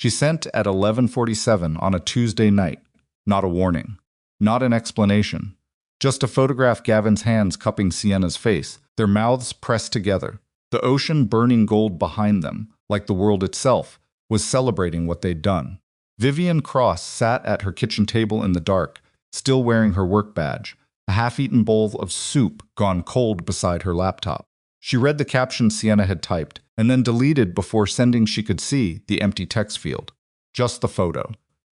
She sent at 11:47 on a Tuesday night. Not a warning. Not an explanation. Just a photograph Gavin's hands cupping Sienna's face, their mouths pressed together. The ocean burning gold behind them, like the world itself, was celebrating what they'd done. Vivian Cross sat at her kitchen table in the dark, still wearing her work badge, a half-eaten bowl of soup gone cold beside her laptop. She read the caption Sienna had typed, and then deleted before sending she could see the empty text field. Just the photo.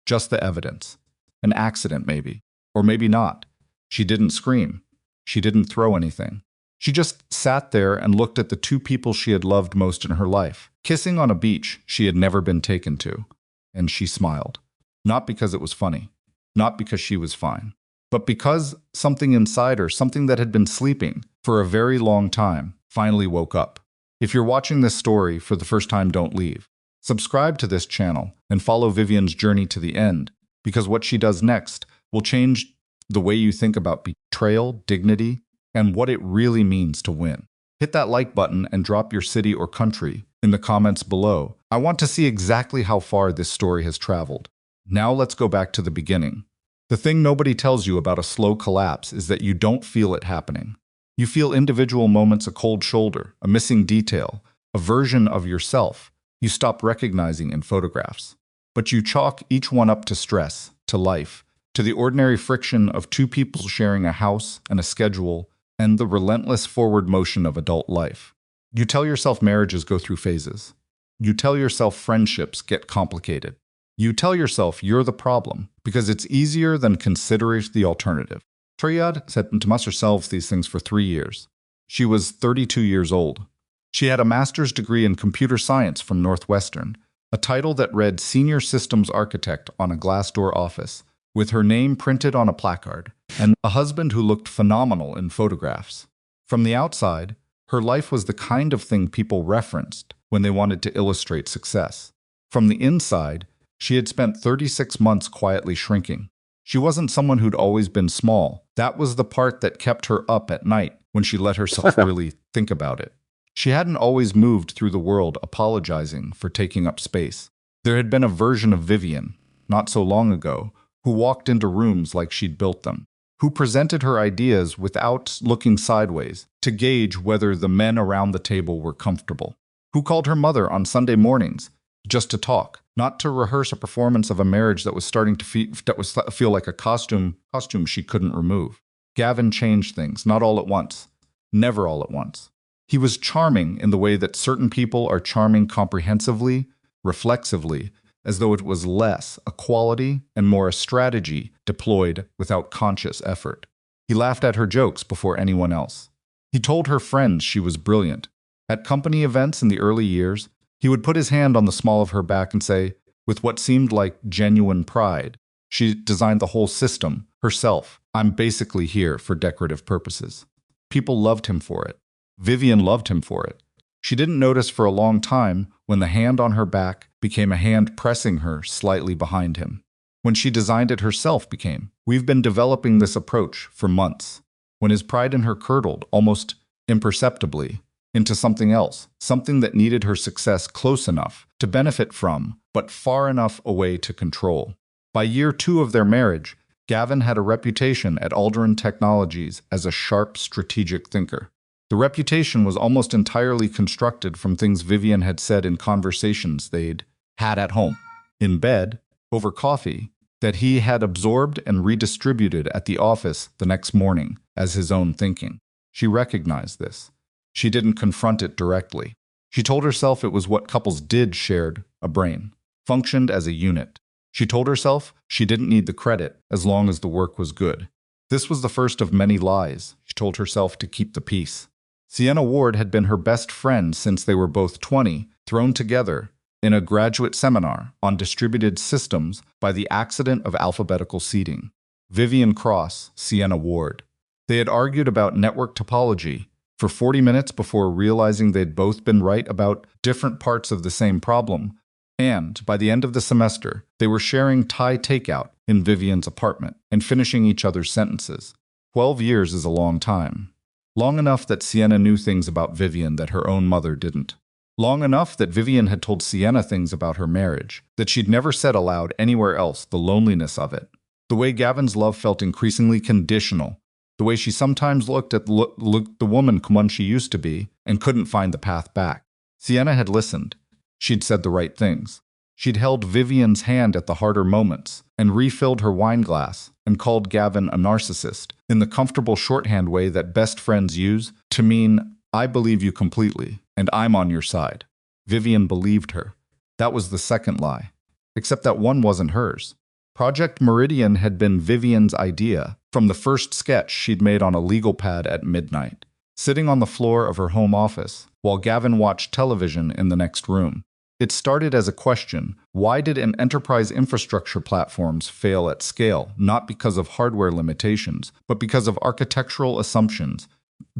Just the evidence. An accident, maybe. Or maybe not. She didn't scream. She didn't throw anything. She just sat there and looked at the two people she had loved most in her life, kissing on a beach she had never been taken to. And she smiled. Not because it was funny. Not because she was fine. But because something inside her, something that had been sleeping for a very long time, finally woke up. If you're watching this story for the first time, don't leave. Subscribe to this channel and follow Vivian's journey to the end, because what she does next will change the way you think about betrayal, dignity, and what it really means to win. Hit that like button and drop your city or country in the comments below. I want to see exactly how far this story has traveled. Now let's go back to the beginning. The thing nobody tells you about a slow collapse is that you don't feel it happening. You feel individual moments, a cold shoulder, a missing detail, a version of yourself you stop recognizing in photographs. But you chalk each one up to stress, to life, to the ordinary friction of two people sharing a house and a schedule, and the relentless forward motion of adult life. You tell yourself marriages go through phases. You tell yourself friendships get complicated. You tell yourself you're the problem because it's easier than considering the alternative. Triad said to herself these things for 3 years. She was 32 years old. She had a master's degree in computer science from Northwestern, a title that read Senior Systems Architect on a glass door office, with her name printed on a placard, and a husband who looked phenomenal in photographs. From the outside, her life was the kind of thing people referenced when they wanted to illustrate success. From the inside, she had spent 36 months quietly shrinking. She wasn't someone who'd always been small. That was the part that kept her up at night when she let herself really think about it. She hadn't always moved through the world apologizing for taking up space. There had been a version of Vivian, not so long ago, who walked into rooms like she'd built them, who presented her ideas without looking sideways to gauge whether the men around the table were comfortable, who called her mother on Sunday mornings just to talk, not to rehearse a performance of a marriage that was starting to feel like a costume she couldn't remove. Gavin changed things, not all at once, never all at once. He was charming in the way that certain people are charming comprehensively, reflexively, as though it was less a quality and more a strategy deployed without conscious effort. He laughed at her jokes before anyone else. He told her friends she was brilliant. At company events in the early years, he would put his hand on the small of her back and say, with what seemed like genuine pride, she designed the whole system, herself. I'm basically here for decorative purposes. People loved him for it. Vivian loved him for it. She didn't notice for a long time when the hand on her back became a hand pressing her slightly behind him. When she designed it herself became. We've been developing this approach for months. When his pride in her curdled, almost imperceptibly, into something else, something that needed her success close enough to benefit from, but far enough away to control. By year 2 of their marriage, Gavin had a reputation at Aldrin Technologies as a sharp, strategic thinker. The reputation was almost entirely constructed from things Vivian had said in conversations they'd had at home, in bed, over coffee, that he had absorbed and redistributed at the office the next morning as his own thinking. She recognized this. She didn't confront it directly. She told herself it was what couples did shared, a brain, functioned as a unit. She told herself she didn't need the credit as long as the work was good. This was the first of many lies. She told herself to keep the peace. Sienna Ward had been her best friend since they were both 20, thrown together in a graduate seminar on distributed systems by the accident of alphabetical seating. Vivian Cross, Sienna Ward. They had argued about network topology for 40 minutes before realizing they'd both been right about different parts of the same problem, and by the end of the semester, they were sharing Thai takeout in Vivian's apartment and finishing each other's sentences. 12 years is a long time. Long enough that Sienna knew things about Vivian that her own mother didn't. Long enough that Vivian had told Sienna things about her marriage that she'd never said aloud anywhere else, the loneliness of it. The way Gavin's love felt increasingly conditional. The way she sometimes looked at the woman one she used to be and couldn't find the path back. Sienna had listened. She'd said the right things. She'd held Vivian's hand at the harder moments and refilled her wine glass and called Gavin a narcissist in the comfortable shorthand way that best friends use to mean, I believe you completely and I'm on your side. Vivian believed her. That was the second lie. Except that one wasn't hers. Project Meridian had been Vivian's idea from the first sketch she'd made on a legal pad at midnight, sitting on the floor of her home office while Gavin watched television in the next room. It started as a question: why did enterprise infrastructure platforms fail at scale? Not because of hardware limitations, but because of architectural assumptions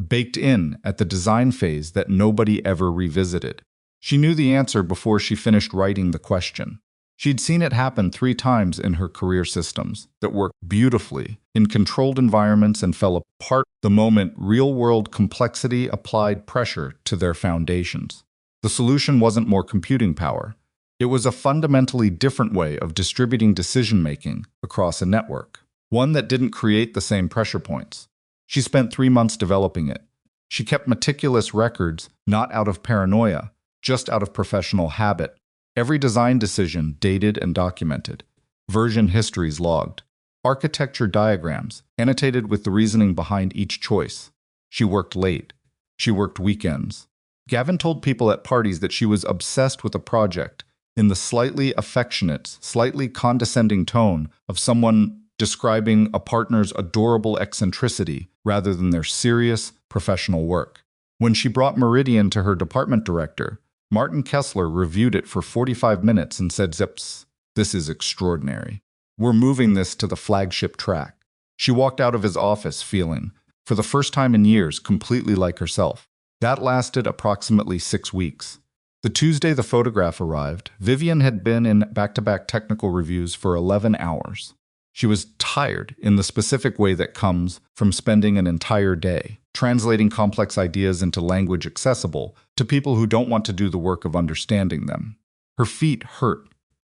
baked in at the design phase that nobody ever revisited. She knew the answer before she finished writing the question. She'd seen it happen 3 times in her career systems that worked beautifully in controlled environments and fell apart the moment real-world complexity applied pressure to their foundations. The solution wasn't more computing power. It was a fundamentally different way of distributing decision-making across a network, one that didn't create the same pressure points. She spent 3 months developing it. She kept meticulous records, not out of paranoia, just out of professional habit. Every design decision dated and documented. Version histories logged. Architecture diagrams annotated with the reasoning behind each choice. She worked late. She worked weekends. Gavin told people at parties that she was obsessed with a project in the slightly affectionate, slightly condescending tone of someone describing a partner's adorable eccentricity rather than their serious, professional work. When she brought Meridian to her department director, Martin Kessler reviewed it for 45 minutes and said, "Zips, this is extraordinary. We're moving this to the flagship track." She walked out of his office feeling, for the first time in years, completely like herself. That lasted approximately 6 weeks. The Tuesday the photograph arrived, Vivian had been in back-to-back technical reviews for 11 hours. She was tired in the specific way that comes from spending an entire day translating complex ideas into language accessible to people who don't want to do the work of understanding them. Her feet hurt.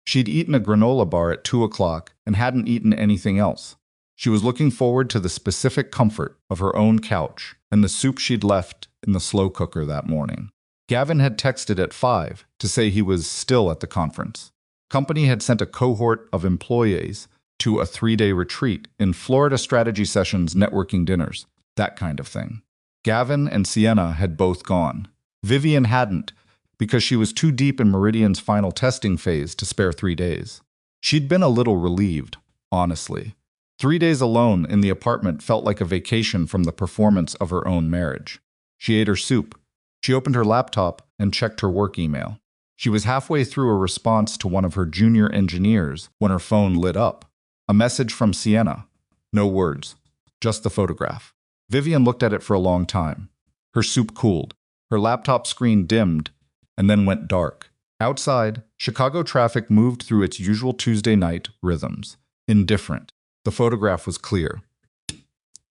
She'd eaten a granola bar at 2 o'clock and hadn't eaten anything else. She was looking forward to the specific comfort of her own couch and the soup she'd left in the slow cooker that morning. Gavin had texted at 5 to say he was still at the conference. Company had sent a cohort of employees to a 3-day retreat in Florida strategy sessions, networking dinners, that kind of thing. Gavin and Sienna had both gone. Vivian hadn't, because she was too deep in Meridian's final testing phase to spare 3 days. She'd been a little relieved, honestly. 3 days alone in the apartment felt like a vacation from the performance of her own marriage. She ate her soup. She opened her laptop and checked her work email. She was halfway through a response to one of her junior engineers when her phone lit up. A message from Sienna. No words, just the photograph. Vivian looked at it for a long time. Her soup cooled. Her laptop screen dimmed and then went dark. Outside, Chicago traffic moved through its usual Tuesday night rhythms. Indifferent. The photograph was clear.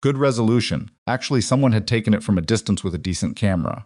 Good resolution. Actually, someone had taken it from a distance with a decent camera.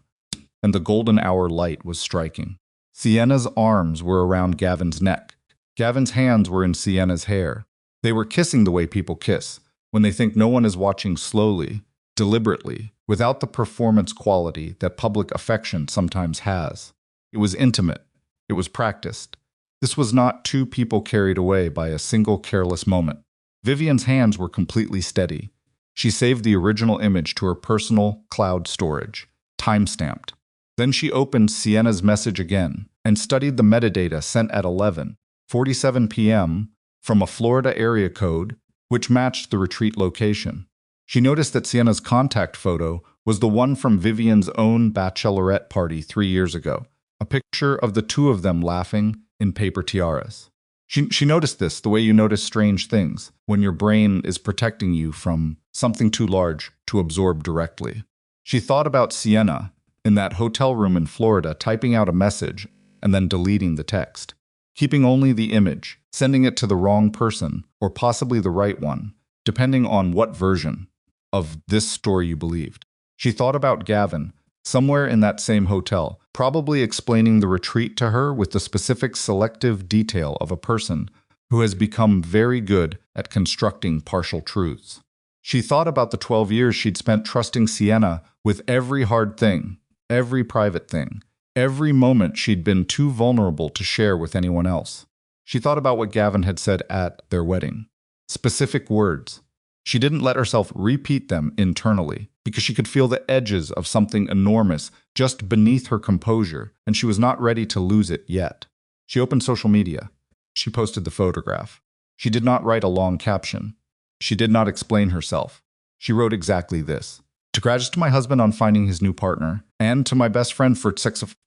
And the golden hour light was striking. Sienna's arms were around Gavin's neck. Gavin's hands were in Sienna's hair. They were kissing the way people kiss, when they think no one is watching slowly, deliberately, without the performance quality that public affection sometimes has. It was intimate. It was practiced. This was not 2 people carried away by a single careless moment. Vivian's hands were completely steady. She saved the original image to her personal cloud storage, time-stamped. Then she opened Sienna's message again and studied the metadata sent at 11:47 p.m. from a Florida area code which matched the retreat location. She noticed that Sienna's contact photo was the one from Vivian's own bachelorette party 3 years ago, a picture of the 2 of them laughing in paper tiaras. She noticed this the way you notice strange things when your brain is protecting you from something too large to absorb directly. She thought about Sienna in that hotel room in Florida typing out a message and then deleting the text, keeping only the image, sending it to the wrong person or possibly the right one, depending on what version of this story you believed. She thought about Gavin, somewhere in that same hotel, probably explaining the retreat to her with the specific selective detail of a person who has become very good at constructing partial truths. She thought about the 12 years she'd spent trusting Sienna with every hard thing, every private thing, every moment she'd been too vulnerable to share with anyone else. She thought about what Gavin had said at their wedding. Specific words. She didn't let herself repeat them internally because she could feel the edges of something enormous just beneath her composure, and she was not ready to lose it yet. She opened social media. She posted the photograph. She did not write a long caption. She did not explain herself. She wrote exactly this: "Congrats to my husband on finding his new partner, and to my best friend for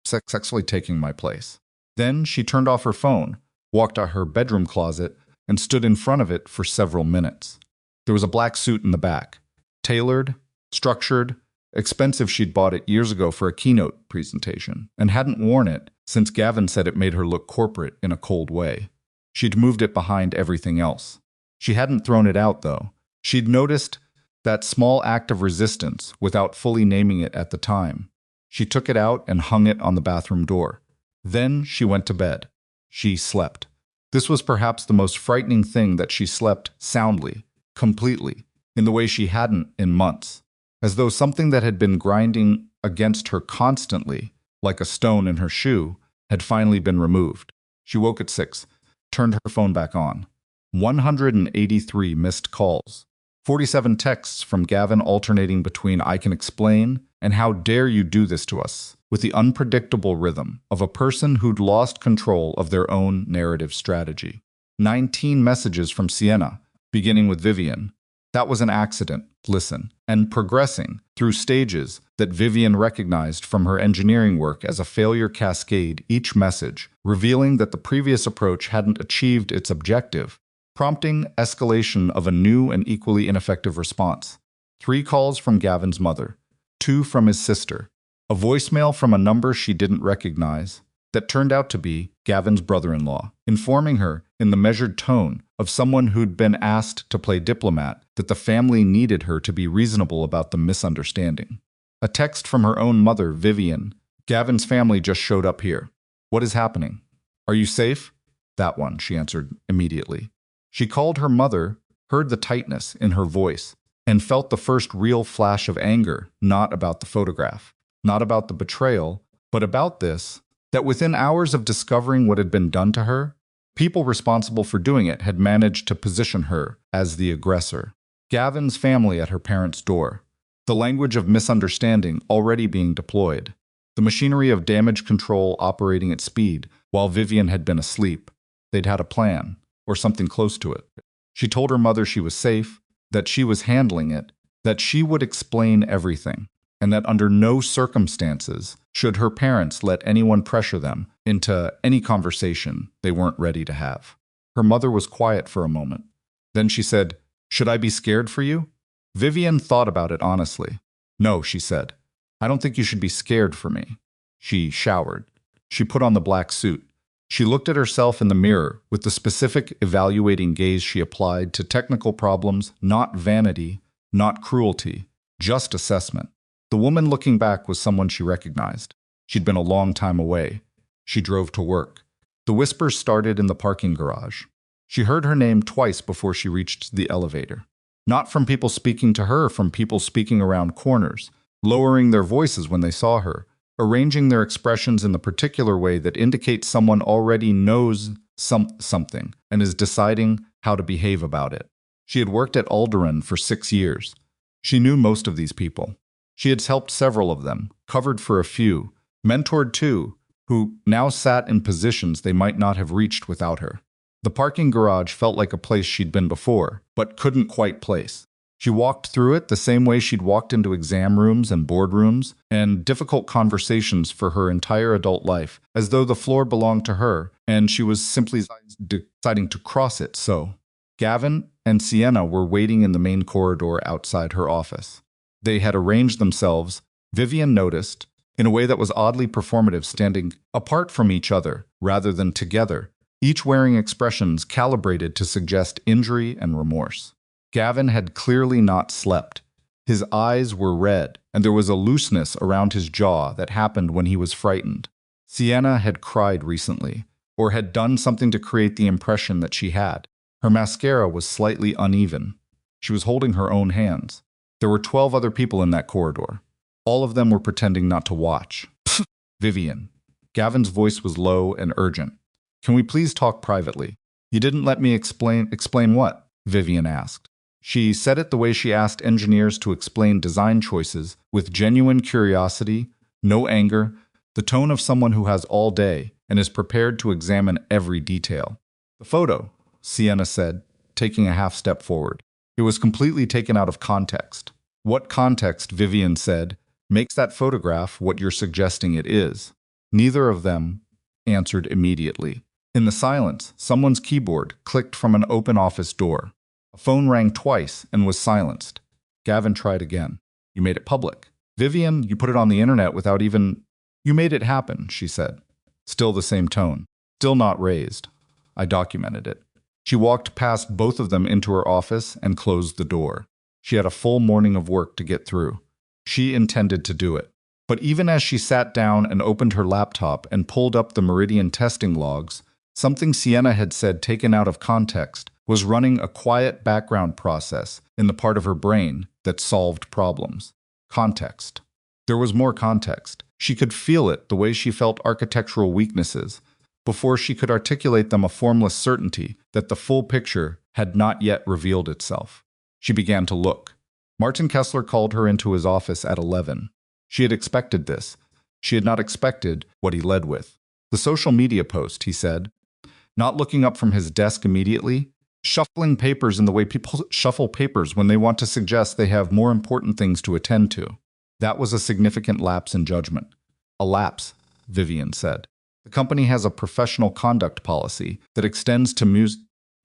successfully taking my place." Then she turned off her phone, walked to her bedroom closet, and stood in front of it for several minutes. There was a black suit in the back. Tailored, structured, expensive. She'd bought it years ago for a keynote presentation, and hadn't worn it since Gavin said it made her look corporate in a cold way. She'd moved it behind everything else. She hadn't thrown it out, though. She'd noticed that small act of resistance without fully naming it at the time. She took it out and hung it on the bathroom door. Then she went to bed. She slept. This was perhaps the most frightening thing, that she slept soundly, completely, in the way she hadn't in months, as though something that had been grinding against her constantly, like a stone in her shoe, had finally been removed. She woke at 6, turned her phone back on. 183 missed calls. 47 texts from Gavin alternating between "I can explain" and "How dare you do this to us," with the unpredictable rhythm of a person who'd lost control of their own narrative strategy. 19 messages from Sienna, beginning with Vivian. "That was an accident, listen," and progressing through stages that Vivian recognized from her engineering work as a failure cascade, each message revealing that the previous approach hadn't achieved its objective, prompting escalation of a new and equally ineffective response. 3 calls from Gavin's mother, 2 from his sister, a voicemail from a number she didn't recognize that turned out to be Gavin's brother-in-law, informing her in the measured tone of someone who'd been asked to play diplomat that the family needed her to be reasonable about the misunderstanding. A text from her own mother, Vivian. "Gavin's family just showed up here. What is happening? Are you safe?" "That one," she answered immediately. She called her mother, heard the tightness in her voice, and felt the first real flash of anger, not about the photograph, not about the betrayal, but about this, that within hours of discovering what had been done to her, people responsible for doing it had managed to position her as the aggressor. Gavin's family at her parents' door. The language of misunderstanding already being deployed. The machinery of damage control operating at speed while Vivian had been asleep. They'd had a plan, or something close to it. She told her mother she was safe, that she was handling it, that she would explain everything, and that under no circumstances should her parents let anyone pressure them into any conversation they weren't ready to have. Her mother was quiet for a moment. Then she said, "Should I be scared for you?" Vivian thought about it honestly. "No," she said. "I don't think you should be scared for me." She showered. She put on the black suit. She looked at herself in the mirror with the specific evaluating gaze she applied to technical problems, not vanity, not cruelty, just assessment. The woman looking back was someone she recognized. She'd been a long time away. She drove to work. The whispers started in the parking garage. She heard her name twice before she reached the elevator. Not from people speaking to her, from people speaking around corners, lowering their voices when they saw her, arranging their expressions in the particular way that indicates someone already knows something and is deciding how to behave about it. She had worked at Alderaan for 6 years. She knew most of these people. She had helped several of them, covered for a few, mentored 2, who now sat in positions they might not have reached without her. The parking garage felt like a place she'd been before, but couldn't quite place. She walked through it the same way she'd walked into exam rooms and boardrooms and difficult conversations for her entire adult life, as though the floor belonged to her and she was simply deciding to cross it. So, Gavin and Sienna were waiting in the main corridor outside her office. They had arranged themselves, Vivian noticed, in a way that was oddly performative, standing apart from each other rather than together, each wearing expressions calibrated to suggest injury and remorse. Gavin had clearly not slept. His eyes were red, and there was a looseness around his jaw that happened when he was frightened. Sienna had cried recently, or had done something to create the impression that she had. Her mascara was slightly uneven. She was holding her own hands. There were 12 other people in that corridor. All of them were pretending not to watch. Vivian. Gavin's voice was low and urgent. Can we please talk privately? You didn't let me explain what? Vivian asked. She said it the way she asked engineers to explain design choices, with genuine curiosity, no anger, the tone of someone who has all day and is prepared to examine every detail. The photo, Sienna said, taking a half step forward. It was completely taken out of context. What context, Vivian said, makes that photograph what you're suggesting it is? Neither of them answered immediately. In the silence, someone's keyboard clicked from an open office door. A phone rang twice and was silenced. Gavin tried again. You made it public. Vivian, you put it on the internet without even... You made it happen, she said. Still the same tone. Still not raised. I documented it. She walked past both of them into her office and closed the door. She had a full morning of work to get through. She intended to do it. But even as she sat down and opened her laptop and pulled up the Meridian testing logs, something Sienna had said taken out of context was running a quiet background process in the part of her brain that solved problems. Context. There was more context. She could feel it the way she felt architectural weaknesses, before she could articulate them a formless certainty that the full picture had not yet revealed itself. She began to look. Martin Kessler called her into his office at 11. She had expected this. She had not expected what he led with. The social media post, he said. Not looking up from his desk immediately, shuffling papers in the way people shuffle papers when they want to suggest they have more important things to attend to. That was a significant lapse in judgment. A lapse, Vivian said. The company has a professional conduct policy that extends to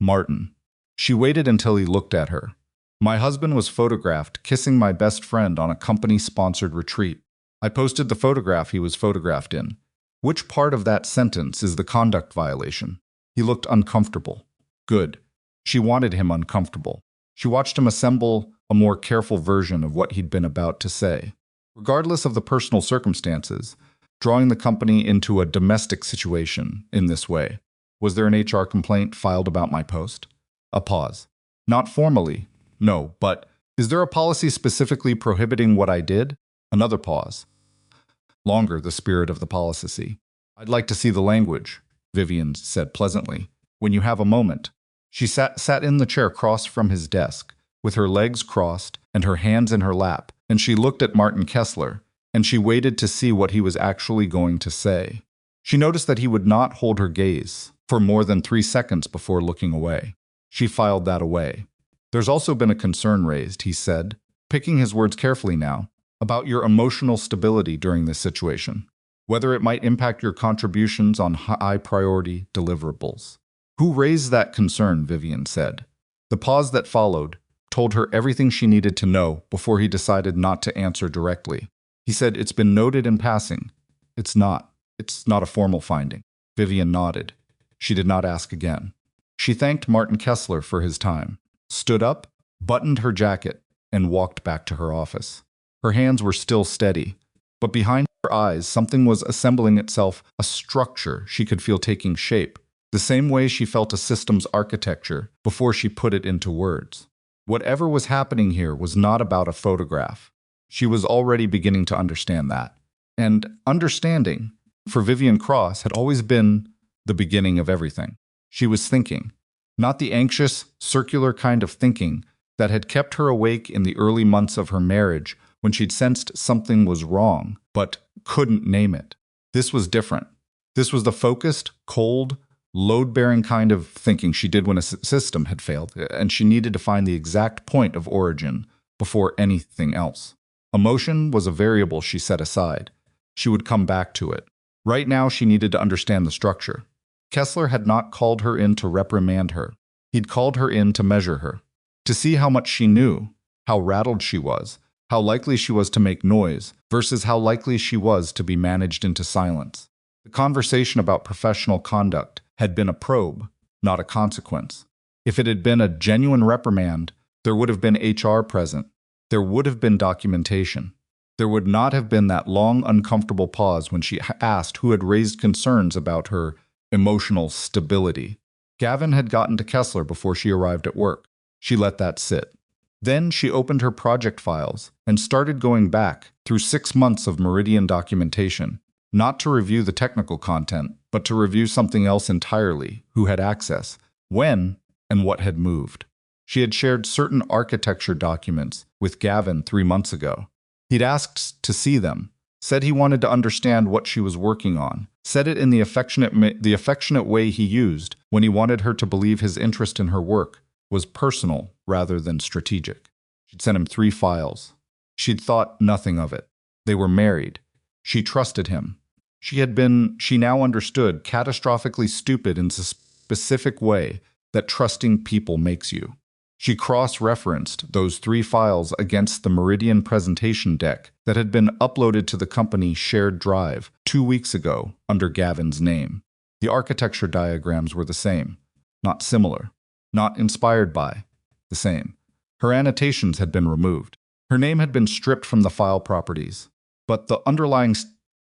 Martin. She waited until he looked at her. My husband was photographed kissing my best friend on a company-sponsored retreat. I posted the photograph he was photographed in. Which part of that sentence is the conduct violation? He looked uncomfortable. Good. She wanted him uncomfortable. She watched him assemble a more careful version of what he'd been about to say. Regardless of the personal circumstances, drawing the company into a domestic situation in this way. Was there an HR complaint filed about my post? A pause. Not formally, no, but is there a policy specifically prohibiting what I did? Another pause. Longer, the spirit of the policy. I'd like to see the language, Vivian said pleasantly. When you have a moment. She sat in the chair across from his desk, with her legs crossed and her hands in her lap, and she looked at Martin Kessler, and she waited to see what he was actually going to say. She noticed that he would not hold her gaze for more than 3 seconds before looking away. She filed that away. There's also been a concern raised, he said, picking his words carefully now, about your emotional stability during this situation, whether it might impact your contributions on high-priority deliverables. Who raised that concern, Vivian said. The pause that followed told her everything she needed to know before he decided not to answer directly. He said, it's been noted in passing. It's not a formal finding. Vivian nodded. She did not ask again. She thanked Martin Kessler for his time, stood up, buttoned her jacket, and walked back to her office. Her hands were still steady, but behind her eyes something was assembling itself, a structure she could feel taking shape, the same way she felt a system's architecture before she put it into words. Whatever was happening here was not about a photograph. She was already beginning to understand that. And understanding, for Vivian Cross, had always been the beginning of everything. She was thinking, not the anxious, circular kind of thinking that had kept her awake in the early months of her marriage when she'd sensed something was wrong, but couldn't name it. This was different. This was the focused, cold, load-bearing kind of thinking she did when a system had failed, and she needed to find the exact point of origin before anything else. Emotion was a variable she set aside. She would come back to it. Right now, she needed to understand the structure. Kessler had not called her in to reprimand her. He'd called her in to measure her, to see how much she knew, how rattled she was, how likely she was to make noise, versus how likely she was to be managed into silence. The conversation about professional conduct had been a probe, not a consequence. If it had been a genuine reprimand, there would have been HR present. there would have been documentation. There would not have been that long, uncomfortable pause when she asked who had raised concerns about her emotional stability. Gavin had gotten to Kessler before she arrived at work. She let that sit. Then she opened her project files and started going back through 6 months of Meridian documentation, not to review the technical content, but to review something else entirely: who had access, when, and what had moved. She had shared certain architecture documents with Gavin 3 months ago. He'd asked to see them, said he wanted to understand what she was working on, said it in the affectionate way he used when he wanted her to believe his interest in her work was personal rather than strategic. She'd sent him 3 files. She'd thought nothing of it. They were married. She trusted him. She now understood, catastrophically stupid in a specific way that trusting people makes you. She cross-referenced those 3 files against the Meridian presentation deck that had been uploaded to the company's shared drive 2 weeks ago under Gavin's name. The architecture diagrams were the same, not similar, not inspired by, the same. Her annotations had been removed. Her name had been stripped from the file properties, but the underlying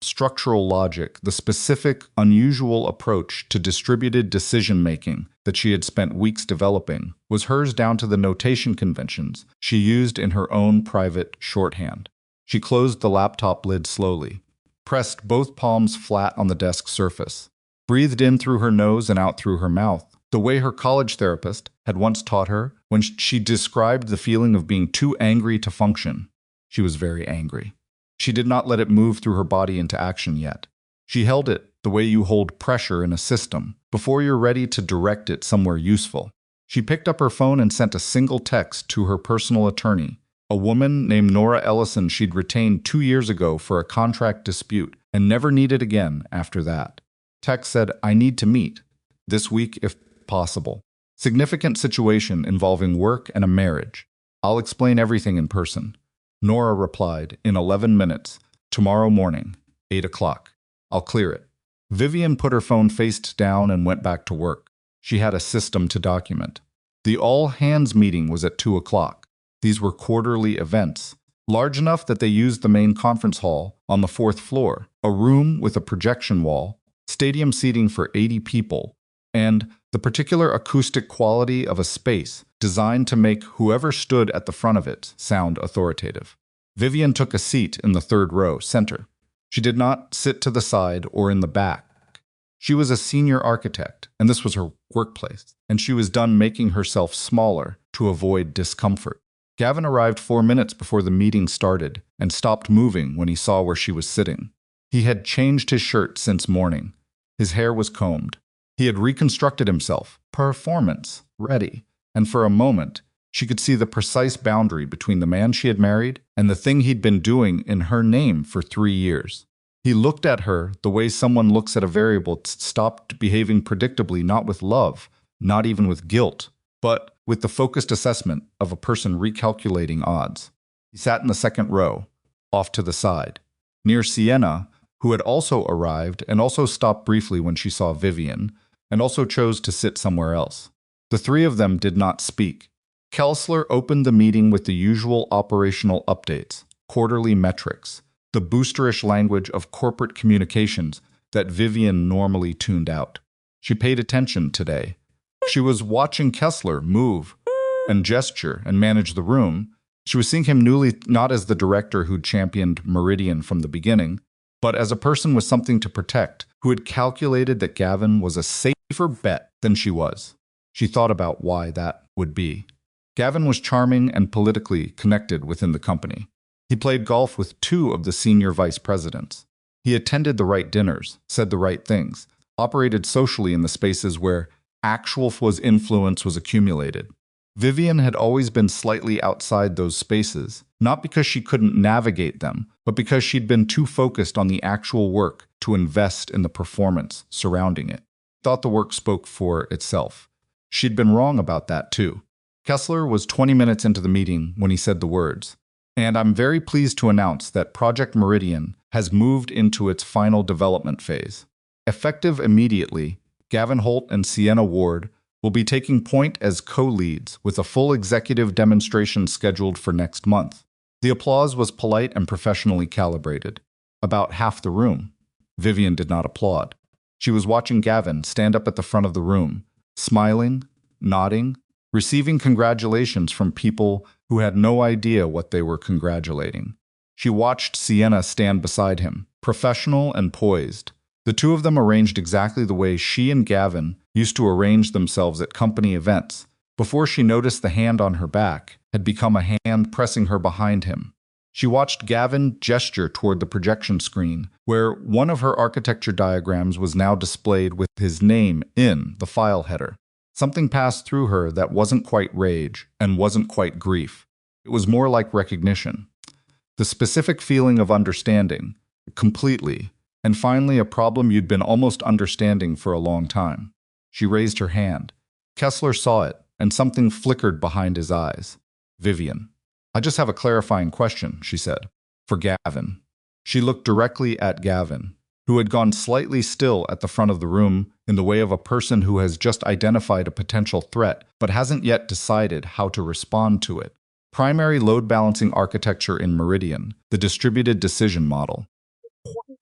structural logic, the specific, unusual approach to distributed decision-making that she had spent weeks developing, was hers down to the notation conventions she used in her own private shorthand. She closed the laptop lid slowly, pressed both palms flat on the desk surface, breathed in through her nose and out through her mouth, the way her college therapist had once taught her when she described the feeling of being too angry to function. She was very angry. She did not let it move through her body into action yet. She held it the way you hold pressure in a system before you're ready to direct it somewhere useful. She picked up her phone and sent a single text to her personal attorney, a woman named Nora Ellison she'd retained 2 years ago for a contract dispute and never needed again after that. Text said, "I need to meet. This week if possible. Significant situation involving work and a marriage. I'll explain everything in person." Nora replied, "In 11 minutes, tomorrow morning, 8 o'clock. I'll clear it." Vivian put her phone face down and went back to work. She had a system to document. The all-hands meeting was at 2 o'clock. These were quarterly events, large enough that they used the main conference hall on the 4th floor, a room with a projection wall, stadium seating for 80 people, and the particular acoustic quality of a space designed to make whoever stood at the front of it sound authoritative. Vivian took a seat in the 3rd row, center. She did not sit to the side or in the back. She was a senior architect, and this was her workplace, and she was done making herself smaller to avoid discomfort. Gavin arrived 4 minutes before the meeting started and stopped moving when he saw where she was sitting. He had changed his shirt since morning. His hair was combed. He had reconstructed himself, performance ready, and for a moment, she could see the precise boundary between the man she had married and the thing he'd been doing in her name for 3 years. He looked at her the way someone looks at a variable stopped behaving predictably, not with love, not even with guilt, but with the focused assessment of a person recalculating odds. He sat in the 2nd row, off to the side, near Sienna, who had also arrived and also stopped briefly when she saw Vivian, and also chose to sit somewhere else. The 3 of them did not speak. Kessler opened the meeting with the usual operational updates, quarterly metrics, the boosterish language of corporate communications that Vivian normally tuned out. She paid attention today. She was watching Kessler move and gesture and manage the room. She was seeing him newly not as the director who'd championed Meridian from the beginning, but as a person with something to protect, who had calculated that Gavin was a safer bet than she was. She thought about why that would be. Gavin was charming and politically connected within the company. He played golf with 2 of the senior vice presidents. He attended the right dinners, said the right things, operated socially in the spaces where actual influence was accumulated. Vivian had always been slightly outside those spaces, not because she couldn't navigate them, but because she'd been too focused on the actual work to invest in the performance surrounding it. Thought the work spoke for itself. She'd been wrong about that too. Kessler was 20 minutes into the meeting when he said the words, "And I'm very pleased to announce that Project Meridian has moved into its final development phase. Effective immediately, Gavin Holt and Sienna Ward will be taking point as co-leads with a full executive demonstration scheduled for next month. The applause was polite and professionally calibrated. About half the room. Vivian did not applaud. She was watching Gavin stand up at the front of the room, smiling, nodding, receiving congratulations from people who had no idea what they were congratulating. She watched Sienna stand beside him, professional and poised. The two of them arranged exactly the way she and Gavin used to arrange themselves at company events, before she noticed the hand on her back had become a hand pressing her behind him. She watched Gavin gesture toward the projection screen, where one of her architecture diagrams was now displayed with his name in the file header. Something passed through her that wasn't quite rage and wasn't quite grief. It was more like recognition. The specific feeling of understanding, completely, and finally a problem you'd been almost understanding for a long time. She raised her hand. Kessler saw it, and something flickered behind his eyes. Vivian. I just have a clarifying question, she said. For Gavin. She looked directly at Gavin, who had gone slightly still at the front of the room in the way of a person who has just identified a potential threat but hasn't yet decided how to respond to it. Primary load balancing architecture in Meridian, the distributed decision model.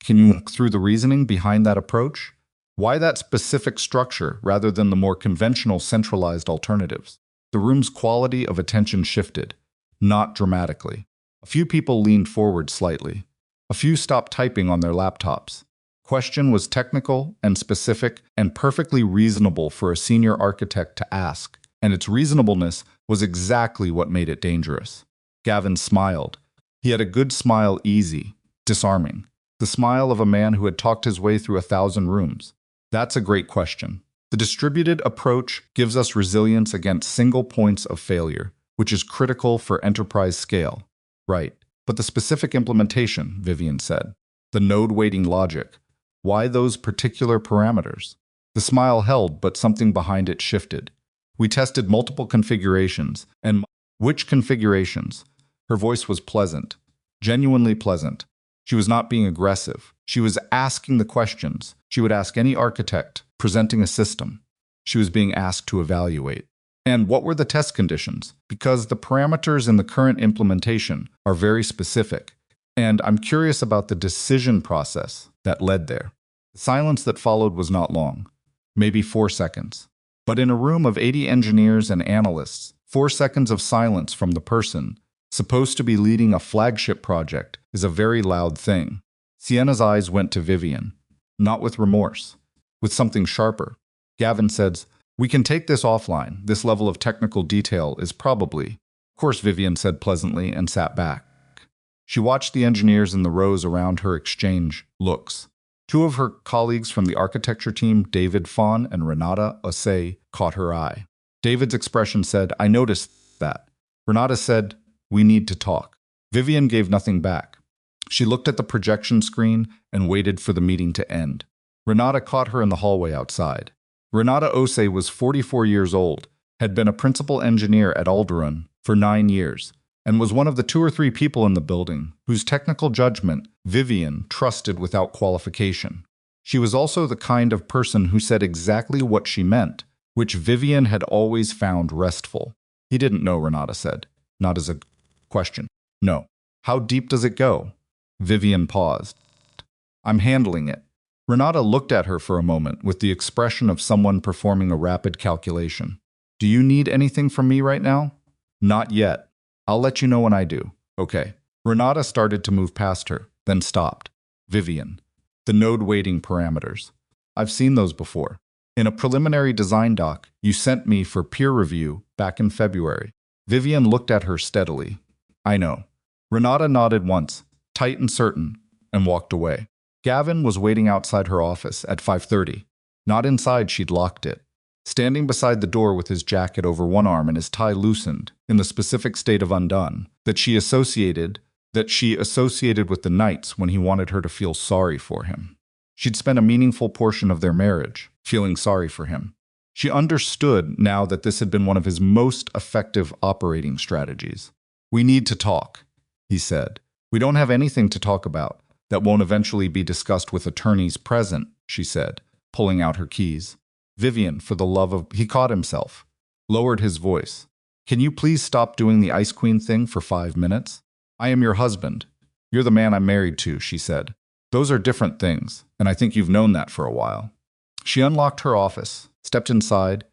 Can you walk through the reasoning behind that approach? Why that specific structure rather than the more conventional centralized alternatives? The room's quality of attention shifted, not dramatically. A few people leaned forward slightly. A few stopped typing on their laptops. Question was technical and specific and perfectly reasonable for a senior architect to ask, and its reasonableness was exactly what made it dangerous. Gavin smiled. He had a good smile, easy, disarming. The smile of a man who had talked his way through 1,000 rooms. That's a great question. The distributed approach gives us resilience against single points of failure, which is critical for enterprise scale. Right. But the specific implementation, Vivian said. The node-weighting logic. Why those particular parameters? The smile held, but something behind it shifted. We tested multiple configurations, and which configurations? Her voice was pleasant, genuinely pleasant. She was not being aggressive. She was asking the questions she would ask any architect presenting a system. She was being asked to evaluate. And what were the test conditions? Because the parameters in the current implementation are very specific, and I'm curious about the decision process that led there. The silence that followed was not long, maybe 4 seconds. But in a room of 80 engineers and analysts, 4 seconds of silence from the person supposed to be leading a flagship project is a very loud thing. Sienna's eyes went to Vivian, not with remorse, with something sharper. Gavin said, "We can take this offline. This level of technical detail is probably..." "Of course," Vivian said pleasantly and sat back. She watched the engineers in the rows around her exchange looks. 2 of her colleagues from the architecture team, David Fawn and Renata Osei, caught her eye. David's expression said, "I noticed that." Renata said, "We need to talk." Vivian gave nothing back. She looked at the projection screen and waited for the meeting to end. Renata caught her in the hallway outside. Renata Osei was 44 years old, had been a principal engineer at Alderaan for 9 years, and was one of the 2 or 3 people in the building whose technical judgment Vivian trusted without qualification. She was also the kind of person who said exactly what she meant, which Vivian had always found restful. "He didn't know," Renata said, not as a question. "No." "How deep does it go?" Vivian paused. "I'm handling it." Renata looked at her for a moment with the expression of someone performing a rapid calculation. "Do you need anything from me right now?" "Not yet. I'll let you know when I do." "Okay." Renata started to move past her, then stopped. "Vivian. The node weighting parameters. I've seen those before. In a preliminary design doc you sent me for peer review back in February." Vivian looked at her steadily. "I know." Renata nodded once, tight and certain, and walked away. Gavin was waiting outside her office at 5:30. Not inside, she'd locked it. Standing beside the door with his jacket over one arm and his tie loosened, in the specific state of undone, that she associated with the nights when he wanted her to feel sorry for him. She'd spent a meaningful portion of their marriage feeling sorry for him. She understood now that this had been one of his most effective operating strategies. "We need to talk," he said. "We don't have anything to talk about that won't eventually be discussed with attorneys present," she said, pulling out her keys. "Vivian, for the love of..." He caught himself, lowered his voice. "Can you please stop doing the Ice Queen thing for 5 minutes?" I am your husband. You're the man I'm married to, she said. Those are different things, and I think you've known that for a while. She unlocked her office, stepped inside,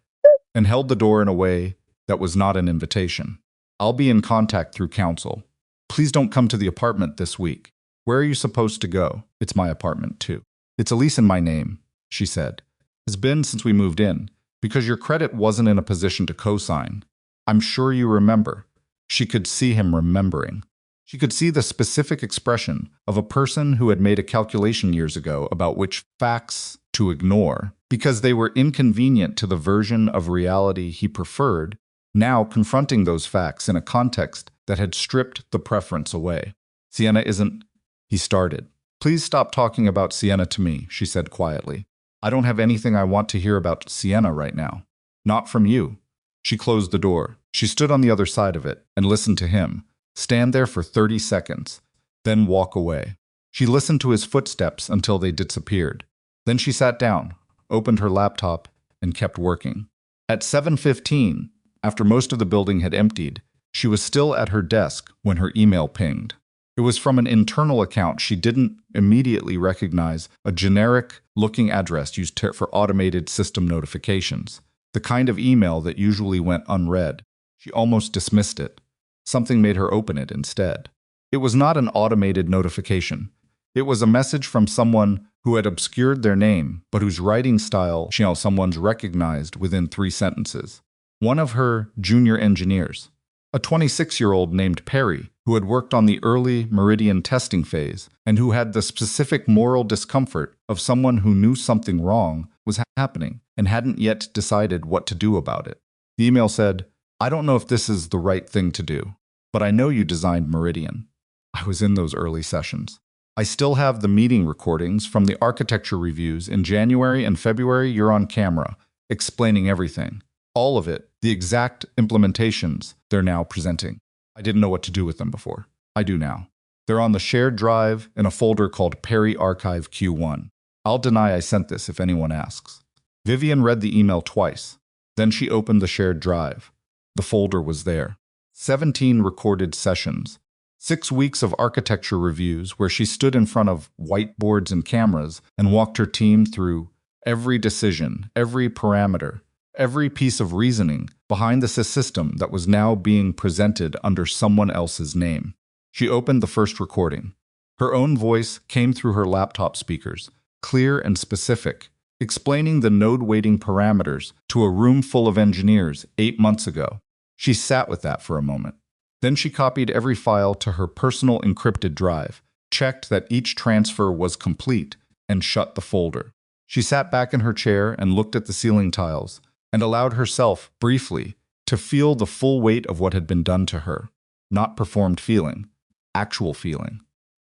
and held the door in a way that was not an invitation. I'll be in contact through counsel. Please don't come to the apartment this week. Where are you supposed to go? It's my apartment, too. It's a lease in my name, she said. It's been since we moved in, because your credit wasn't in a position to co-sign. I'm sure you remember. She could see him remembering. She could see the specific expression of a person who had made a calculation years ago about which facts to ignore because they were inconvenient to the version of reality he preferred, now confronting those facts in a context that had stripped the preference away. Sienna isn't... He started. Please stop talking about Sienna to me, she said quietly. I don't have anything I want to hear about Sienna right now. Not from you. She closed the door. She stood on the other side of it and listened to him, stand there for 30 seconds, then walk away. She listened to his footsteps until they disappeared. Then she sat down, opened her laptop, and kept working. At 7:15, after most of the building had emptied, she was still at her desk when her email pinged. It was from an internal account she didn't immediately recognize, a generic-looking address used for automated system notifications, the kind of email that usually went unread. She almost dismissed it. Something made her open it instead. It was not an automated notification. It was a message from someone who had obscured their name, but whose writing style someone's recognized within 3 sentences. One of her junior engineers, a 26-year-old named Perry, who had worked on the early Meridian testing phase and who had the specific moral discomfort of someone who knew something wrong was happening and hadn't yet decided what to do about it. The email said, I don't know if this is the right thing to do, but I know you designed Meridian. I was in those early sessions. I still have the meeting recordings from the architecture reviews in January and February. You're on camera, explaining everything. All of it, the exact implementations they're now presenting. I didn't know what to do with them before. I do now. They're on the shared drive in a folder called Perry Archive Q1. I'll deny I sent this if anyone asks. Vivian read the email twice. Then she opened the shared drive. The folder was there. 17 recorded sessions. 6 weeks of architecture reviews where she stood in front of whiteboards and cameras and walked her team through every decision, every parameter, every piece of reasoning behind the system that was now being presented under someone else's name. She opened the first recording. Her own voice came through her laptop speakers, clear and specific, explaining the node weighting parameters to a room full of engineers 8 months ago. She sat with that for a moment. Then she copied every file to her personal encrypted drive, checked that each transfer was complete, and shut the folder. She sat back in her chair and looked at the ceiling tiles, and allowed herself, briefly, to feel the full weight of what had been done to her. Not performed feeling, actual feeling.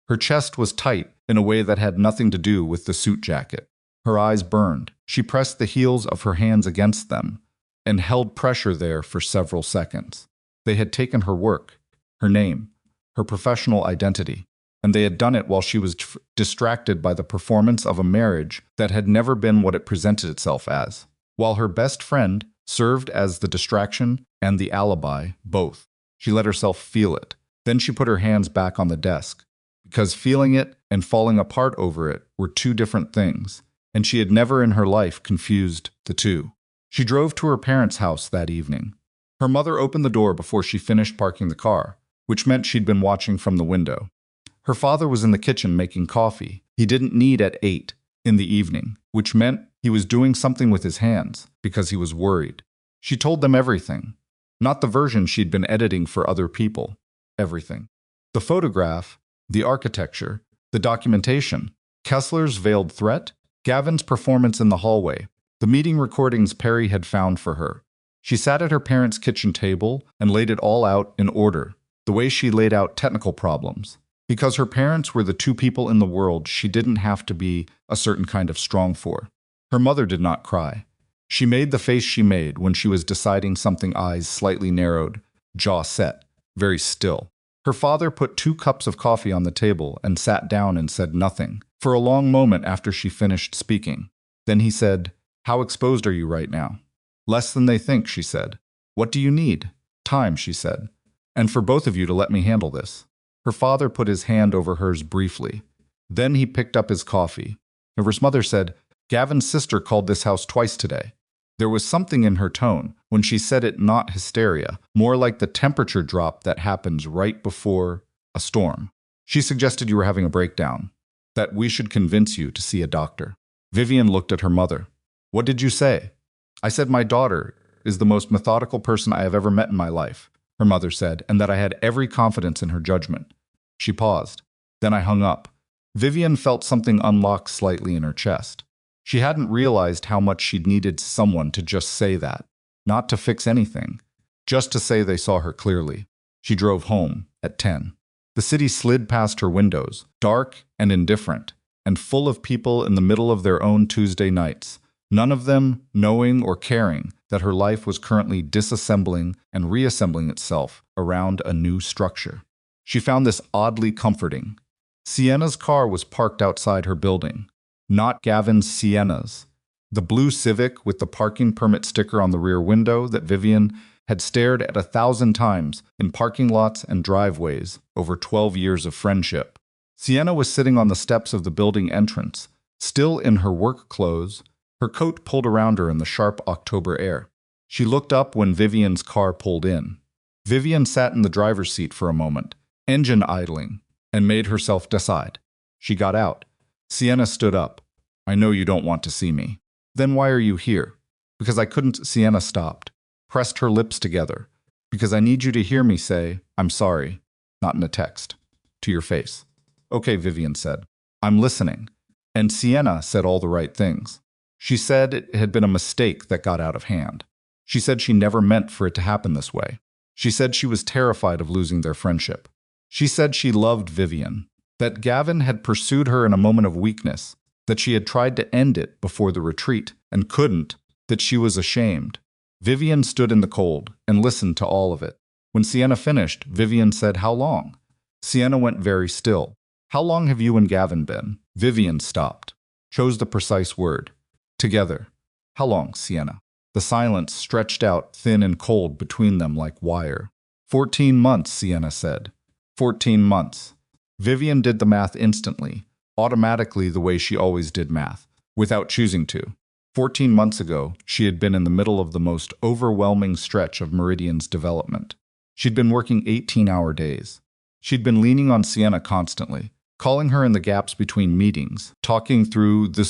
Her chest was tight in a way that had nothing to do with the suit jacket. Her eyes burned. She pressed the heels of her hands against them, and held pressure there for several seconds. They had taken her work, her name, her professional identity, and they had done it while she was distracted by the performance of a marriage that had never been what it presented itself as, while her best friend served as the distraction and the alibi, both. She let herself feel it. Then she put her hands back on the desk, because feeling it and falling apart over it were 2 different things, and she had never in her life confused the 2. She drove to her parents' house that evening. Her mother opened the door before she finished parking the car, which meant she'd been watching from the window. Her father was in the kitchen making coffee. He didn't need at 8 in the evening, which meant he was doing something with his hands because he was worried. She told them everything, not the version she'd been editing for other people. Everything. The photograph, the architecture, the documentation, Kessler's veiled threat, Gavin's performance in the hallway, the meeting recordings Perry had found for her. She sat at her parents' kitchen table and laid it all out in order, the way she laid out technical problems. Because her parents were the 2 people in the world she didn't have to be a certain kind of strong for. Her mother did not cry. She made the face she made when she was deciding something, eyes slightly narrowed, jaw set, very still. Her father put 2 cups of coffee on the table and sat down and said nothing, for a long moment after she finished speaking. Then he said, How exposed are you right now? Less than they think, she said. What do you need? Time, she said. And for both of you to let me handle this. Her father put his hand over hers briefly. Then he picked up his coffee. River's mother said, "Gavin's sister called this house twice today." There was something in her tone when she said it, not hysteria, more like the temperature drop that happens right before a storm. "She suggested you were having a breakdown, that we should convince you to see a doctor." Vivian looked at her mother. "What did you say?" "I said my daughter is the most methodical person I have ever met in my life," her mother said, "and that I had every confidence in her judgment." She paused. "Then I hung up." Vivian felt something unlock slightly in her chest. She hadn't realized how much she'd needed someone to just say that. Not to fix anything, just to say they saw her clearly. She drove home at 10. The city slid past her windows, dark and indifferent, and full of people in the middle of their own Tuesday nights, none of them knowing or caring that her life was currently disassembling and reassembling itself around a new structure. She found this oddly comforting. Sienna's car was parked outside her building. Not Gavin's Sienna's. The blue Civic with the parking permit sticker on the rear window that Vivian had stared at 1,000 times in parking lots and driveways over 12 years of friendship. Sienna was sitting on the steps of the building entrance, still in her work clothes, her coat pulled around her in the sharp October air. She looked up when Vivian's car pulled in. Vivian sat in the driver's seat for a moment, engine idling, and made herself decide. She got out. Sienna stood up. "I know you don't want to see me." "Then why are you here?" "Because I couldn't." Sienna stopped, pressed her lips together. "Because I need you to hear me say, 'I'm sorry,' not in a text, to your face." "Okay," Vivian said. "I'm listening." And Sienna said all the right things. She said it had been a mistake that got out of hand. She said she never meant for it to happen this way. She said she was terrified of losing their friendship. She said she loved Vivian, that Gavin had pursued her in a moment of weakness, that she had tried to end it before the retreat and couldn't, that she was ashamed. Vivian stood in the cold and listened to all of it. When Sienna finished, Vivian said, "How long?" Sienna went very still. "How long have you and Gavin been?" Vivian stopped, chose the precise word. "Together." "How long, Sienna?" The silence stretched out thin and cold between them like wire. 14 months, Sienna said. 14 months. Vivian did the math instantly, automatically the way she always did math, without choosing to. 14 months ago, she had been in the middle of the most overwhelming stretch of Meridian's development. She'd been working 18-hour days. She'd been leaning on Sienna constantly, calling her in the gaps between meetings, talking through the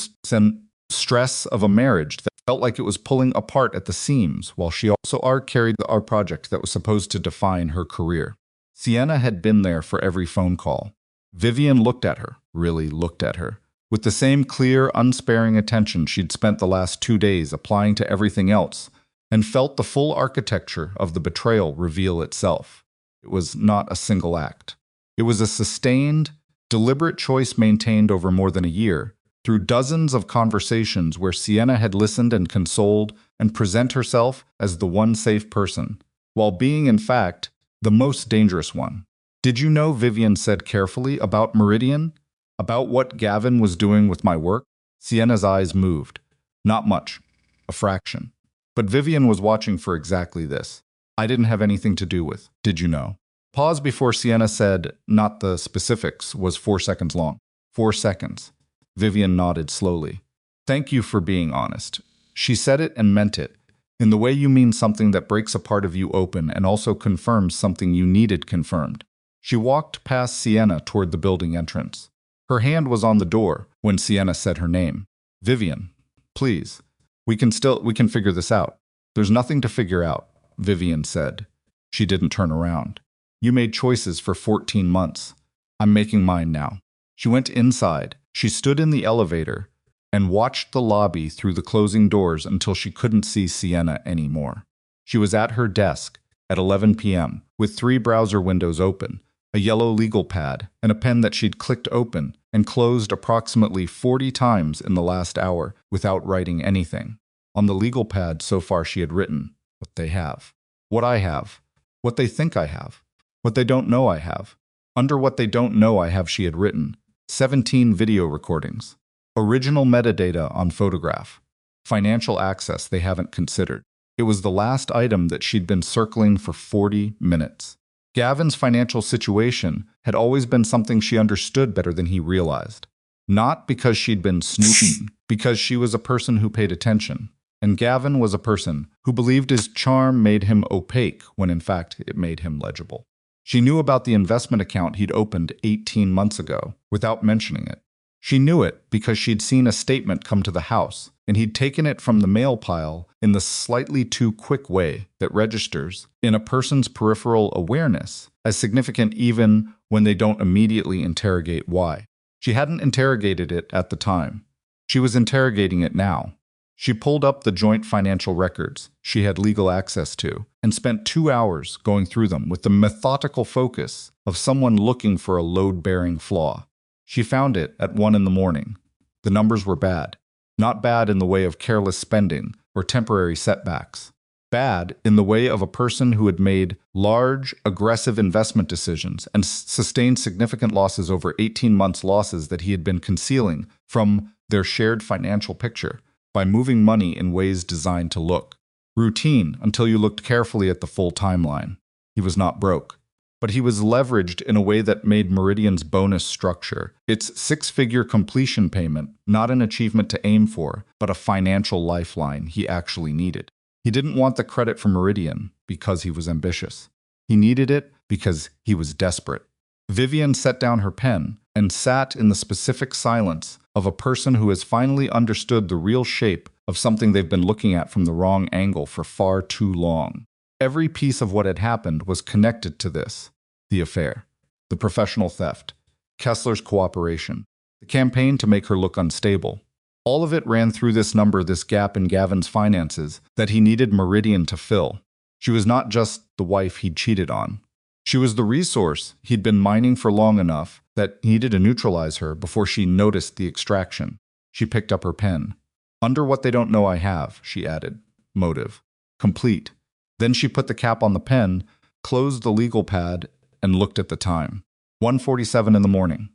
stress of a marriage that felt like it was pulling apart at the seams, while she also carried our project that was supposed to define her career. Sienna had been there for every phone call. Vivian looked at her, really looked at her, with the same clear, unsparing attention she'd spent the last 2 days applying to everything else, and felt the full architecture of the betrayal reveal itself. It was not a single act. It was a sustained, deliberate choice maintained over more than a year, through dozens of conversations where Sienna had listened and consoled and present herself as the one safe person, while being, in fact, the most dangerous one. "Did you know," Vivian said carefully, "about Meridian? About what Gavin was doing with my work?" Sienna's eyes moved. Not much. A fraction. But Vivian was watching for exactly this. "I didn't have anything to do with. Did you know?" Pause before Sienna said, "Not the specifics," was 4 seconds long. 4 seconds. Vivian nodded slowly. "Thank you for being honest." She said it and meant it, in the way you mean something that breaks a part of you open and also confirms something you needed confirmed. She walked past Sienna toward the building entrance. Her hand was on the door when Sienna said her name. "Vivian, please. We can figure this out." "There's nothing to figure out," Vivian said. She didn't turn around. "You made choices for 14 months. I'm making mine now." She went inside. She stood in the elevator and watched the lobby through the closing doors until she couldn't see Sienna anymore. She was at her desk at 11 p.m. with 3 browser windows open, a yellow legal pad, and a pen that she'd clicked open and closed approximately 40 times in the last hour without writing anything. On the legal pad so far she had written, "What they have. What I have. What they think I have. What they don't know I have." Under "what they don't know I have" she had written 17 video recordings. Original metadata on photograph. Financial access they haven't considered. It was the last item that she'd been circling for 40 minutes. Gavin's financial situation had always been something she understood better than he realized. Not because she'd been snooping, because she was a person who paid attention. And Gavin was a person who believed his charm made him opaque when in fact it made him legible. She knew about the investment account he'd opened 18 months ago without mentioning it. She knew it because she'd seen a statement come to the house, and he'd taken it from the mail pile in the slightly too quick way that registers in a person's peripheral awareness as significant even when they don't immediately interrogate why. She hadn't interrogated it at the time. She was interrogating it now. She pulled up the joint financial records she had legal access to and spent 2 hours going through them with the methodical focus of someone looking for a load-bearing flaw. She found it at 1 in the morning. The numbers were bad. Not bad in the way of careless spending or temporary setbacks. Bad in the way of a person who had made large, aggressive investment decisions and sustained significant losses over 18 months, losses that he had been concealing from their shared financial picture by moving money in ways designed to look routine until you looked carefully at the full timeline. He was not broke, but he was leveraged in a way that made Meridian's bonus structure, its six-figure completion payment, not an achievement to aim for, but a financial lifeline he actually needed. He didn't want the credit from Meridian because he was ambitious. He needed it because he was desperate. Vivian set down her pen and sat in the specific silence of a person who has finally understood the real shape of something they've been looking at from the wrong angle for far too long. Every piece of what had happened was connected to this: the affair, the professional theft, Kessler's cooperation, the campaign to make her look unstable. All of it ran through this number, this gap in Gavin's finances that he needed Meridian to fill. She was not just the wife he'd cheated on. She was the resource he'd been mining for long enough that he needed to neutralize her before she noticed the extraction. She picked up her pen. "Under what they don't know I have," she added. "Motive. Complete." Then she put the cap on the pen, closed the legal pad, and looked at the time. 1:47 in the morning.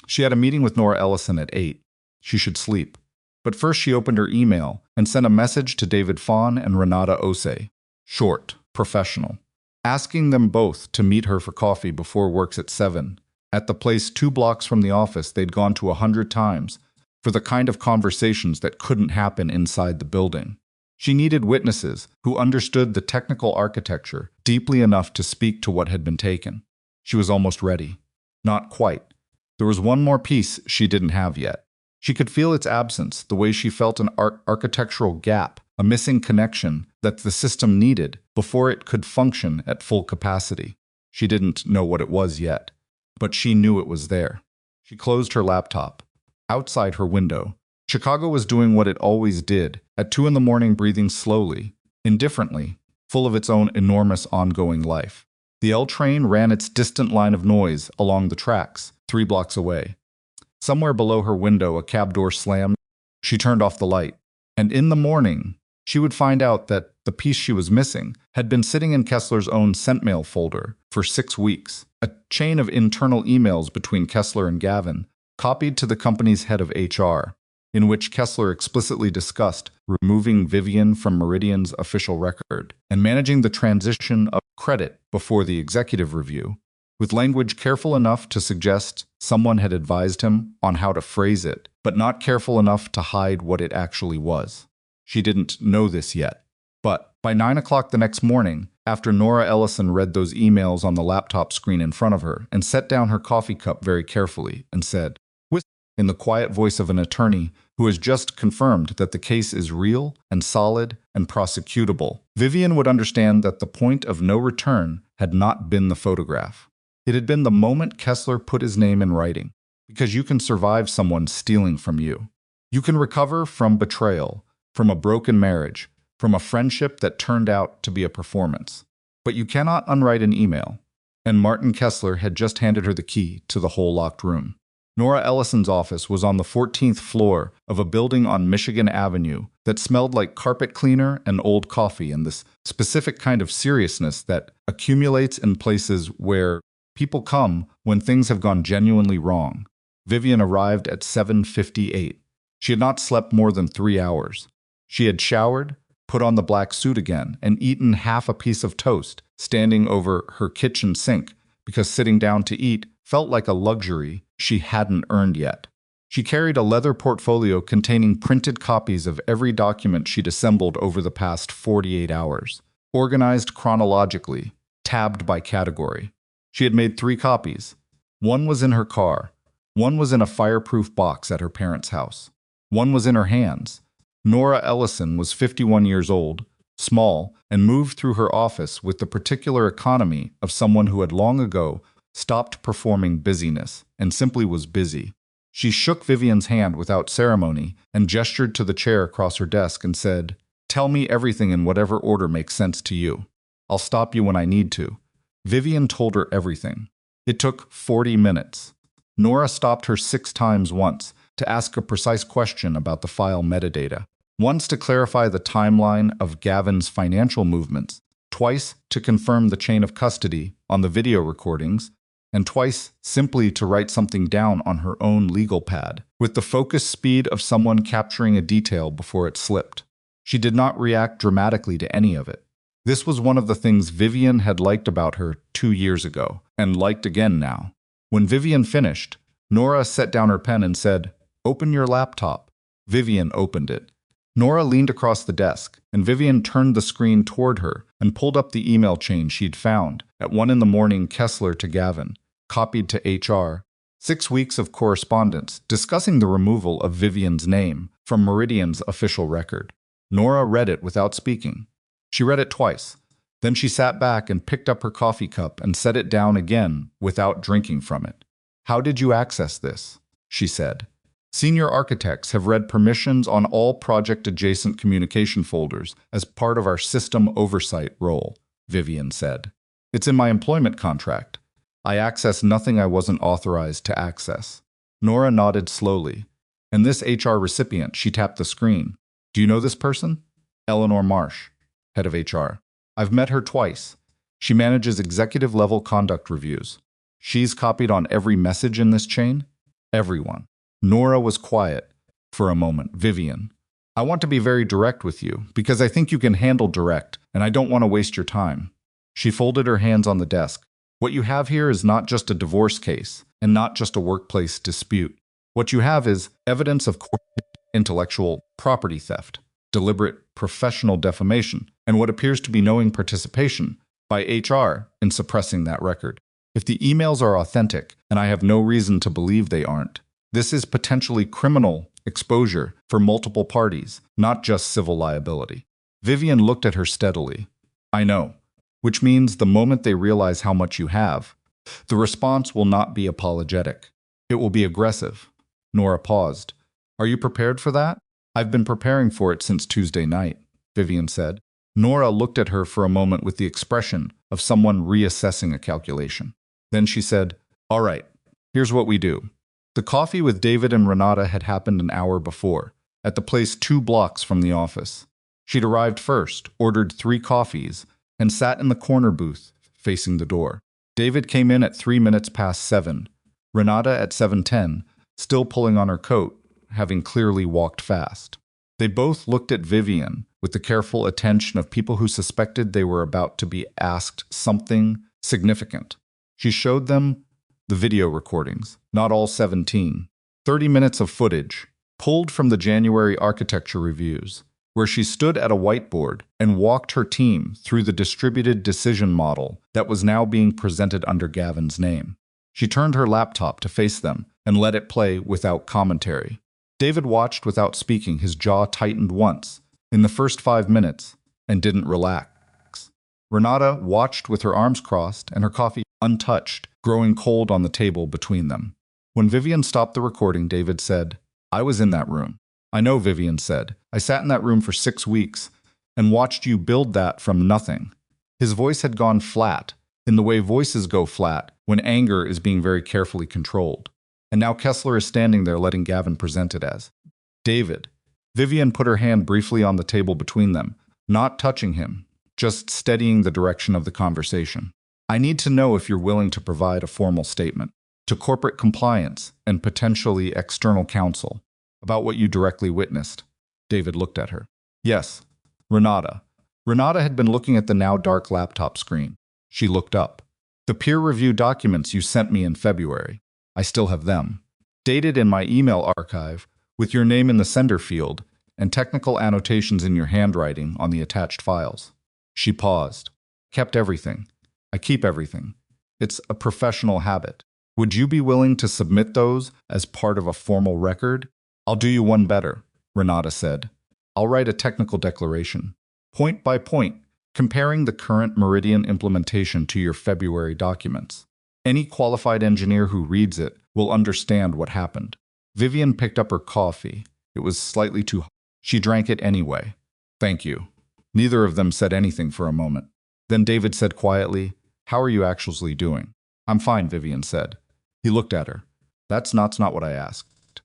She had a meeting with Nora Ellison at 8. She should sleep. But first she opened her email and sent a message to David Fawn and Renata Ose. Short, professional. Asking them both to meet her for coffee before works at 7, at the place 2 blocks from the office they'd gone to 100 times, for the kind of conversations that couldn't happen inside the building. She needed witnesses who understood the technical architecture deeply enough to speak to what had been taken. She was almost ready. Not quite. There was one more piece she didn't have yet. She could feel its absence, the way she felt an architectural gap, a missing connection that the system needed before it could function at full capacity. She didn't know what it was yet, but she knew it was there. She closed her laptop. Outside her window, Chicago was doing what it always did, at 2 in the morning, breathing slowly, indifferently, full of its own enormous ongoing life. The L train ran its distant line of noise along the tracks, 3 blocks away. Somewhere below her window, a cab door slammed. She turned off the light, and in the morning, she would find out that the piece she was missing had been sitting in Kessler's own sent mail folder for 6 weeks, a chain of internal emails between Kessler and Gavin, copied to the company's head of HR, in which Kessler explicitly discussed removing Vivian from Meridian's official record and managing the transition of credit before the executive review, with language careful enough to suggest someone had advised him on how to phrase it, but not careful enough to hide what it actually was. She didn't know this yet, but by 9 o'clock the next morning, after Nora Ellison read those emails on the laptop screen in front of her and set down her coffee cup very carefully and said, in the quiet voice of an attorney who has just confirmed that the case is real and solid and prosecutable, Vivian would understand that the point of no return had not been the photograph. It had been the moment Kessler put his name in writing, because you can survive someone stealing from you. You can recover from betrayal, from a broken marriage, from a friendship that turned out to be a performance. But you cannot unwrite an email, and Martin Kessler had just handed her the key to the whole locked room. Nora Ellison's office was on the 14th floor of a building on Michigan Avenue that smelled like carpet cleaner and old coffee and this specific kind of seriousness that accumulates in places where people come when things have gone genuinely wrong. Vivian arrived at 7:58. She had not slept more than 3 hours. She had showered, put on the black suit again, and eaten half a piece of toast, standing over her kitchen sink, because sitting down to eat felt like a luxury she hadn't earned yet. She carried a leather portfolio containing printed copies of every document she'd assembled over the past 48 hours, organized chronologically, tabbed by category. She had made 3 copies. One was in her car. One was in a fireproof box at her parents' house. One was in her hands. Nora Ellison was 51 years old, small, and moved through her office with the particular economy of someone who had long ago stopped performing busyness and simply was busy. She shook Vivian's hand without ceremony and gestured to the chair across her desk and said, "Tell me everything in whatever order makes sense to you. I'll stop you when I need to." Vivian told her everything. It took 40 minutes. Nora stopped her 6 times, once to ask a precise question about the file metadata, once to clarify the timeline of Gavin's financial movements, twice to confirm the chain of custody on the video recordings, and twice simply to write something down on her own legal pad, with the focused speed of someone capturing a detail before it slipped. She did not react dramatically to any of it. This was one of the things Vivian had liked about her 2 years ago, and liked again now. When Vivian finished, Nora set down her pen and said, "Open your laptop." Vivian opened it. Nora leaned across the desk, and Vivian turned the screen toward her and pulled up the email chain she'd found at 1 a.m. Kessler to Gavin, copied to HR. 6 weeks of correspondence discussing the removal of Vivian's name from Meridian's official record. Nora read it without speaking. She read it twice. Then she sat back and picked up her coffee cup and set it down again without drinking from it. "How did you access this?" she said. "Senior architects have read permissions on all project-adjacent communication folders as part of our system oversight role," Vivian said. "It's in my employment contract. I access nothing I wasn't authorized to access." Nora nodded slowly. "And this HR recipient," she tapped the screen. "Do you know this person?" "Eleanor Marsh, head of HR. I've met her twice. She manages executive-level conduct reviews. She's copied on every message in this chain?" "Everyone." Nora was quiet for a moment. "Vivian, I want to be very direct with you, because I think you can handle direct, and I don't want to waste your time." She folded her hands on the desk. "What you have here is not just a divorce case, and not just a workplace dispute. What you have is evidence of intellectual property theft, deliberate professional defamation, and what appears to be knowing participation by HR in suppressing that record. If the emails are authentic, and I have no reason to believe they aren't, this is potentially criminal exposure for multiple parties, not just civil liability." Vivian looked at her steadily. "I know. Which means the moment they realize how much you have, the response will not be apologetic. It will be aggressive." Nora paused. "Are you prepared for that?" "I've been preparing for it since Tuesday night," Vivian said. Nora looked at her for a moment with the expression of someone reassessing a calculation. Then she said, "All right, here's what we do." The coffee with David and Renata had happened an hour before, at the place 2 blocks from the office. She'd arrived first, ordered 3 coffees, and sat in the corner booth, facing the door. David came in at 3 minutes past 7, Renata at 7:10, still pulling on her coat, having clearly walked fast. They both looked at Vivian with the careful attention of people who suspected they were about to be asked something significant. She showed them the video recordings, not all 17. 30 minutes of footage, pulled from the January architecture reviews, where she stood at a whiteboard and walked her team through the distributed decision model that was now being presented under Gavin's name. She turned her laptop to face them and let it play without commentary. David watched without speaking, his jaw tightened once, in the first 5 minutes, and didn't relax. Renata watched with her arms crossed and her coffee untouched, growing cold on the table between them. When Vivian stopped the recording, David said, "I was in that room." "I know," Vivian said. "I sat in that room for 6 weeks and watched you build that from nothing." His voice had gone flat, in the way voices go flat when anger is being very carefully controlled. And now Kessler is standing there letting Gavin present it as David. Vivian put her hand briefly on the table between them, not touching him, just steadying the direction of the conversation. "I need to know if you're willing to provide a formal statement to corporate compliance and potentially external counsel about what you directly witnessed." David looked at her. "Yes, Renata. Renata had been looking at the now dark laptop screen. She looked up. The peer review documents you sent me in February. I still have them. Dated in my email archive, with your name in the sender field, and technical annotations in your handwriting on the attached files. She paused. Kept everything. I keep everything. It's a professional habit. Would you be willing to submit those as part of a formal record? I'll do you one better, Renata said. I'll write a technical declaration, point by point, comparing the current Meridian implementation to your February documents. Any qualified engineer who reads it will understand what happened. Vivian picked up her coffee. It was slightly too hot. She drank it anyway. Thank you. Neither of them said anything for a moment. Then David said quietly, How are you actually doing? I'm fine, Vivian said. He looked at her. That's not what I asked.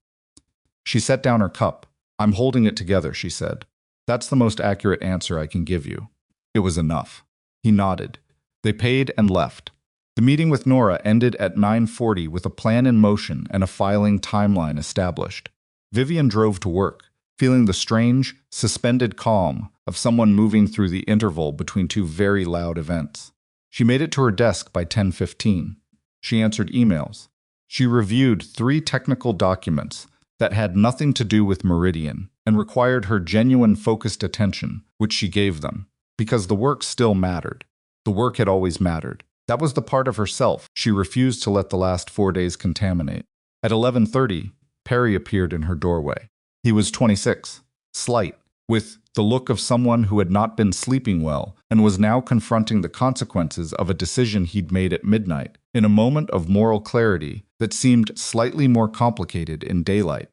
She set down her cup. I'm holding it together, she said. That's the most accurate answer I can give you. It was enough. He nodded. They paid and left. The meeting with Nora ended at 9:40 with a plan in motion and a filing timeline established. Vivian drove to work, feeling the strange, suspended calm of someone moving through the interval between two very loud events. She made it to her desk by 10:15. She answered emails. She reviewed 3 technical documents that had nothing to do with Meridian and required her genuine focused attention, which she gave them, because the work still mattered. The work had always mattered. That was the part of herself she refused to let the last 4 days contaminate. At 11:30, Perry appeared in her doorway. He was 26, slight, with the look of someone who had not been sleeping well and was now confronting the consequences of a decision he'd made at midnight, in a moment of moral clarity that seemed slightly more complicated in daylight.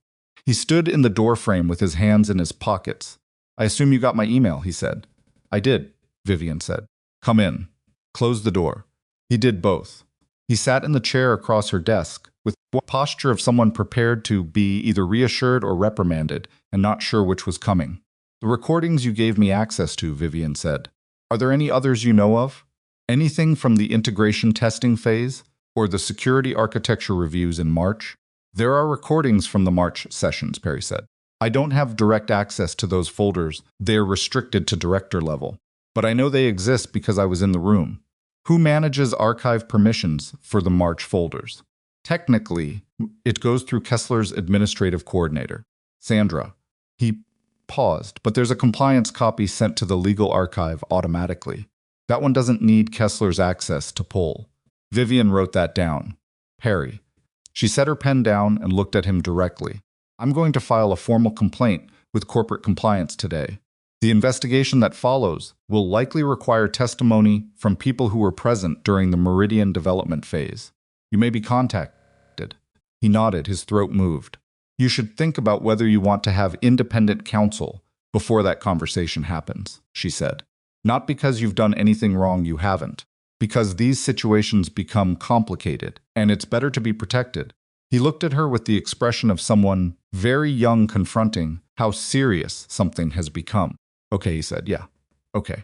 He stood in the doorframe with his hands in his pockets. I assume you got my email, he said. I did, Vivian said. Come in. Close the door. He did both. He sat in the chair across her desk, with the posture of someone prepared to be either reassured or reprimanded, and not sure which was coming. The recordings you gave me access to, Vivian said. Are there any others you know of? Anything from the integration testing phase, or the security architecture reviews in March? There are recordings from the March sessions, Perry said. I don't have direct access to those folders. They're restricted to director level. But I know they exist because I was in the room. Who manages archive permissions for the March folders? Technically, it goes through Kessler's administrative coordinator, Sandra. He paused, but there's a compliance copy sent to the legal archive automatically. That one doesn't need Kessler's access to pull. Vivian wrote that down. Perry. She set her pen down and looked at him directly. I'm going to file a formal complaint with corporate compliance today. The investigation that follows will likely require testimony from people who were present during the Meridian development phase. You may be contacted. He nodded, his throat moved. You should think about whether you want to have independent counsel before that conversation happens, she said. Not because you've done anything wrong, you haven't. Because these situations become complicated, and it's better to be protected. He looked at her with the expression of someone very young confronting how serious something has become. Okay, he said. Yeah. Okay.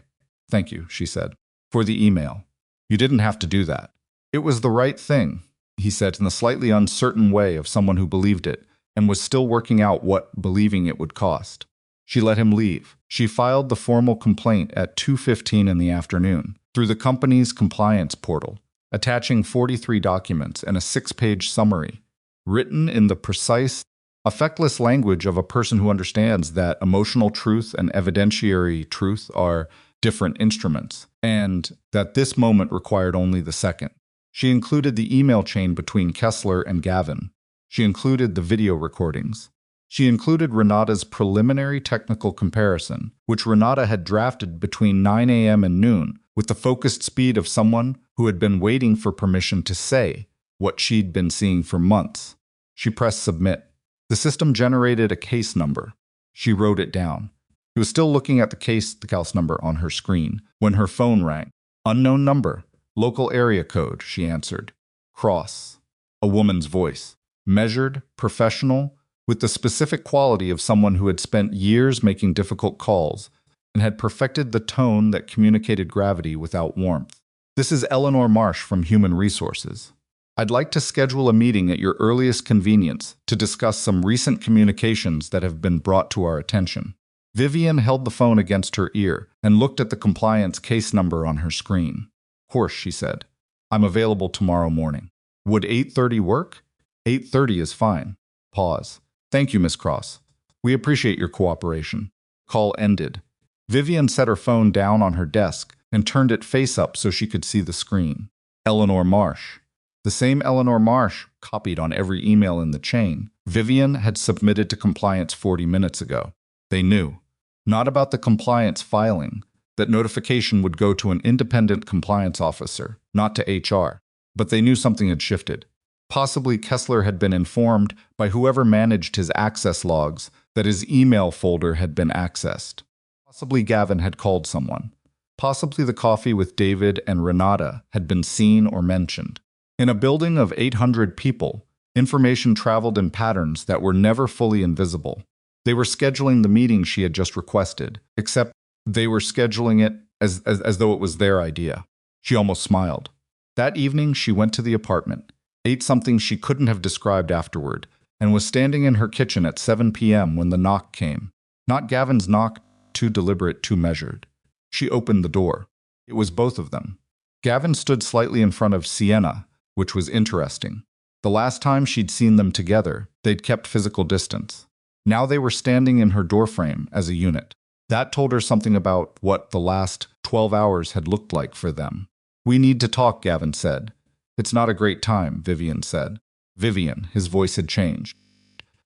Thank you, she said, for the email. You didn't have to do that. It was the right thing, he said in the slightly uncertain way of someone who believed it and was still working out what believing it would cost. She let him leave. She filed the formal complaint at 2:15 in the afternoon through the company's compliance portal, attaching 43 documents and a 6-page summary, written in the precise, affectless language of a person who understands that emotional truth and evidentiary truth are different instruments, and that this moment required only the second. She included the email chain between Kessler and Gavin. She included the video recordings. She included Renata's preliminary technical comparison, which Renata had drafted between 9 a.m. and noon, with the focused speed of someone who had been waiting for permission to say what she'd been seeing for months. She pressed submit. The system generated a case number. She wrote it down. She was still looking at the case number on her screen when her phone rang. Unknown number. Local area code, she answered. Cross. A woman's voice. Measured, professional, with the specific quality of someone who had spent years making difficult calls and had perfected the tone that communicated gravity without warmth. This is Eleanor Marsh from Human Resources. I'd like to schedule a meeting at your earliest convenience to discuss some recent communications that have been brought to our attention. Vivian held the phone against her ear and looked at the compliance case number on her screen. Of course, she said. I'm available tomorrow morning. Would 8:30 work? 8:30 is fine. Pause. Thank you, Miss Cross. We appreciate your cooperation. Call ended. Vivian set her phone down on her desk and turned it face up so she could see the screen. Eleanor Marsh. The same Eleanor Marsh, copied on every email in the chain, Vivian had submitted to compliance 40 minutes ago. They knew. Not about the compliance filing. That notification would go to an independent compliance officer, not to HR. But they knew something had shifted. Possibly Kessler had been informed by whoever managed his access logs that his email folder had been accessed. Possibly Gavin had called someone. Possibly the coffee with David and Renata had been seen or mentioned. In a building of 800 people, information traveled in patterns that were never fully invisible. They were scheduling the meeting she had just requested, except they were scheduling it as though it was their idea. She almost smiled. That evening, she went to the apartment, ate something she couldn't have described afterward, and was standing in her kitchen at 7 p.m. when the knock came. Not Gavin's knock, too deliberate, too measured. She opened the door. It was both of them. Gavin stood slightly in front of Sienna, which was interesting. The last time she'd seen them together, they'd kept physical distance. Now they were standing in her doorframe as a unit. That told her something about what the last 12 hours had looked like for them. We need to talk, Gavin said. It's not a great time, Vivian said. Vivian, his voice had changed.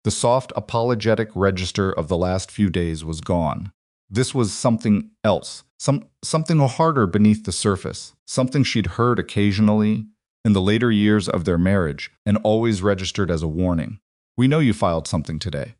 The soft, apologetic register of the last few days was gone. This was something else, something harder beneath the surface, something she'd heard occasionally in the later years of their marriage and always registered as a warning. We know you filed something today.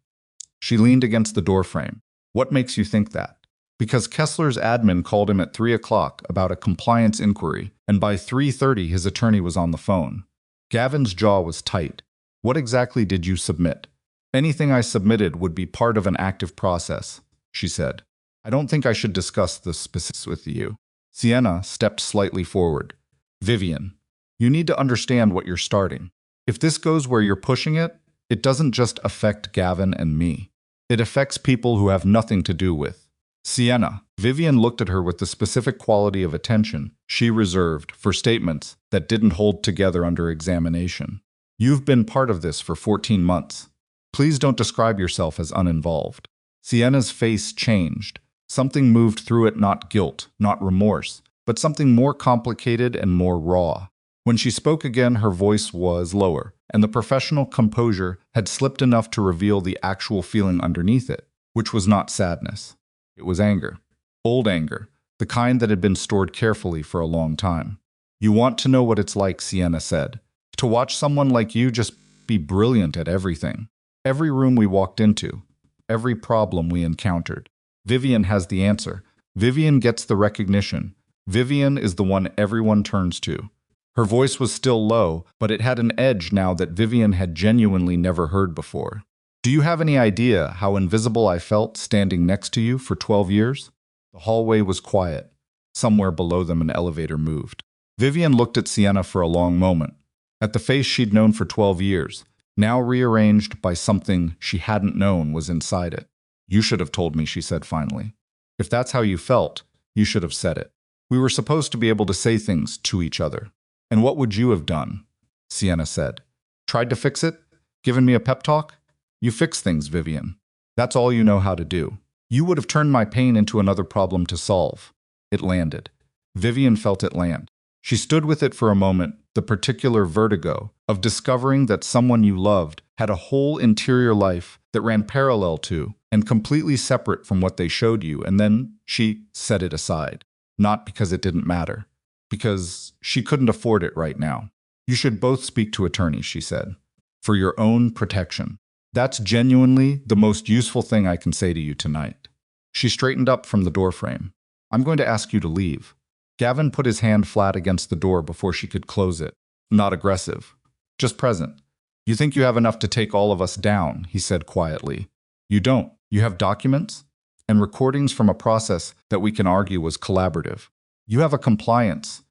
She leaned against the doorframe. What makes you think that? Because Kessler's admin called him at 3 o'clock about a compliance inquiry, and by 3:30 his attorney was on the phone. Gavin's jaw was tight. What exactly did you submit? Anything I submitted would be part of an active process, she said. I don't think I should discuss the specifics with you. Sienna stepped slightly forward. Vivian, you need to understand what you're starting. If this goes where you're pushing it, it doesn't just affect Gavin and me. It affects people who have nothing to do with. Sienna. Vivian looked at her with the specific quality of attention she reserved for statements that didn't hold together under examination. You've been part of this for 14 months. Please don't describe yourself as uninvolved. Sienna's face changed. Something moved through it, not guilt, not remorse, but something more complicated and more raw. When she spoke again, her voice was lower, and the professional composure had slipped enough to reveal the actual feeling underneath it, which was not sadness. It was anger. Old anger, the kind that had been stored carefully for a long time. You want to know what it's like, Sienna said. To watch someone like you just be brilliant at everything. Every room we walked into, every problem we encountered. Vivian has the answer. Vivian gets the recognition. Vivian is the one everyone turns to. Her voice was still low, but it had an edge now that Vivian had genuinely never heard before. Do you have any idea how invisible I felt standing next to you for 12 years? The hallway was quiet. Somewhere below them an elevator moved. Vivian looked at Sienna for a long moment, at the face she'd known for 12 years, now rearranged by something she hadn't known was inside it. You should have told me, she said finally. If that's how you felt, you should have said it. We were supposed to be able to say things to each other. And what would you have done? Sienna said. Tried to fix it? Given me a pep talk? You fix things, Vivian. That's all you know how to do. You would have turned my pain into another problem to solve. It landed. Vivian felt it land. She stood with it for a moment, the particular vertigo of discovering that someone you loved had a whole interior life that ran parallel to and completely separate from what they showed you, and then she set it aside. Not because it didn't matter, because she couldn't afford it right now. You should both speak to attorneys, she said, for your own protection. That's genuinely the most useful thing I can say to you tonight. She straightened up from the doorframe. I'm going to ask you to leave. Gavin put his hand flat against the door before she could close it. Not aggressive, just present. You think you have enough to take all of us down, he said quietly. You don't. You have documents and recordings from a process that we can argue was collaborative. You have a compliance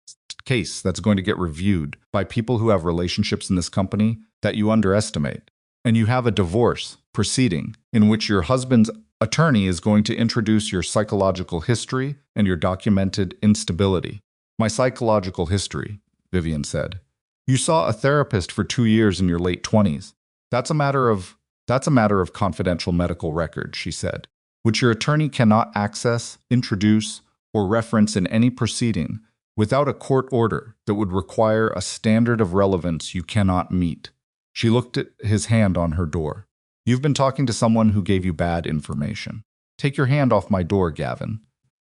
case that's going to get reviewed by people who have relationships in this company that you underestimate. And you have a divorce proceeding in which your husband's attorney is going to introduce your psychological history and your documented instability. My psychological history, Vivian said. You saw a therapist for 2 years in your late 20s. That's a matter of confidential medical record, she said, which your attorney cannot access, introduce, or reference in any proceeding without a court order that would require a standard of relevance you cannot meet. She looked at his hand on her door. You've been talking to someone who gave you bad information. Take your hand off my door, Gavin.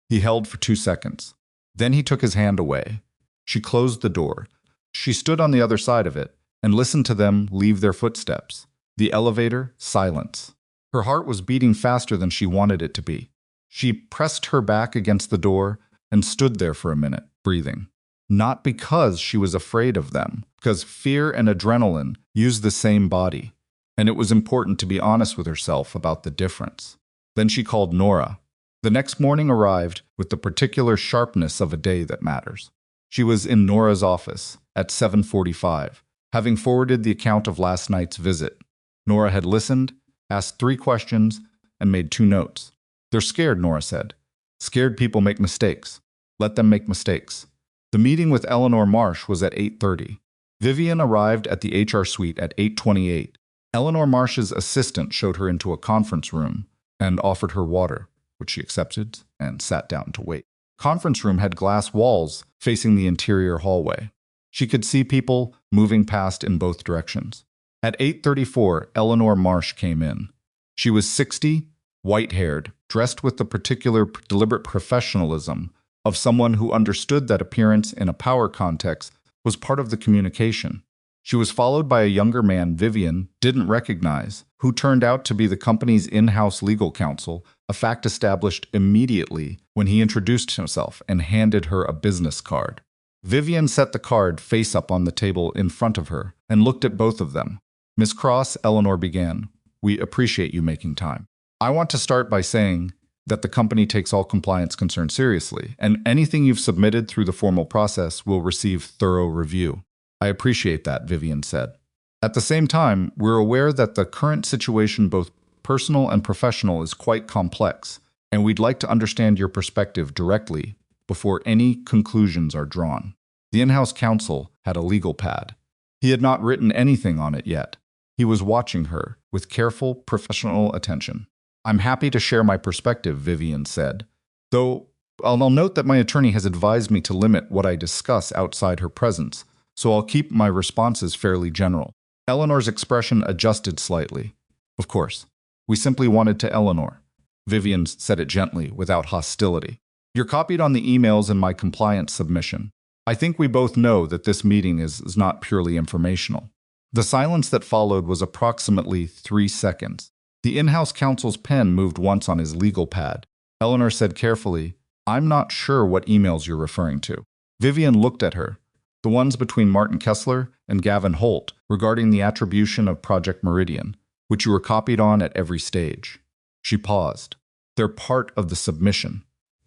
He held for 2 seconds. Then he took his hand away. She closed the door. She stood on the other side of it and listened to them leave their footsteps. The elevator, silence. Her heart was beating faster than she wanted it to be. She pressed her back against the door and stood there for a minute, breathing. Not because she was afraid of them, because fear and adrenaline use the same body, and it was important to be honest with herself about the difference. Then she called Nora. The next morning arrived with the particular sharpness of a day that matters. She was in Nora's office at 7:45, having forwarded the account of last night's visit. Nora had listened, asked 3 questions, and made 2 notes. They're scared, Nora said. Scared people make mistakes. Let them make mistakes. The meeting with Eleanor Marsh was at 8:30. Vivian arrived at the HR suite at 8:28. Eleanor Marsh's assistant showed her into a conference room and offered her water, which she accepted and sat down to wait. Conference room had glass walls facing the interior hallway. She could see people moving past in both directions. At 8:34, Eleanor Marsh came in. She was 60, white-haired, dressed with the particular deliberate professionalism of someone who understood that appearance in a power context was part of the communication. She was followed by a younger man Vivian didn't recognize, who turned out to be the company's in-house legal counsel, a fact established immediately when he introduced himself and handed her a business card. Vivian set the card face up on the table in front of her and looked at both of them. Miss Cross, Eleanor began, we appreciate you making time. I want to start by saying that the company takes all compliance concerns seriously, and anything you've submitted through the formal process will receive thorough review. I appreciate that, Vivian said. At the same time, we're aware that the current situation, both personal and professional, is quite complex, and we'd like to understand your perspective directly before any conclusions are drawn. The in-house counsel had a legal pad. He had not written anything on it yet. He was watching her with careful, professional attention. I'm happy to share my perspective, Vivian said, though I'll note that my attorney has advised me to limit what I discuss outside her presence, so I'll keep my responses fairly general. Eleanor's expression adjusted slightly. Of course. We simply wanted to Eleanor. Vivian said it gently, without hostility. You're copied on the emails in my compliance submission. I think we both know that this meeting is not purely informational. The silence that followed was approximately 3 seconds. The in-house counsel's pen moved once on his legal pad. Eleanor said carefully, I'm not sure what emails you're referring to. Vivian looked at her. The ones between Martin Kessler and Gavin Holt regarding the attribution of Project Meridian, which you were copied on at every stage. She paused. They're part of the submission.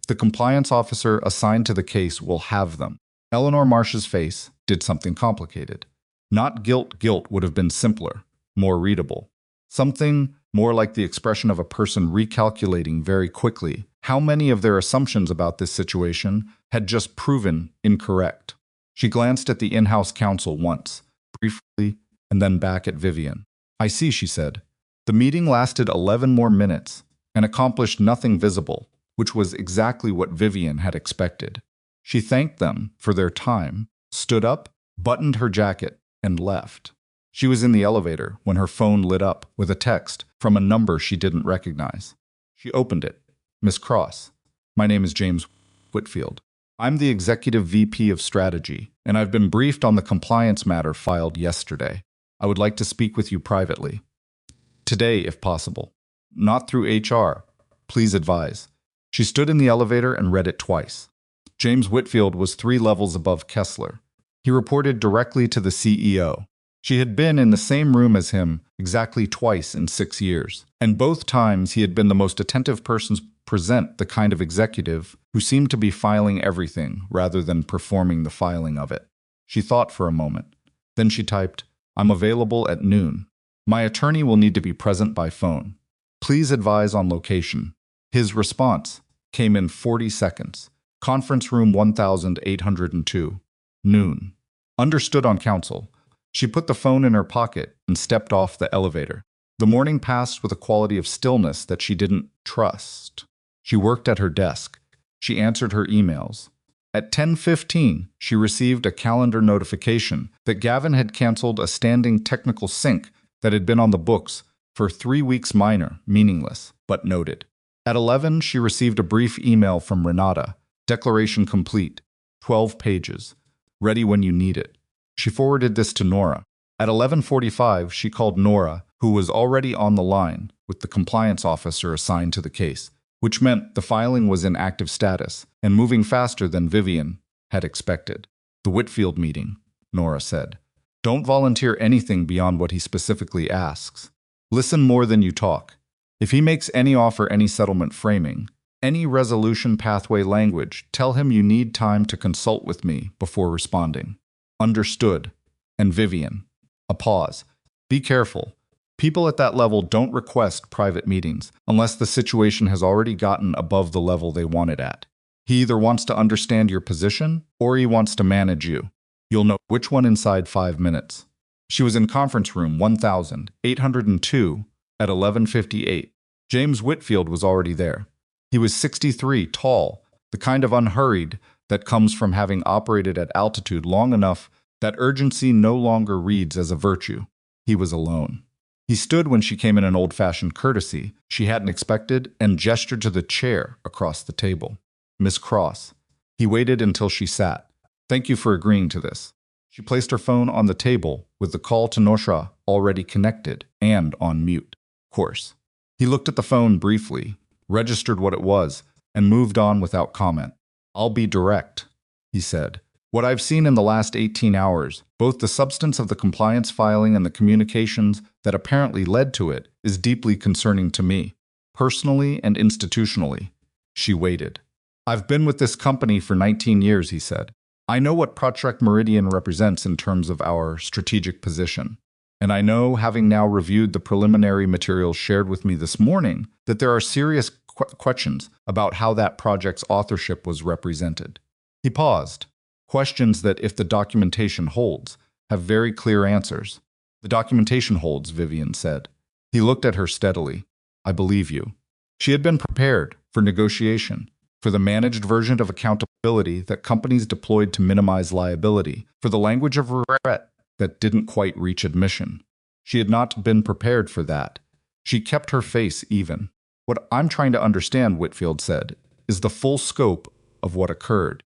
The compliance officer assigned to the case will have them. Eleanor Marsh's face did something complicated. Not guilt would have been simpler, more readable. Something more like the expression of a person recalculating very quickly how many of their assumptions about this situation had just proven incorrect. She glanced at the in-house counsel once, briefly, and then back at Vivian. I see, she said. The meeting lasted 11 more minutes and accomplished nothing visible, which was exactly what Vivian had expected. She thanked them for their time, stood up, buttoned her jacket, and left. She was in the elevator when her phone lit up with a text from a number she didn't recognize. She opened it. Miss Cross, my name is James Whitfield. I'm the Executive VP of Strategy, and I've been briefed on the compliance matter filed yesterday. I would like to speak with you privately. Today, if possible. Not through HR. Please advise. She stood in the elevator and read it twice. James Whitfield was 3 levels above Kessler. He reported directly to the CEO. She had been in the same room as him exactly twice in 6 years, and both times he had been the most attentive person present, the kind of executive who seemed to be filing everything rather than performing the filing of it. She thought for a moment. Then she typed, I'm available at noon. My attorney will need to be present by phone. Please advise on location. His response came in 40 seconds. Conference room 1802. Noon. Understood on council. She put the phone in her pocket and stepped off the elevator. The morning passed with a quality of stillness that she didn't trust. She worked at her desk. She answered her emails. At 10:15, she received a calendar notification that Gavin had canceled a standing technical sync that had been on the books for 3 weeks minor, meaningless, but noted. At 11, she received a brief email from Renata. Declaration complete. 12 pages. Ready when you need it. She forwarded this to Nora. At 11:45, she called Nora, who was already on the line with the compliance officer assigned to the case, which meant the filing was in active status and moving faster than Vivian had expected. The Whitfield meeting, Nora said. Don't volunteer anything beyond what he specifically asks. Listen more than you talk. If he makes any offer, any settlement framing, any resolution pathway language, tell him you need time to consult with me before responding. Understood. And Vivian. A pause. Be careful. People at that level don't request private meetings unless the situation has already gotten above the level they want it at. He either wants to understand your position or he wants to manage you. You'll know which one inside 5 minutes. She was in conference room 1802 at 11:58. James Whitfield was already there. He was 63, tall, the kind of unhurried that comes from having operated at altitude long enough that urgency no longer reads as a virtue. He was alone. He stood when she came in an old-fashioned courtesy she hadn't expected and gestured to the chair across the table. Miss Cross. He waited until she sat. Thank you for agreeing to this. She placed her phone on the table with the call to Nosha already connected and on mute. Course. He looked at the phone briefly, registered what it was, and moved on without comment. I'll be direct, he said. What I've seen in the last 18 hours, both the substance of the compliance filing and the communications that apparently led to it, is deeply concerning to me, personally and institutionally. She waited. I've been with this company for 19 years, he said. I know what Project Meridian represents in terms of our strategic position. And I know, having now reviewed the preliminary materials shared with me this morning, that there are serious questions about how that project's authorship was represented. He paused. Questions that, if the documentation holds, have very clear answers. The documentation holds, Vivian said. He looked at her steadily. I believe you. She had been prepared for negotiation, for the managed version of accountability that companies deployed to minimize liability, for the language of regret that didn't quite reach admission. She had not been prepared for that. She kept her face even. What I'm trying to understand, Whitfield said, is the full scope of what occurred.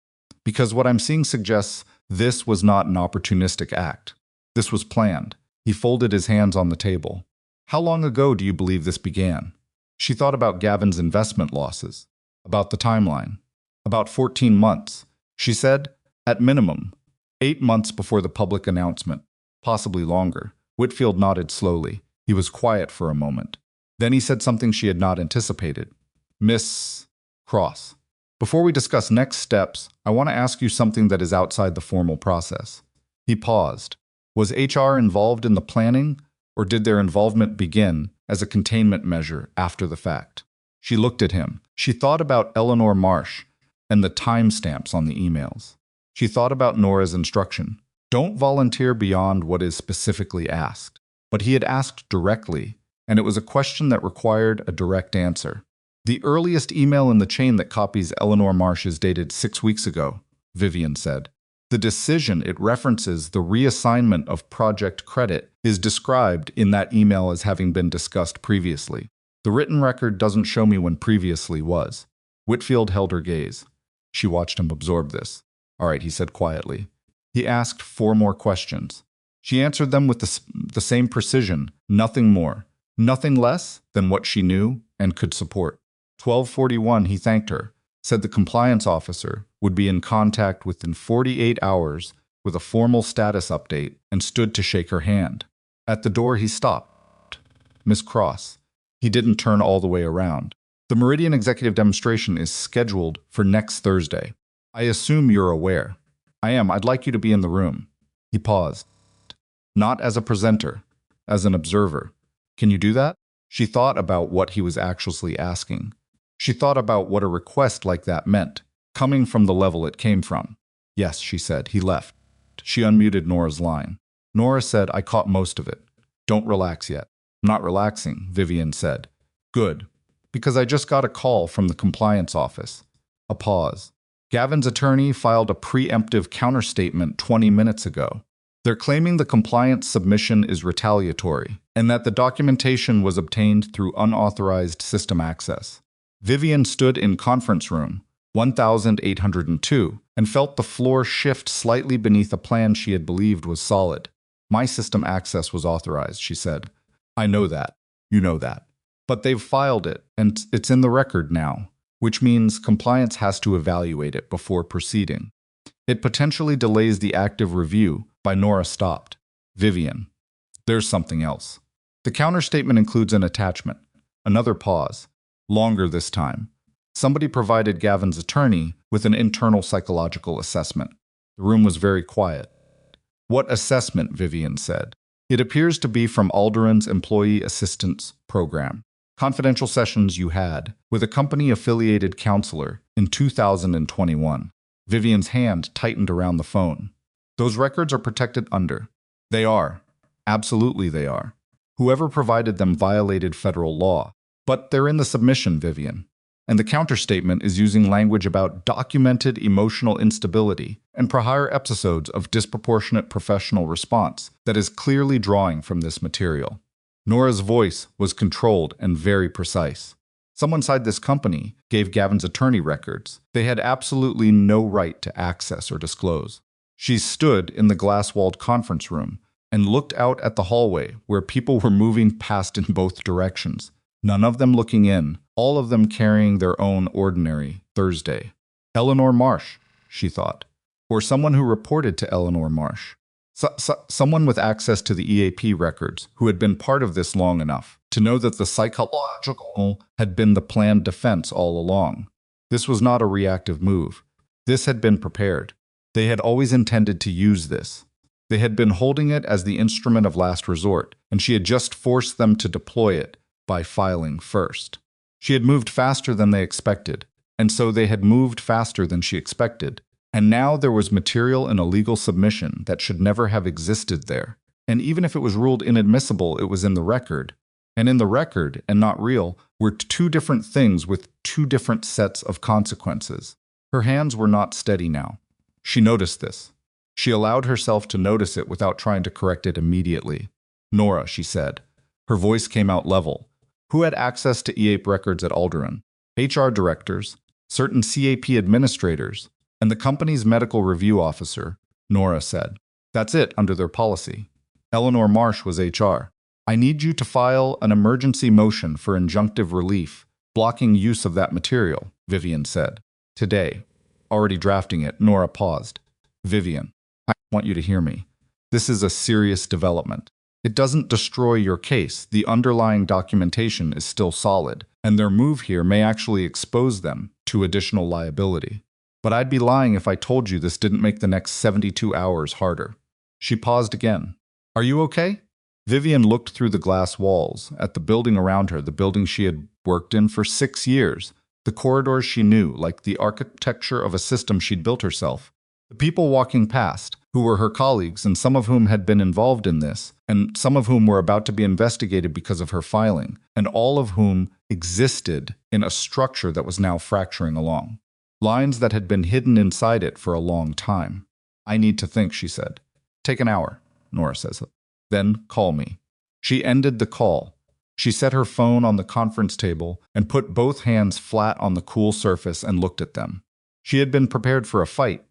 Because what I'm seeing suggests this was not an opportunistic act. This was planned. He folded his hands on the table. How long ago do you believe this began? She thought about Gavin's investment losses, about the timeline, about 14 months. She said, at minimum, 8 months before the public announcement, possibly longer. Whitfield nodded slowly. He was quiet for a moment. Then he said something she had not anticipated. Miss Cross. Before we discuss next steps, I want to ask you something that is outside the formal process. He paused. Was HR involved in the planning, or did their involvement begin as a containment measure after the fact? She looked at him. She thought about Eleanor Marsh and the timestamps on the emails. She thought about Nora's instruction. Don't volunteer beyond what is specifically asked. But he had asked directly, and it was a question that required a direct answer. The earliest email in the chain that copies Eleanor Marsh is dated 6 weeks ago, Vivian said. The decision it references, the reassignment of project credit, is described in that email as having been discussed previously. The written record doesn't show me when previously was. Whitfield held her gaze. She watched him absorb this. All right, he said quietly. He asked 4 more questions. She answered them with the same precision, nothing more, nothing less than what she knew and could support. 12:41, he thanked her, said the compliance officer would be in contact within 48 hours with a formal status update, and stood to shake her hand. At the door, he stopped. Miss Cross. He didn't turn all the way around. The Meridian Executive Demonstration is scheduled for next Thursday. I assume you're aware. I am. I'd like you to be in the room. He paused. Not as a presenter, as an observer. Can you do that? She thought about what he was actually asking. She thought about what a request like that meant, coming from the level it came from. Yes, she said, he left. She unmuted Nora's line. Nora said, I caught most of it. Don't relax yet. I'm not relaxing, Vivian said. Good. Because I just got a call from the compliance office. A pause. Gavin's attorney filed a preemptive counterstatement 20 minutes ago. They're claiming the compliance submission is retaliatory and that the documentation was obtained through unauthorized system access. Vivian stood in conference room 1802 and felt the floor shift slightly beneath a plan she had believed was solid. My system access was authorized, she said. I know that. You know that. But they've filed it, and it's in the record now, which means compliance has to evaluate it before proceeding. It potentially delays the active review. By Nora stopped. Vivian. There's something else. The counterstatement includes an attachment. Another pause. Longer this time. Somebody provided Gavin's attorney with an internal psychological assessment. The room was very quiet. What assessment? Vivian said. It appears to be from Alderon's Employee Assistance Program. Confidential sessions you had with a company-affiliated counselor in 2021. Vivian's hand tightened around the phone. Those records are protected under. They are. Absolutely they are. Whoever provided them violated federal law. But they're in the submission, Vivian. And the counterstatement is using language about documented emotional instability and prior episodes of disproportionate professional response that is clearly drawing from this material. Nora's voice was controlled and very precise. Someone inside this company gave Gavin's attorney records they had absolutely no right to access or disclose. She stood in the glass-walled conference room and looked out at the hallway where people were moving past in both directions, none of them looking in, all of them carrying their own ordinary Thursday. Eleanor Marsh, she thought, or someone who reported to Eleanor Marsh. Someone with access to the EAP records who had been part of this long enough to know that the psychological had been the planned defense all along. This was not a reactive move. This had been prepared. They had always intended to use this. They had been holding it as the instrument of last resort, and she had just forced them to deploy it by filing first. She had moved faster than they expected, and so they had moved faster than she expected. And now there was material in a legal submission that should never have existed there. And even if it was ruled inadmissible, it was in the record. And in the record, and not real, were two different things with two different sets of consequences. Her hands were not steady now. She noticed this. She allowed herself to notice it without trying to correct it immediately. Nora, she said. Her voice came out level. Who had access to EAP records at Alderon? HR directors, certain CAP administrators, and the company's medical review officer, Nora said. That's it under their policy. Eleanor Marsh was HR. I need you to file an emergency motion for injunctive relief, blocking use of that material, Vivian said. Today. Already drafting it, Nora paused. Vivian, I want you to hear me. This is a serious development. It doesn't destroy your case. The underlying documentation is still solid, and their move here may actually expose them to additional liability. But I'd be lying if I told you this didn't make the next 72 hours harder. She paused again. Are you okay? Vivian looked through the glass walls at the building around her, the building she had worked in for 6 years. The corridors she knew, like the architecture of a system she'd built herself. The people walking past, who were her colleagues and some of whom had been involved in this, and some of whom were about to be investigated because of her filing, and all of whom existed in a structure that was now fracturing along. Lines that had been hidden inside it for a long time. I need to think, she said. Take an hour, Nora says. Then call me. She ended the call. She set her phone on the conference table and put both hands flat on the cool surface and looked at them. She had been prepared for a fight.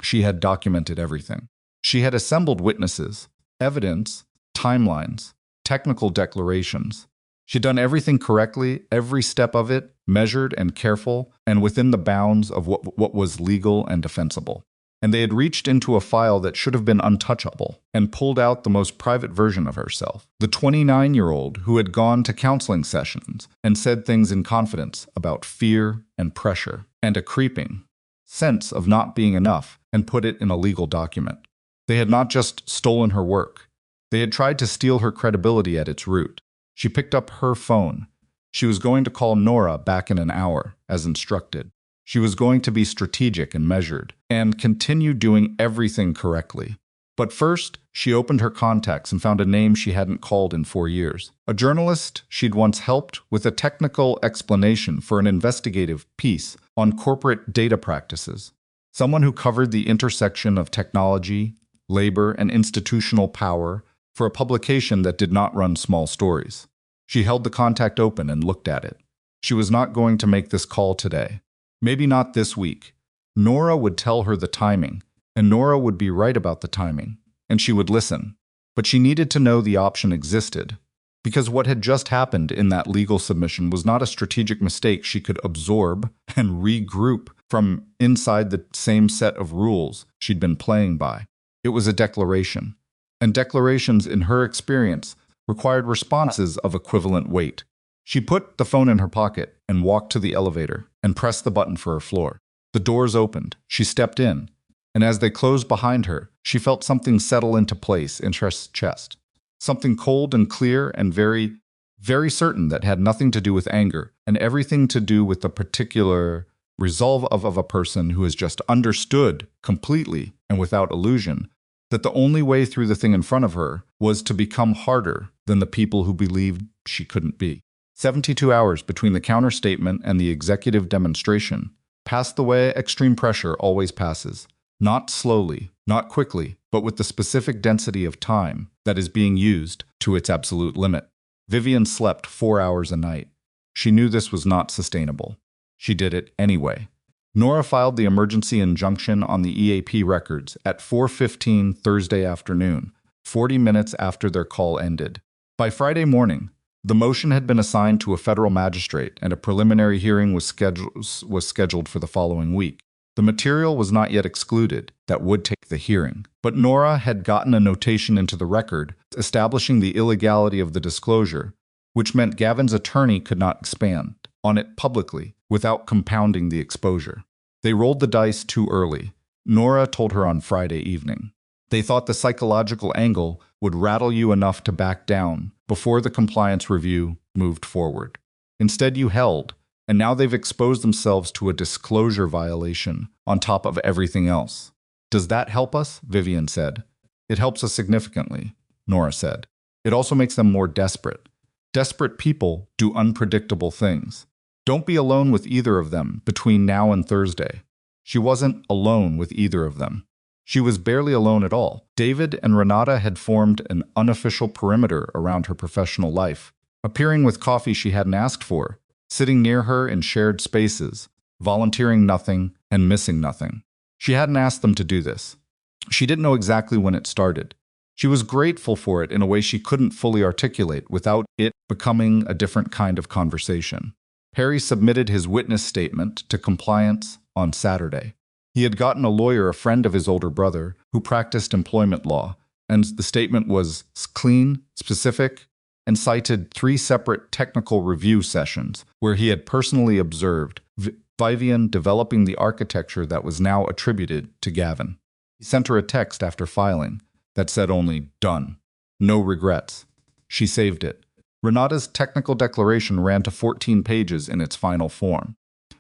She had documented everything. She had assembled witnesses, evidence, timelines, technical declarations. She'd done everything correctly, every step of it, measured and careful, and within the bounds of what was legal and defensible. And they had reached into a file that should have been untouchable and pulled out the most private version of herself. The 29-year-old who had gone to counseling sessions and said things in confidence about fear and pressure and a creeping sense of not being enough and put it in a legal document. They had not just stolen her work. They had tried to steal her credibility at its root. She picked up her phone. She was going to call Nora back in an hour, as instructed. She was going to be strategic and measured, and continue doing everything correctly. But first, she opened her contacts and found a name she hadn't called in 4 years. A journalist she'd once helped with a technical explanation for an investigative piece on corporate data practices. Someone who covered the intersection of technology, labor, and institutional power for a publication that did not run small stories. She held the contact open and looked at it. She was not going to make this call today. Maybe not this week. Nora would tell her the timing, and Nora would be right about the timing, and she would listen. But she needed to know the option existed, because what had just happened in that legal submission was not a strategic mistake she could absorb and regroup from inside the same set of rules she'd been playing by. It was a declaration, and declarations, in her experience, required responses of equivalent weight. She put the phone in her pocket and walked to the elevator and pressed the button for her floor. The doors opened. She stepped in, and as they closed behind her, she felt something settle into place in her chest. Something cold and clear and very, very certain that had nothing to do with anger and everything to do with the particular resolve of a person who has just understood completely and without illusion that the only way through the thing in front of her was to become harder than the people who believed she couldn't be. 72 hours between the counterstatement and the executive demonstration passed the way extreme pressure always passes. Not slowly, not quickly, but with the specific density of time that is being used to its absolute limit. Vivian slept 4 hours a night. She knew this was not sustainable. She did it anyway. Nora filed the emergency injunction on the EAP records at 4:15 Thursday afternoon, 40 minutes after their call ended. By Friday morning, the motion had been assigned to a federal magistrate and a preliminary hearing was scheduled for the following week. The material was not yet excluded that would take the hearing, but Nora had gotten a notation into the record establishing the illegality of the disclosure, which meant Gavin's attorney could not expand on it publicly without compounding the exposure. They rolled the dice too early, Nora told her on Friday evening. They thought the psychological angle would rattle you enough to back down before the compliance review moved forward. Instead, you held, and now they've exposed themselves to a disclosure violation on top of everything else. Does that help us? Vivian said. It helps us significantly, Nora said. It also makes them more desperate. Desperate people do unpredictable things. Don't be alone with either of them between now and Thursday. She wasn't alone with either of them. She was barely alone at all. David and Renata had formed an unofficial perimeter around her professional life, appearing with coffee she hadn't asked for, sitting near her in shared spaces, volunteering nothing and missing nothing. She hadn't asked them to do this. She didn't know exactly when it started. She was grateful for it in a way she couldn't fully articulate without it becoming a different kind of conversation. Harry submitted his witness statement to compliance on Saturday. He had gotten a lawyer, a friend of his older brother, who practiced employment law, and the statement was clean, specific, and cited 3 separate technical review sessions where he had personally observed Vivian developing the architecture that was now attributed to Gavin. He sent her a text after filing that said only, "Done. No regrets." She saved it. Renata's technical declaration ran to 14 pages in its final form.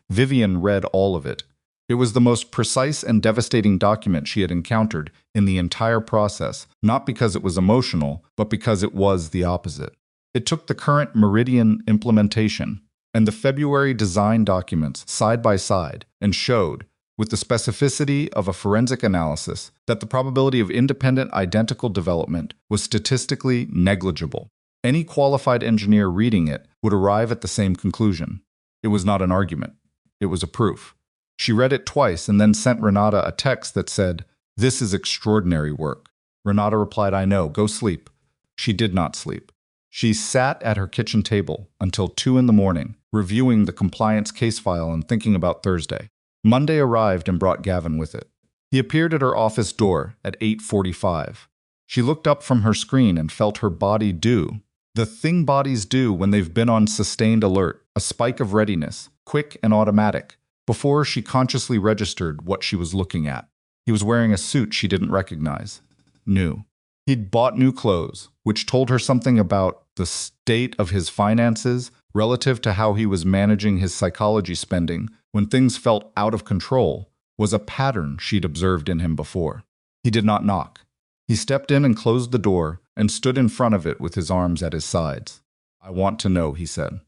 Vivian read all of it. It was the most precise and devastating document she had encountered in the entire process, not because it was emotional, but because it was the opposite. It took the current Meridian implementation and the February design documents side by side and showed, with the specificity of a forensic analysis, that the probability of independent identical development was statistically negligible. Any qualified engineer reading it would arrive at the same conclusion. It was not an argument. It was a proof. She read it twice and then sent Renata a text that said, "This is extraordinary work." Renata replied, "I know, go sleep." She did not sleep. She sat at her kitchen table until 2 in the morning, reviewing the compliance case file and thinking about Thursday. Monday arrived and brought Gavin with it. He appeared at her office door at 8:45. She looked up from her screen and felt her body do the thing bodies do when they've been on sustained alert, a spike of readiness, quick and automatic, before she consciously registered what she was looking at. He was wearing a suit she didn't recognize. New. He'd bought new clothes, which told her something about The state of his finances, relative to how he was managing his psychology spending when things felt out of control, was a pattern she'd observed in him before. He did not knock. He stepped in and closed the door and stood in front of it with his arms at his sides. "I want to know," he said,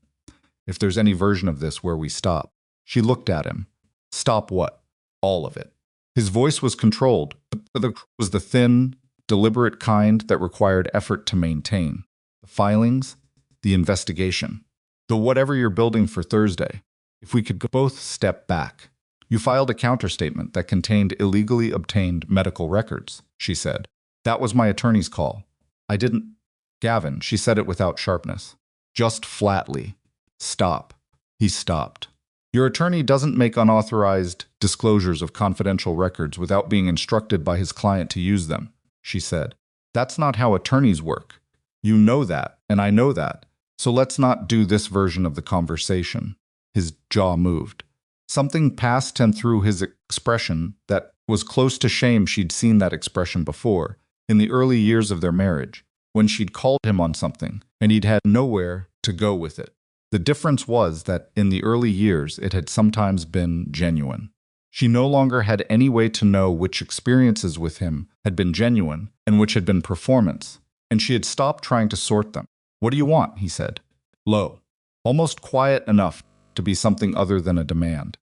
"if there's any version of this where we stop." She looked at him. "Stop what?" "All of it." His voice was controlled, but it was the thin, deliberate kind that required effort to maintain. "The filings, the investigation, the whatever you're building for Thursday. If we could both step back." "You filed a counterstatement that contained illegally obtained medical records," she said. "That was my attorney's call. I didn't—" "Gavin," she said it without sharpness. Just flatly. "Stop." He stopped. "Your attorney doesn't make unauthorized disclosures of confidential records without being instructed by his client to use them," she said. "That's not how attorneys work. You know that, and I know that. So let's not do this version of the conversation." His jaw moved. Something passed and through his expression that was close to shame. She'd seen that expression before, in the early years of their marriage, when she'd called him on something, and he'd had nowhere to go with it. The difference was that in the early years it had sometimes been genuine. She no longer had any way to know which experiences with him had been genuine and which had been performance, and she had stopped trying to sort them. "What do you want?" he said. Low. Almost quiet enough to be something other than a demand.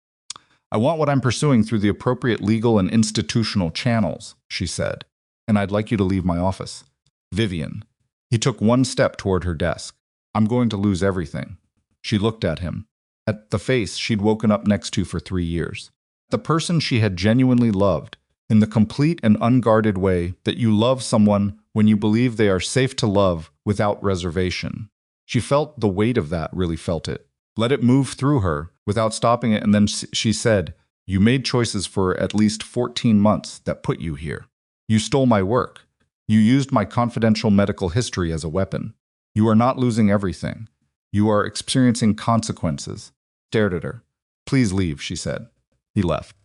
"I want what I'm pursuing through the appropriate legal and institutional channels," she said. "And I'd like you to leave my office." "Vivian." He took one step toward her desk. "I'm going to lose everything." She looked at him. At the face she'd woken up next to for 3 years. The person she had genuinely loved, in the complete and unguarded way that you love someone when you believe they are safe to love without reservation. She felt the weight of that, really felt it. Let it move through her without stopping it, and then she said, "You made choices for at least 14 months that put you here. You stole my work. You used my confidential medical history as a weapon. You are not losing everything. You are experiencing consequences." Stared at her. "Please leave," she said. He left.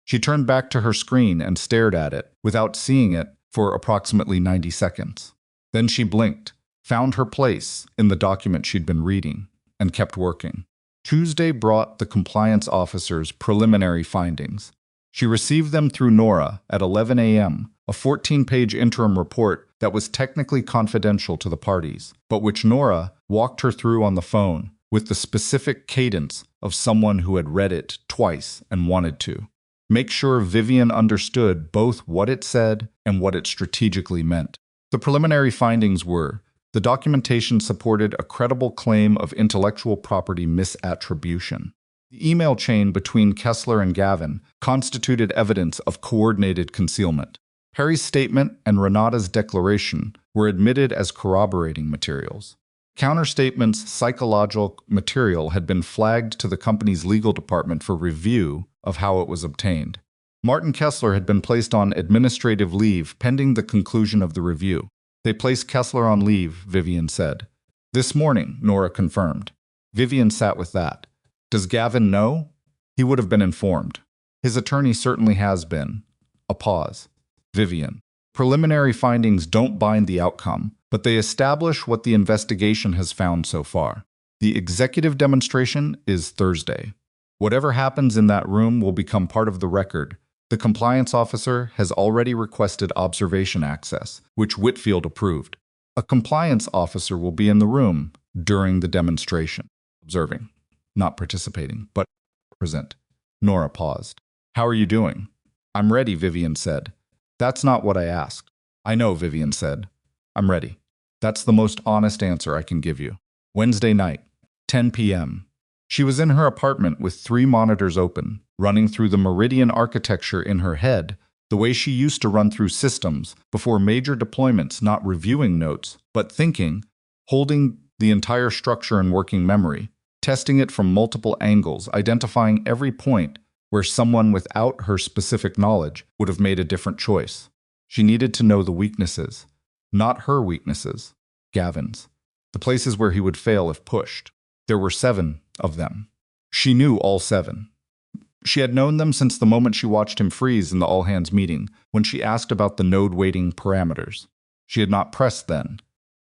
She turned back to her screen and stared at it, without seeing it, for approximately 90 seconds. Then she blinked, found her place in the document she'd been reading, and kept working. Tuesday brought the compliance officer's preliminary findings. She received them through Nora at 11 a.m., a 14-page interim report that was technically confidential to the parties, but which Nora walked her through on the phone with the specific cadence of someone who had read it twice and wanted to. Make sure Vivian understood both what it said and what it strategically meant. The preliminary findings were: the documentation supported a credible claim of intellectual property misattribution. The email chain between Kessler and Gavin constituted evidence of coordinated concealment. Perry's statement and Renata's declaration were admitted as corroborating materials. Counterstatement's psychological material had been flagged to the company's legal department for review of how it was obtained. Martin Kessler had been placed on administrative leave pending the conclusion of the review. "They placed Kessler on leave," Vivian said. "This morning," Nora confirmed. Vivian sat with that. "Does Gavin know?" "He would have been informed. His attorney certainly has been." A pause. Vivian. "Preliminary findings don't bind the outcome, but they establish what the investigation has found so far. The executive demonstration is Thursday. Whatever happens in that room will become part of the record. The compliance officer has already requested observation access, which Whitfield approved. A compliance officer will be in the room during the demonstration, observing, not participating, but present." Nora paused. "How are you doing?" "I'm ready," Vivian said. "That's not what I asked." "I know," Vivian said. "I'm ready. That's the most honest answer I can give you." Wednesday night, 10 p.m. She was in her apartment with 3 monitors open, running through the Meridian architecture in her head, the way she used to run through systems before major deployments, not reviewing notes, but thinking, holding the entire structure in working memory, testing it from multiple angles, identifying every point where someone without her specific knowledge would have made a different choice. She needed to know the weaknesses, not her weaknesses, Gavin's, the places where he would fail if pushed. There were 7 of them. She knew all 7. She had known them since the moment she watched him freeze in the all-hands meeting, when she asked about the node weighting parameters. She had not pressed then.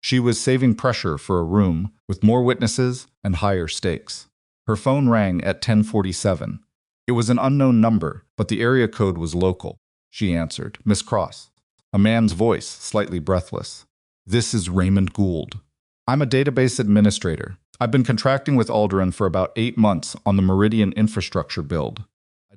She was saving pressure for a room with more witnesses and higher stakes. Her phone rang at 10:47. It was an unknown number, but the area code was local. She answered, "Miss Cross." A man's voice, slightly breathless. "This is Raymond Gould. I'm a database administrator. I've been contracting with Alderaan for about 8 months on the Meridian infrastructure build.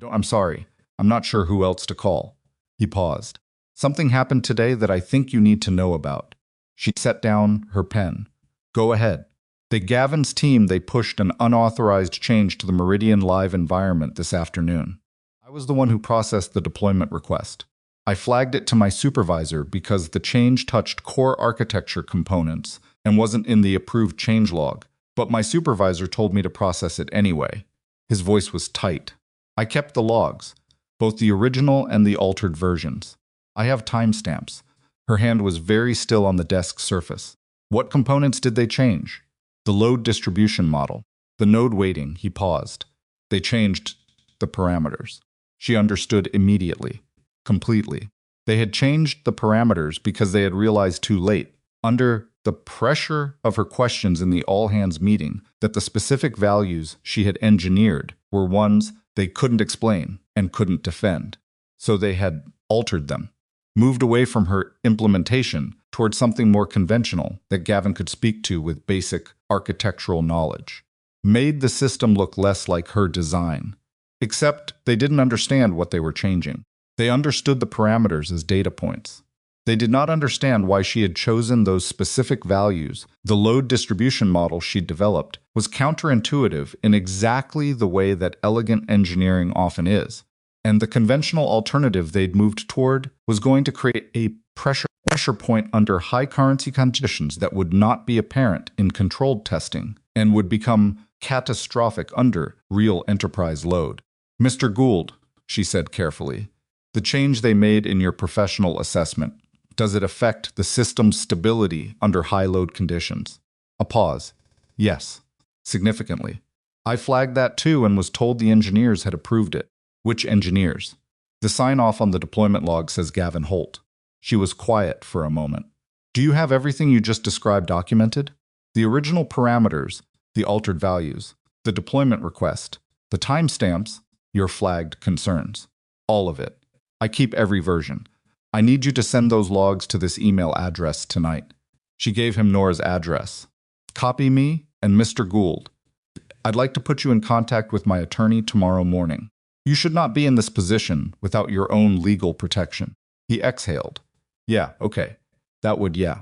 I'm sorry. I'm not sure who else to call." He paused. "Something happened today that I think you need to know about." She set down her pen. "Go ahead." Gavin's team, they pushed an unauthorized change to the Meridian live environment this afternoon. I was the one who processed the deployment request. I flagged it to my supervisor because the change touched core architecture components and wasn't in the approved changelog, but my supervisor told me to process it anyway. His voice was tight. I kept the logs, both the original and the altered versions. I have timestamps. Her hand was very still on the desk surface. What components did they change? The load distribution model. The node weighting, he paused. They changed the parameters. She understood immediately. Completely. They had changed the parameters because they had realized too late, under the pressure of her questions in the all-hands meeting, that the specific values she had engineered were ones they couldn't explain and couldn't defend. So they had altered them, moved away from her implementation towards something more conventional that Gavin could speak to with basic architectural knowledge. Made the system look less like her design. Except they didn't understand what they were changing. They understood the parameters as data points. They did not understand why she had chosen those specific values. The load distribution model she'd developed was counterintuitive in exactly the way that elegant engineering often is. And the conventional alternative they'd moved toward was going to create a pressure point under high currency conditions that would not be apparent in controlled testing and would become catastrophic under real enterprise load. "Mr. Gould," she said carefully, "the change they made in your professional assessment, does it affect the system's stability under high load conditions?" A pause. "Yes, significantly. I flagged that too and was told the engineers had approved it." "Which engineers?" "The sign-off on the deployment log says Gavin Holt." She was quiet for a moment. "Do you have everything you just described documented? The original parameters, the altered values, the deployment request, the timestamps, your flagged concerns. All of it. I keep every version. I need you to send those logs to this email address tonight." She gave him Nora's address. "Copy me and Mr. Gould. I'd like to put you in contact with my attorney tomorrow morning. You should not be in this position without your own legal protection." He exhaled. "Yeah, okay. Yeah.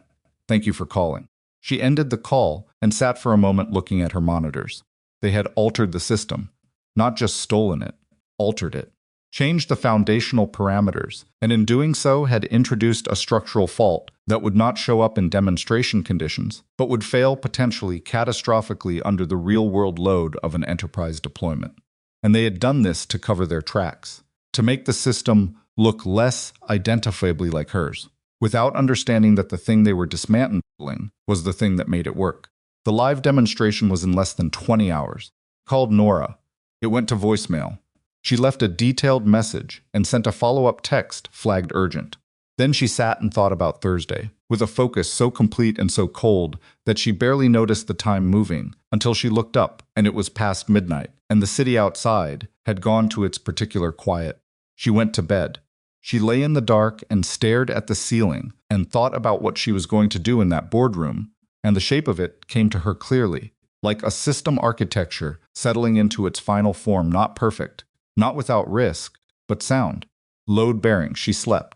Thank you for calling." She ended the call and sat for a moment looking at her monitors. They had altered the system. Not just stolen it, altered it. Changed the foundational parameters, and in doing so had introduced a structural fault that would not show up in demonstration conditions, but would fail potentially catastrophically under the real-world load of an enterprise deployment. And they had done this to cover their tracks, to make the system look less identifiably like hers, without understanding that the thing they were dismantling was the thing that made it work. The live demonstration was in less than 20 hours. Called Nora. It went to voicemail. She left a detailed message and sent a follow-up text flagged urgent. Then she sat and thought about Thursday, with a focus so complete and so cold that she barely noticed the time moving until she looked up and it was past midnight, and the city outside had gone to its particular quiet. She went to bed. She lay in the dark and stared at the ceiling and thought about what she was going to do in that boardroom, and the shape of it came to her clearly, like a system architecture settling into its final form, not perfect, not without risk, but sound. Load-bearing. She slept.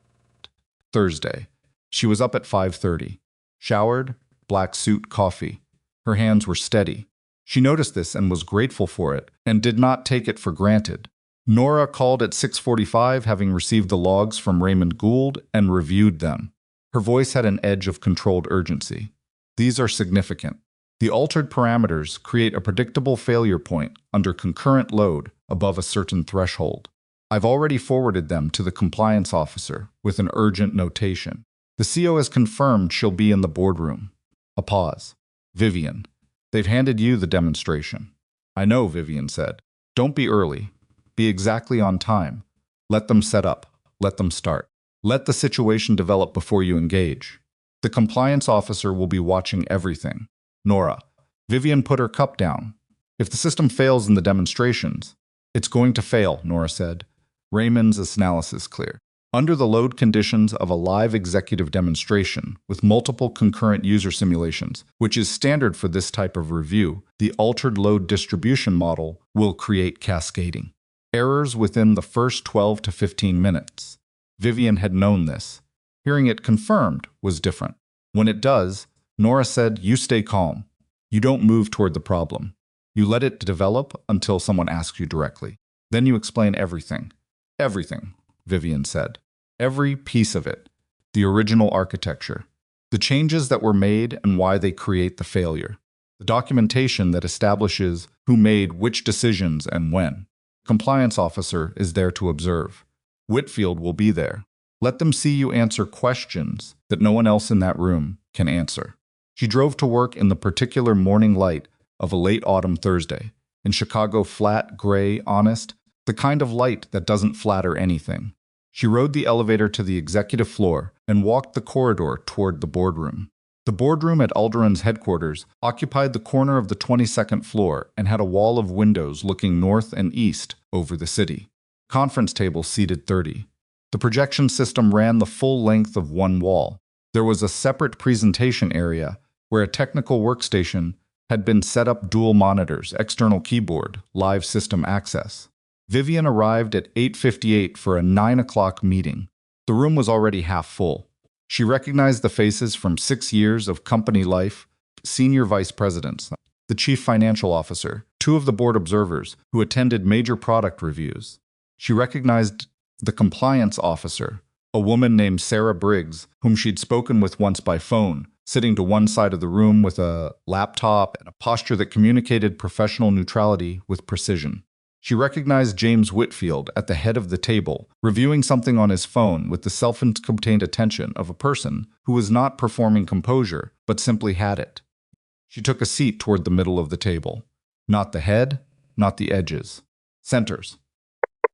Thursday. She was up at 5:30. Showered, black suit, coffee. Her hands were steady. She noticed this and was grateful for it, and did not take it for granted. Nora called at 6:45, having received the logs from Raymond Gould, and reviewed them. Her voice had an edge of controlled urgency. "These are significant. The altered parameters create a predictable failure point under concurrent load above a certain threshold. I've already forwarded them to the compliance officer with an urgent notation. The CO has confirmed she'll be in the boardroom." A pause. "Vivian, they've handed you the demonstration." "I know," Vivian said. "Don't be early. Be exactly on time. Let them set up. Let them start. Let the situation develop before you engage." The compliance officer will be watching everything. Nora. Vivian put her cup down. If the system fails in the demonstrations, it's going to fail, Nora said. Raymond's analysis clear. Under the load conditions of a live executive demonstration with multiple concurrent user simulations, which is standard for this type of review, the altered load distribution model will create cascading errors within the first 12 to 15 minutes. Vivian had known this. Hearing it confirmed was different. When it does, Nora said, you stay calm. You don't move toward the problem. You let it develop until someone asks you directly. Then you explain everything. Everything, Vivian said. Every piece of it. The original architecture. The changes that were made and why they create the failure. The documentation that establishes who made which decisions and when. Compliance officer is there to observe. Whitfield will be there. Let them see you answer questions that no one else in that room can answer. She drove to work in the particular morning light of a late autumn Thursday. In Chicago, flat, gray, honest, the kind of light that doesn't flatter anything. She rode the elevator to the executive floor and walked the corridor toward the boardroom. The boardroom at Alderun's headquarters occupied the corner of the 22nd floor and had a wall of windows looking north and east over the city. Conference tables seated 30. The projection system ran the full length of one wall. There was a separate presentation area where a technical workstation had been set up, dual monitors, external keyboard, live system access. Vivian arrived at 8:58 for a 9 o'clock meeting. The room was already half full. She recognized the faces from 6 years of company life, senior vice presidents, the chief financial officer, 2 of the board observers who attended major product reviews. She recognized the compliance officer, a woman named Sarah Briggs, whom she'd spoken with once by phone, sitting to one side of the room with a laptop and a posture that communicated professional neutrality with precision. She recognized James Whitfield at the head of the table, reviewing something on his phone with the self-contained attention of a person who was not performing composure, but simply had it. She took a seat toward the middle of the table. Not the head, not the edges. Centers.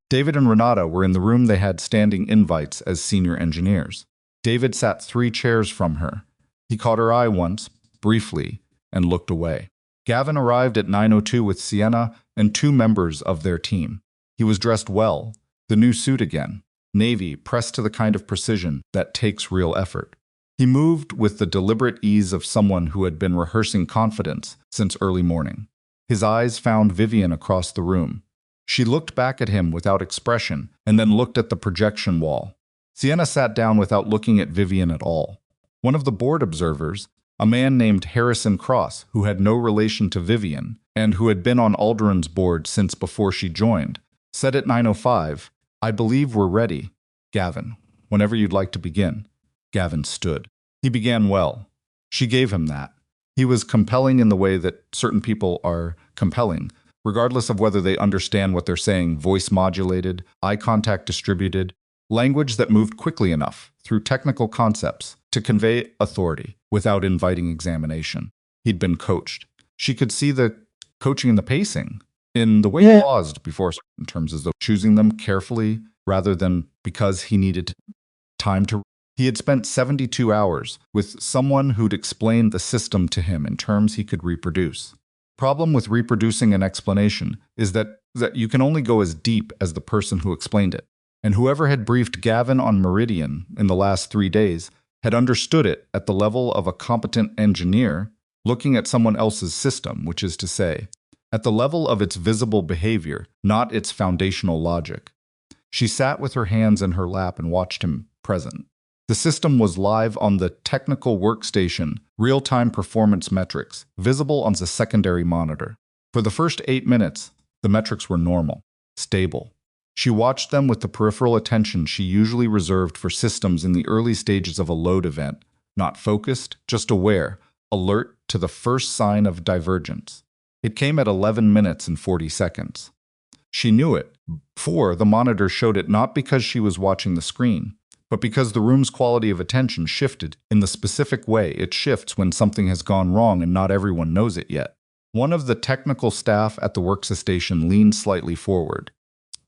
David and Renata were in the room. They had standing invites as senior engineers. David sat 3 chairs from her. He caught her eye once, briefly, and looked away. Gavin arrived at 9:02 with Sienna and 2 members of their team. He was dressed well, the new suit again, navy, pressed to the kind of precision that takes real effort. He moved with the deliberate ease of someone who had been rehearsing confidence since early morning. His eyes found Vivian across the room. She looked back at him without expression and then looked at the projection wall. Sienna sat down without looking at Vivian at all. One of the board observers, a man named Harrison Cross, who had no relation to Vivian and who had been on Alderun's board since before she joined, said at 9:05, I believe we're ready. Gavin, whenever you'd like to begin. Gavin stood. He began well. She gave him that. He was compelling in the way that certain people are compelling, regardless of whether they understand what they're saying, voice modulated, eye contact distributed, language that moved quickly enough through technical concepts to convey authority without inviting examination. He'd been coached. She could see the coaching in the pacing, in the way he paused before certain terms, as though choosing them carefully rather than because he needed time to. He had spent 72 hours with someone who'd explained the system to him in terms he could reproduce. Problem with reproducing an explanation is that you can only go as deep as the person who explained it. And whoever had briefed Gavin on Meridian in the last 3 days had understood it at the level of a competent engineer looking at someone else's system, which is to say, at the level of its visible behavior, not its foundational logic. She sat with her hands in her lap and watched him present. The system was live on the technical workstation, real-time performance metrics, visible on the secondary monitor. For the first 8 minutes, the metrics were normal, stable. She watched them with the peripheral attention she usually reserved for systems in the early stages of a load event, not focused, just aware, alert to the first sign of divergence. It came at 11 minutes and 40 seconds. She knew it, for the monitor showed it not because she was watching the screen, but because the room's quality of attention shifted in the specific way it shifts when something has gone wrong and not everyone knows it yet. One of the technical staff at the workstation leaned slightly forward.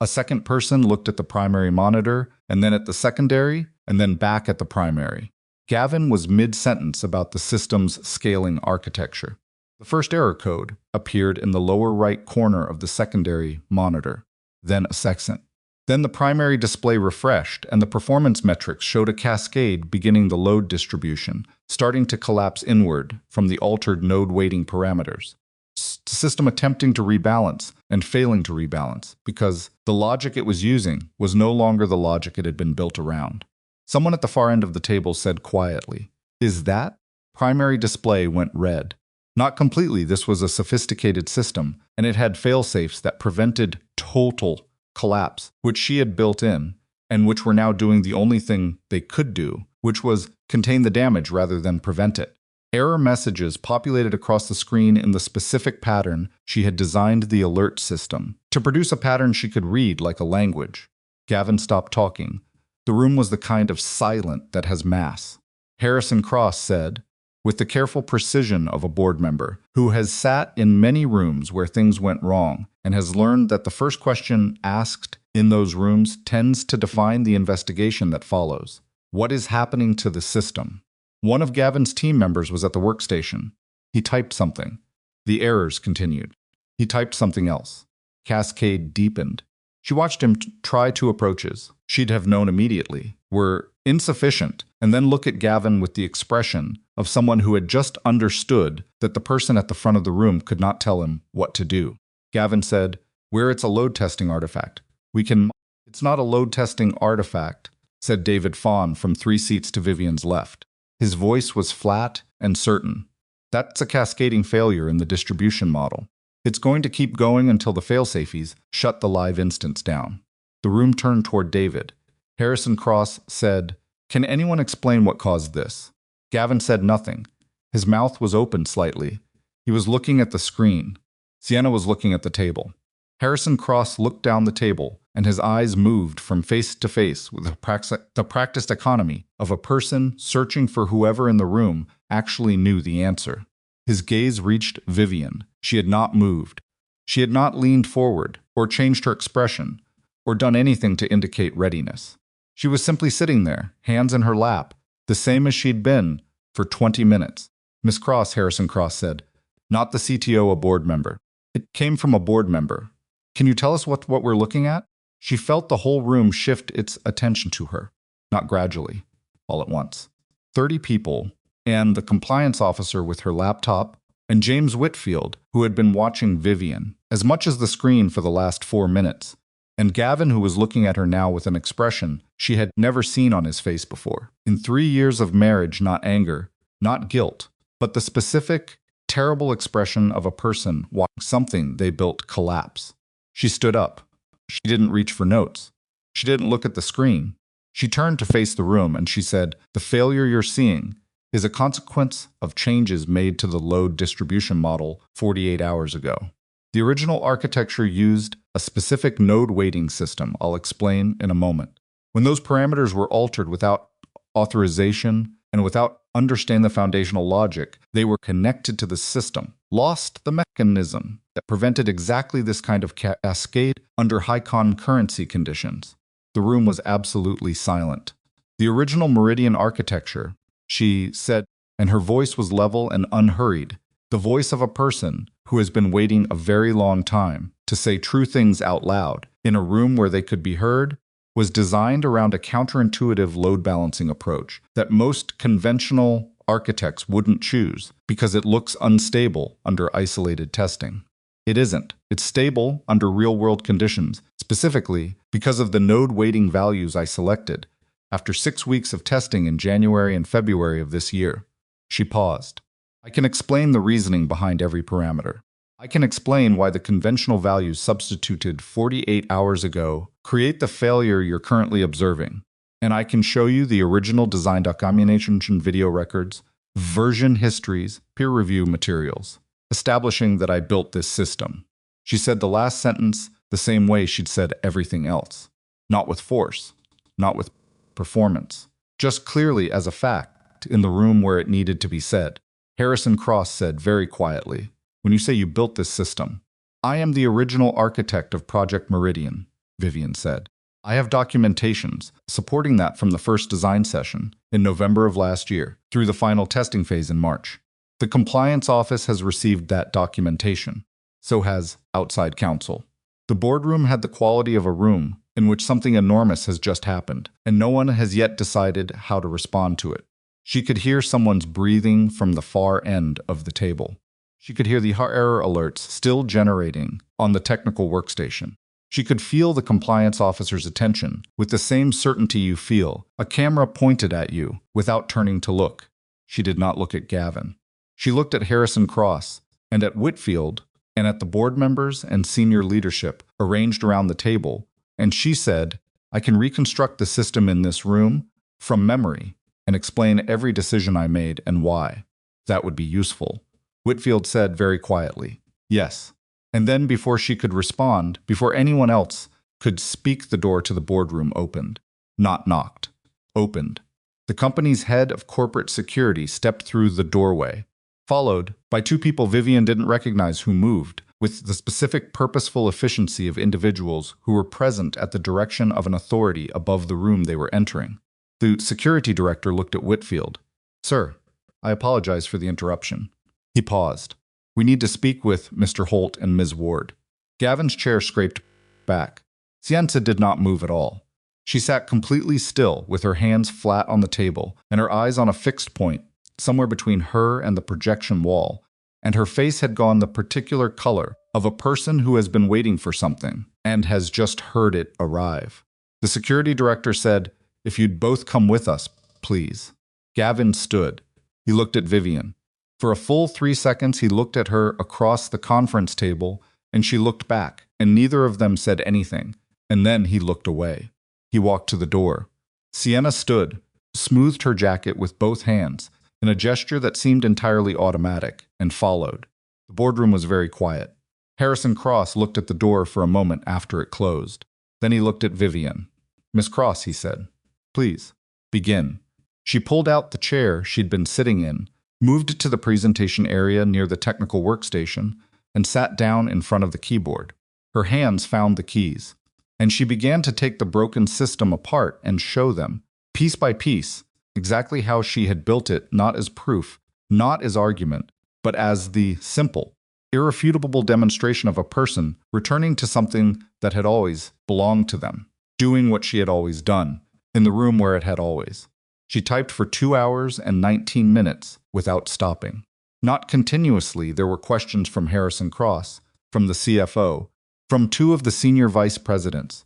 A second person looked at the primary monitor, and then at the secondary, and then back at the primary. Gavin was mid-sentence about the system's scaling architecture. The first error code appeared in the lower right corner of the secondary monitor, then a second. Then the primary display refreshed, and the performance metrics showed a cascade beginning the load distribution, starting to collapse inward from the altered node weighting parameters. The system attempting to rebalance and failing to rebalance because the logic it was using was no longer the logic it had been built around. Someone at the far end of the table said quietly, "Is that?" Primary display went red. Not completely, this was a sophisticated system, and it had failsafes that prevented total collapse, which she had built in, and which were now doing the only thing they could do, which was contain the damage rather than prevent it. Error messages populated across the screen in the specific pattern she had designed the alert system to produce a pattern she could read like a language. Gavin stopped talking. The room was the kind of silent that has mass. Harrison Cross said, with the careful precision of a board member who has sat in many rooms where things went wrong and has learned that the first question asked in those rooms tends to define the investigation that follows. What is happening to the system? One of Gavin's team members was at the workstation. He typed something. The errors continued. He typed something else. Cascade deepened. She watched him try 2 approaches. She'd have known immediately were insufficient, and then look at Gavin with the expression of someone who had just understood that the person at the front of the room could not tell him what to do. Gavin said, "Where it's a load testing artifact. We can..." "It's not a load testing artifact," said David Fawn from 3 seats to Vivian's left. His voice was flat and certain. "That's a cascading failure in the distribution model. It's going to keep going until the failsafes shut the live instance down." The room turned toward David. Harrison Cross said, "Can anyone explain what caused this?" Gavin said nothing. His mouth was open slightly. He was looking at the screen. Sienna was looking at the table. Harrison Cross looked down the table, and his eyes moved from face to face with the practiced economy of a person searching for whoever in the room actually knew the answer. His gaze reached Vivian. She had not moved. She had not leaned forward, or changed her expression, or done anything to indicate readiness. She was simply sitting there, hands in her lap, the same as she'd been for 20 minutes. "Miss Cross," Harrison Cross said, "not the CTO, a board member." "It came from a board member. Can you tell us what we're looking at?" She felt the whole room shift its attention to her, not gradually, all at once. 30 people, and the compliance officer with her laptop, and James Whitfield, who had been watching Vivian, as much as the screen for the last 4 minutes, and Gavin, who was looking at her now with an expression she had never seen on his face before. In 3 years of marriage, not anger, not guilt, but the specific, terrible expression of a person watching something they built collapse. She stood up. She didn't reach for notes. She didn't look at the screen. She turned to face the room and she said, "The failure you're seeing is a consequence of changes made to the load distribution model 48 hours ago. The original architecture used a specific node weighting system I'll explain in a moment. When those parameters were altered without authorization and without understanding the foundational logic, they were connected to the system, lost the mechanism that prevented exactly this kind of cascade under high concurrency conditions." The room was absolutely silent. "The original Meridian architecture," she said, and her voice was level and unhurried, the voice of a person who has been waiting a very long time to say true things out loud in a room where they could be heard, was designed around a counterintuitive load balancing approach that most conventional architects wouldn't choose because it looks unstable under isolated testing. It isn't. It's stable under real-world conditions, specifically because of the node weighting values I selected after 6 weeks of testing in January and February of this year. She paused. "I can explain the reasoning behind every parameter. I can explain why the conventional values substituted 48 hours ago create the failure you're currently observing. And I can show you the original design documentation, video records, version histories, peer review materials, establishing that I built this system." She said the last sentence the same way she'd said everything else. Not with force, not with performance, just clearly as a fact in the room where it needed to be said. Harrison Cross said very quietly, "When you say you built this system..." "I am the original architect of Project Meridian," Vivian said. I have documentations supporting that from the first design session in November of last year through the final testing phase in March. The compliance office has received that documentation. So has outside counsel. The boardroom had the quality of a room in which something enormous has just happened, and no one has yet decided how to respond to it. She could hear someone's breathing from the far end of the table. She could hear the error alerts still generating on the technical workstation. She could feel the compliance officer's attention with the same certainty you feel, a camera pointed at you without turning to look. She did not look at Gavin. She looked at Harrison Cross and at Whitfield and at the board members and senior leadership arranged around the table, and she said, I can reconstruct the system in this room from memory and explain every decision I made and why. That would be useful. Whitfield said very quietly, yes. And then before she could respond, before anyone else could speak, the door to the boardroom opened. Not knocked. Opened. The company's head of corporate security stepped through the doorway, followed by two people Vivian didn't recognize who moved, with the specific purposeful efficiency of individuals who were present at the direction of an authority above the room they were entering. The security director looked at Whitfield. Sir, I apologize for the interruption. He paused. We need to speak with Mr. Holt and Ms. Ward. Gavin's chair scraped back. Cienza did not move at all. She sat completely still with her hands flat on the table and her eyes on a fixed point, somewhere between her and the projection wall, and her face had gone the particular color of a person who has been waiting for something and has just heard it arrive. The security director said, If you'd both come with us, please. Gavin stood. He looked at Vivian. For a full 3 seconds, he looked at her across the conference table, and she looked back, and neither of them said anything, and then he looked away. He walked to the door. Sienna stood, smoothed her jacket with both hands, in a gesture that seemed entirely automatic, and followed. The boardroom was very quiet. Harrison Cross looked at the door for a moment after it closed. Then he looked at Vivian. Miss Cross, he said, please, begin. She pulled out the chair she'd been sitting in, moved to the presentation area near the technical workstation, and sat down in front of the keyboard. Her hands found the keys, and she began to take the broken system apart and show them, piece by piece, exactly how she had built it, not as proof, not as argument, but as the simple, irrefutable demonstration of a person returning to something that had always belonged to them, doing what she had always done, in the room where it had always. She typed for 2 hours and 19 minutes without stopping. Not continuously, there were questions from Harrison Cross, from the CFO, from two of the senior vice presidents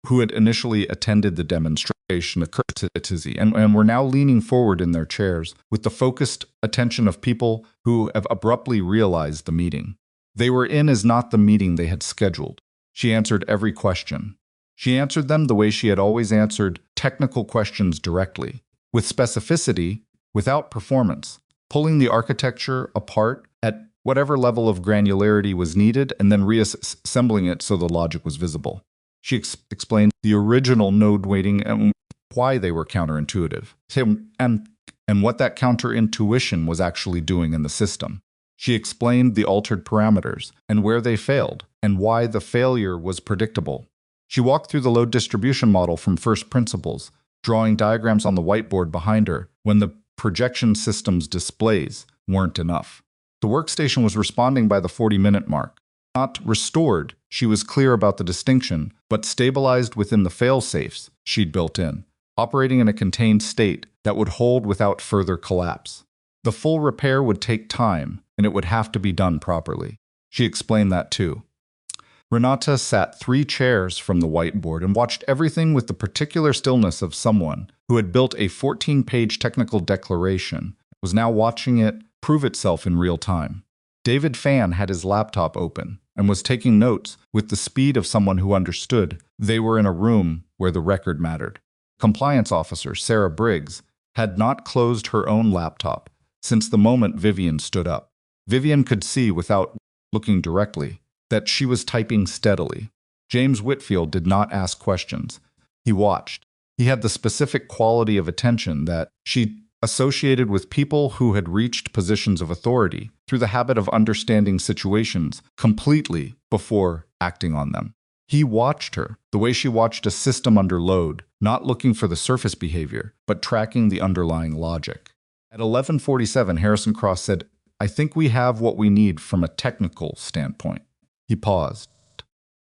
who had initially attended the demonstration and were now leaning forward in their chairs with the focused attention of people who have abruptly realized the meeting. They were in as not the meeting they had scheduled. She answered every question. She answered them the way she had always answered technical questions directly. With specificity, without performance, pulling the architecture apart at whatever level of granularity was needed and then reassembling it so the logic was visible. She explained the original node weighting and why they were counterintuitive, and what that counterintuition was actually doing in the system. She explained the altered parameters and where they failed and why the failure was predictable. She walked through the load distribution model from first principles, drawing diagrams on the whiteboard behind her when the projection system's displays weren't enough. The workstation was responding by the 40-minute mark. Not restored, she was clear about the distinction, but stabilized within the fail-safes she'd built in, operating in a contained state that would hold without further collapse. The full repair would take time, and it would have to be done properly. She explained that too. Renata sat 3 chairs from the whiteboard and watched everything with the particular stillness of someone who had built a 14-page technical declaration, was now watching it prove itself in real time. David Fan had his laptop open and was taking notes with the speed of someone who understood they were in a room where the record mattered. Compliance officer Sarah Briggs had not closed her own laptop since the moment Vivian stood up. Vivian could see, without looking directly, that she was typing steadily. James Whitfield did not ask questions. He watched. He had the specific quality of attention that she associated with people who had reached positions of authority through the habit of understanding situations completely before acting on them. He watched her, the way she watched a system under load, not looking for the surface behavior, but tracking the underlying logic. At 11:47, Harrison Cross said, "I think we have what we need from a technical standpoint." He paused.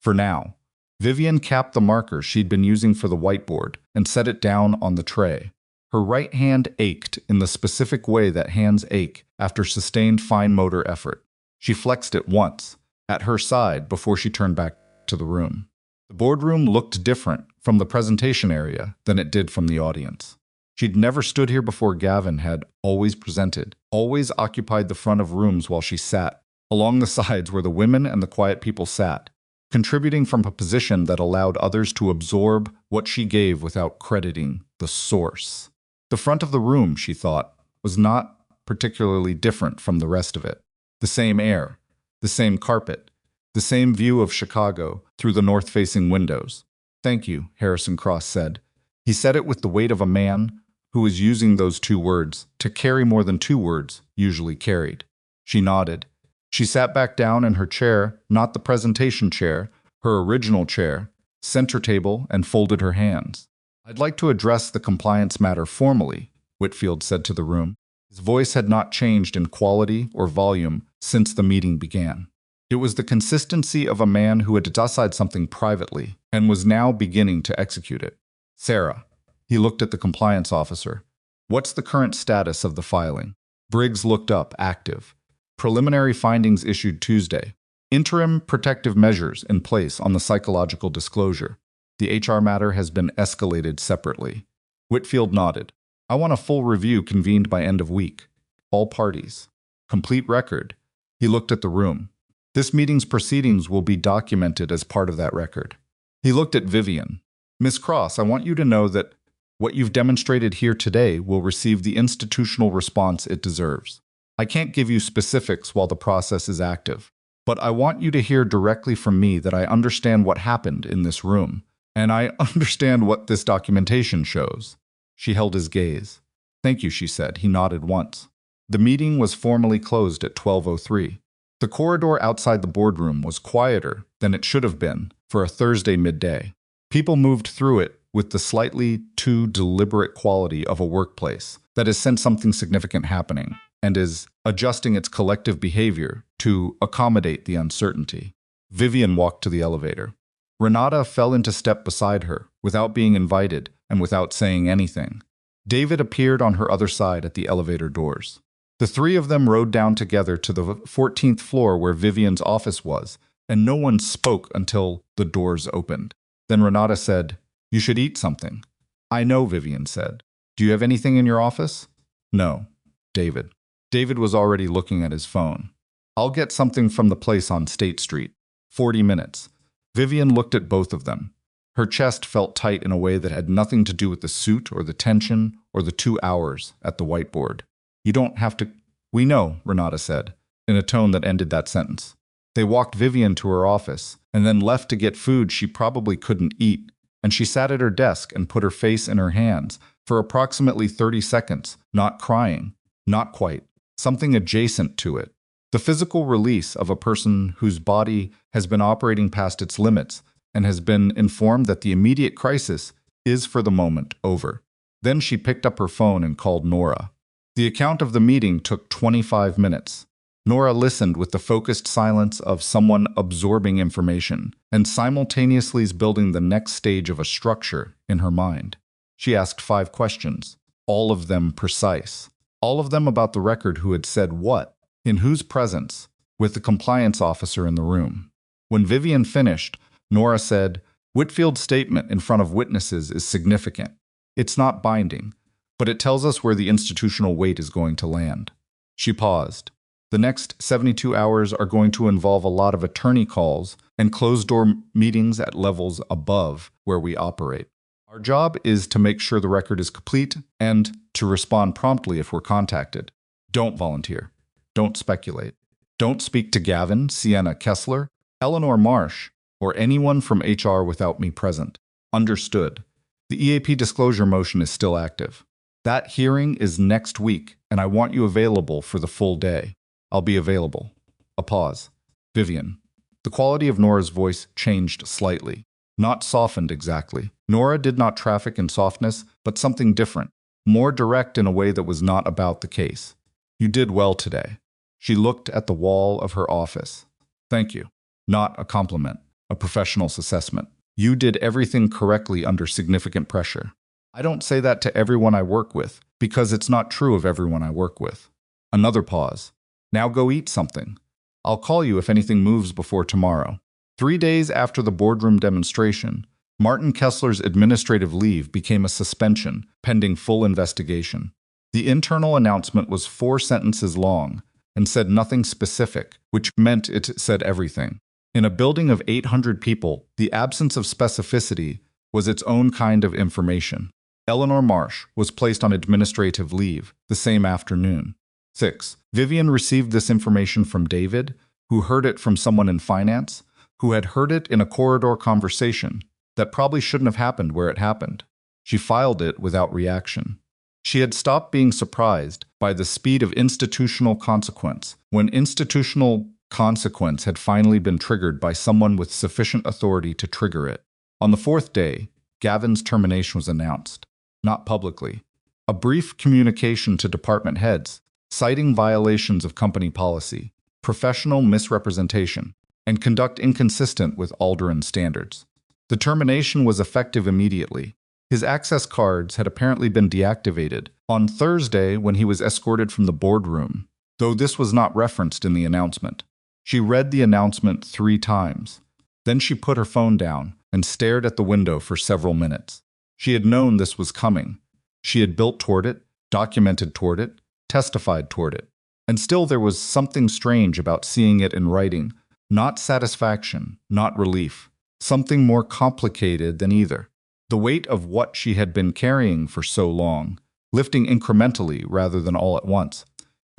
For now. Vivian capped the marker she'd been using for the whiteboard and set it down on the tray. Her right hand ached in the specific way that hands ache after sustained fine motor effort. She flexed it once, at her side, before she turned back to the room. The boardroom looked different from the presentation area than it did from the audience. She'd never stood here before. Gavin had always presented, always occupied the front of rooms while she sat, along the sides where the women and the quiet people sat, contributing from a position that allowed others to absorb what she gave without crediting the source. The front of the room, she thought, was not particularly different from the rest of it. The same air, the same carpet, the same view of Chicago through the north-facing windows. "Thank you," Harrison Cross said. He said it with the weight of a man who was using those 2 words to carry more than 2 words usually carried. She nodded. She sat back down in her chair, not the presentation chair, her original chair, center table, and folded her hands. "I'd like to address the compliance matter formally," Whitfield said to the room. His voice had not changed in quality or volume since the meeting began. It was the consistency of a man who had decided something privately and was now beginning to execute it. "Sarah," he looked at the compliance officer, "what's the current status of the filing?" Briggs looked up, active. "Preliminary findings issued Tuesday. Interim protective measures in place on the psychological disclosure. The HR matter has been escalated separately." Whitfield nodded. "I want a full review convened by end of week. All parties. Complete record." He looked at the room. "This meeting's proceedings will be documented as part of that record." He looked at Vivian. "Miss Cross, I want you to know that what you've demonstrated here today will receive the institutional response it deserves. I can't give you specifics while the process is active, but I want you to hear directly from me that I understand what happened in this room, and I understand what this documentation shows." She held his gaze. "Thank you," she said. He nodded once. The meeting was formally closed at 12:03. The corridor outside the boardroom was quieter than it should have been for a Thursday midday. People moved through it with the slightly too deliberate quality of a workplace that has sensed something significant happening and is adjusting its collective behavior to accommodate the uncertainty. Vivian walked to the elevator. Renata fell into step beside her, without being invited and without saying anything. David appeared on her other side at the elevator doors. The 3 of them rode down together to the 14th floor where Vivian's office was, and no one spoke until the doors opened. Then Renata said, "You should eat something." "I know," Vivian said. "Do you have anything in your office?" "No." David. David was already looking at his phone. "I'll get something from the place on State Street. 40 minutes. Vivian looked at both of them. Her chest felt tight in a way that had nothing to do with the suit or the tension or the 2 hours at the whiteboard. "You don't have to—" "We know," Renata said, in a tone that ended that sentence. They walked Vivian to her office, and then left to get food she probably couldn't eat, and she sat at her desk and put her face in her hands for approximately 30 seconds, not crying, not quite, something adjacent to it. The physical release of a person whose body has been operating past its limits and has been informed that the immediate crisis is for the moment over. Then she picked up her phone and called Nora. The account of the meeting took 25 minutes. Nora listened with the focused silence of someone absorbing information and simultaneously is building the next stage of a structure in her mind. She asked 5 questions, all of them precise, all of them about the record, who had said what, in whose presence, with the compliance officer in the room. When Vivian finished, Nora said, "Whitfield's statement in front of witnesses is significant. It's not binding, but it tells us where the institutional weight is going to land." She paused. "The next 72 hours are going to involve a lot of attorney calls and closed-door meetings at levels above where we operate. Our job is to make sure the record is complete and to respond promptly if we're contacted. Don't volunteer. Don't speculate. Don't speak to Gavin, Sienna Kessler, Eleanor Marsh, or anyone from HR without me present. Understood. The EAP disclosure motion is still active. That hearing is next week, and I want you available for the full day. I'll be available." A pause. "Vivian, The quality of Nora's voice changed slightly, not softened exactly. Nora did not traffic in softness, but something different, more direct in a way that was not about the case. You did well today. She looked at the wall of her office. Thank you. Not a compliment, a professional's assessment. You did everything correctly under significant pressure. I don't say that to everyone I work with, because it's not true of everyone I work with. Another pause. Now go eat something. I'll call you if anything moves before tomorrow. 3 days after the boardroom demonstration, Martin Kessler's administrative leave became a suspension, pending full investigation. The internal announcement was 4 sentences long and said nothing specific, which meant it said everything. In a building of 800 people, the absence of specificity was its own kind of information. Eleanor Marsh was placed on administrative leave the same afternoon. 6. Vivian received this information from David, who heard it from someone in finance, who had heard it in a corridor conversation that probably shouldn't have happened where it happened. She filed it without reaction. She had stopped being surprised by the speed of institutional consequence when institutional consequence had finally been triggered by someone with sufficient authority to trigger it. On the 4th day, Gavin's termination was announced. Not publicly. A brief communication to department heads, citing violations of company policy, professional misrepresentation, and conduct inconsistent with Alderan standards. The termination was effective immediately. His access cards had apparently been deactivated on Thursday when he was escorted from the boardroom, though this was not referenced in the announcement. She read the announcement 3 times. Then she put her phone down and stared at the window for several minutes. She had known this was coming. She had built toward it, documented toward it, testified toward it. And still there was something strange about seeing it in writing, not satisfaction, not relief, something more complicated than either. The weight of what she had been carrying for so long, lifting incrementally rather than all at once,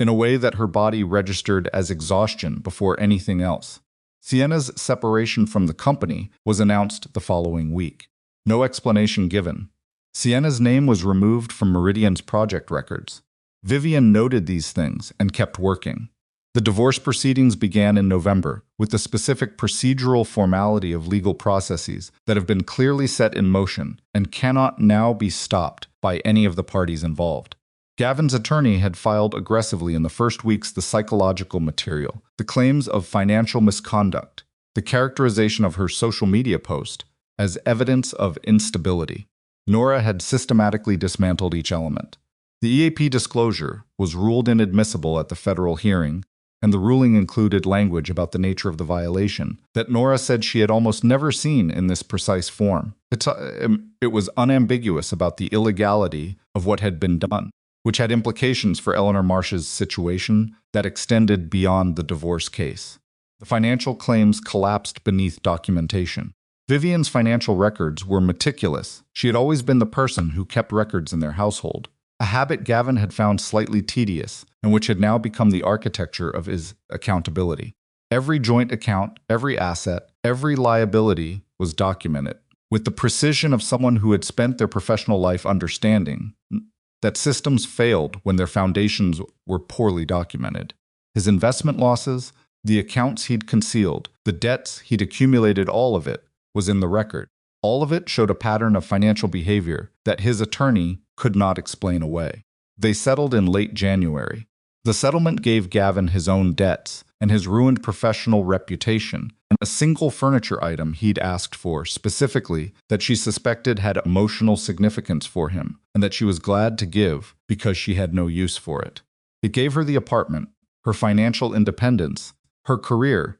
in a way that her body registered as exhaustion before anything else. Sienna's separation from the company was announced the following week. No explanation given. Sienna's name was removed from Meridian's project records. Vivian noted these things and kept working. The divorce proceedings began in November, with the specific procedural formality of legal processes that have been clearly set in motion and cannot now be stopped by any of the parties involved. Gavin's attorney had filed aggressively in the first weeks the psychological material, the claims of financial misconduct, the characterization of her social media post as evidence of instability. Nora had systematically dismantled each element. The EAP disclosure was ruled inadmissible at the federal hearing, and the ruling included language about the nature of the violation that Nora said she had almost never seen in this precise form. It was unambiguous about the illegality of what had been done, which had implications for Eleanor Marsh's situation that extended beyond the divorce case. The financial claims collapsed beneath documentation. Vivian's financial records were meticulous. She had always been the person who kept records in their household, a habit Gavin had found slightly tedious and which had now become the architecture of his accountability. Every joint account, every asset, every liability was documented, with the precision of someone who had spent their professional life understanding that systems failed when their foundations were poorly documented. His investment losses, the accounts he'd concealed, the debts he'd accumulated, all of it was in the record. All of it showed a pattern of financial behavior that his attorney could not explain away. They settled in late January. The settlement gave Gavin his own debts and his ruined professional reputation, and a single furniture item he'd asked for specifically that she suspected had emotional significance for him and that she was glad to give because she had no use for it. It gave her the apartment, her financial independence, her career,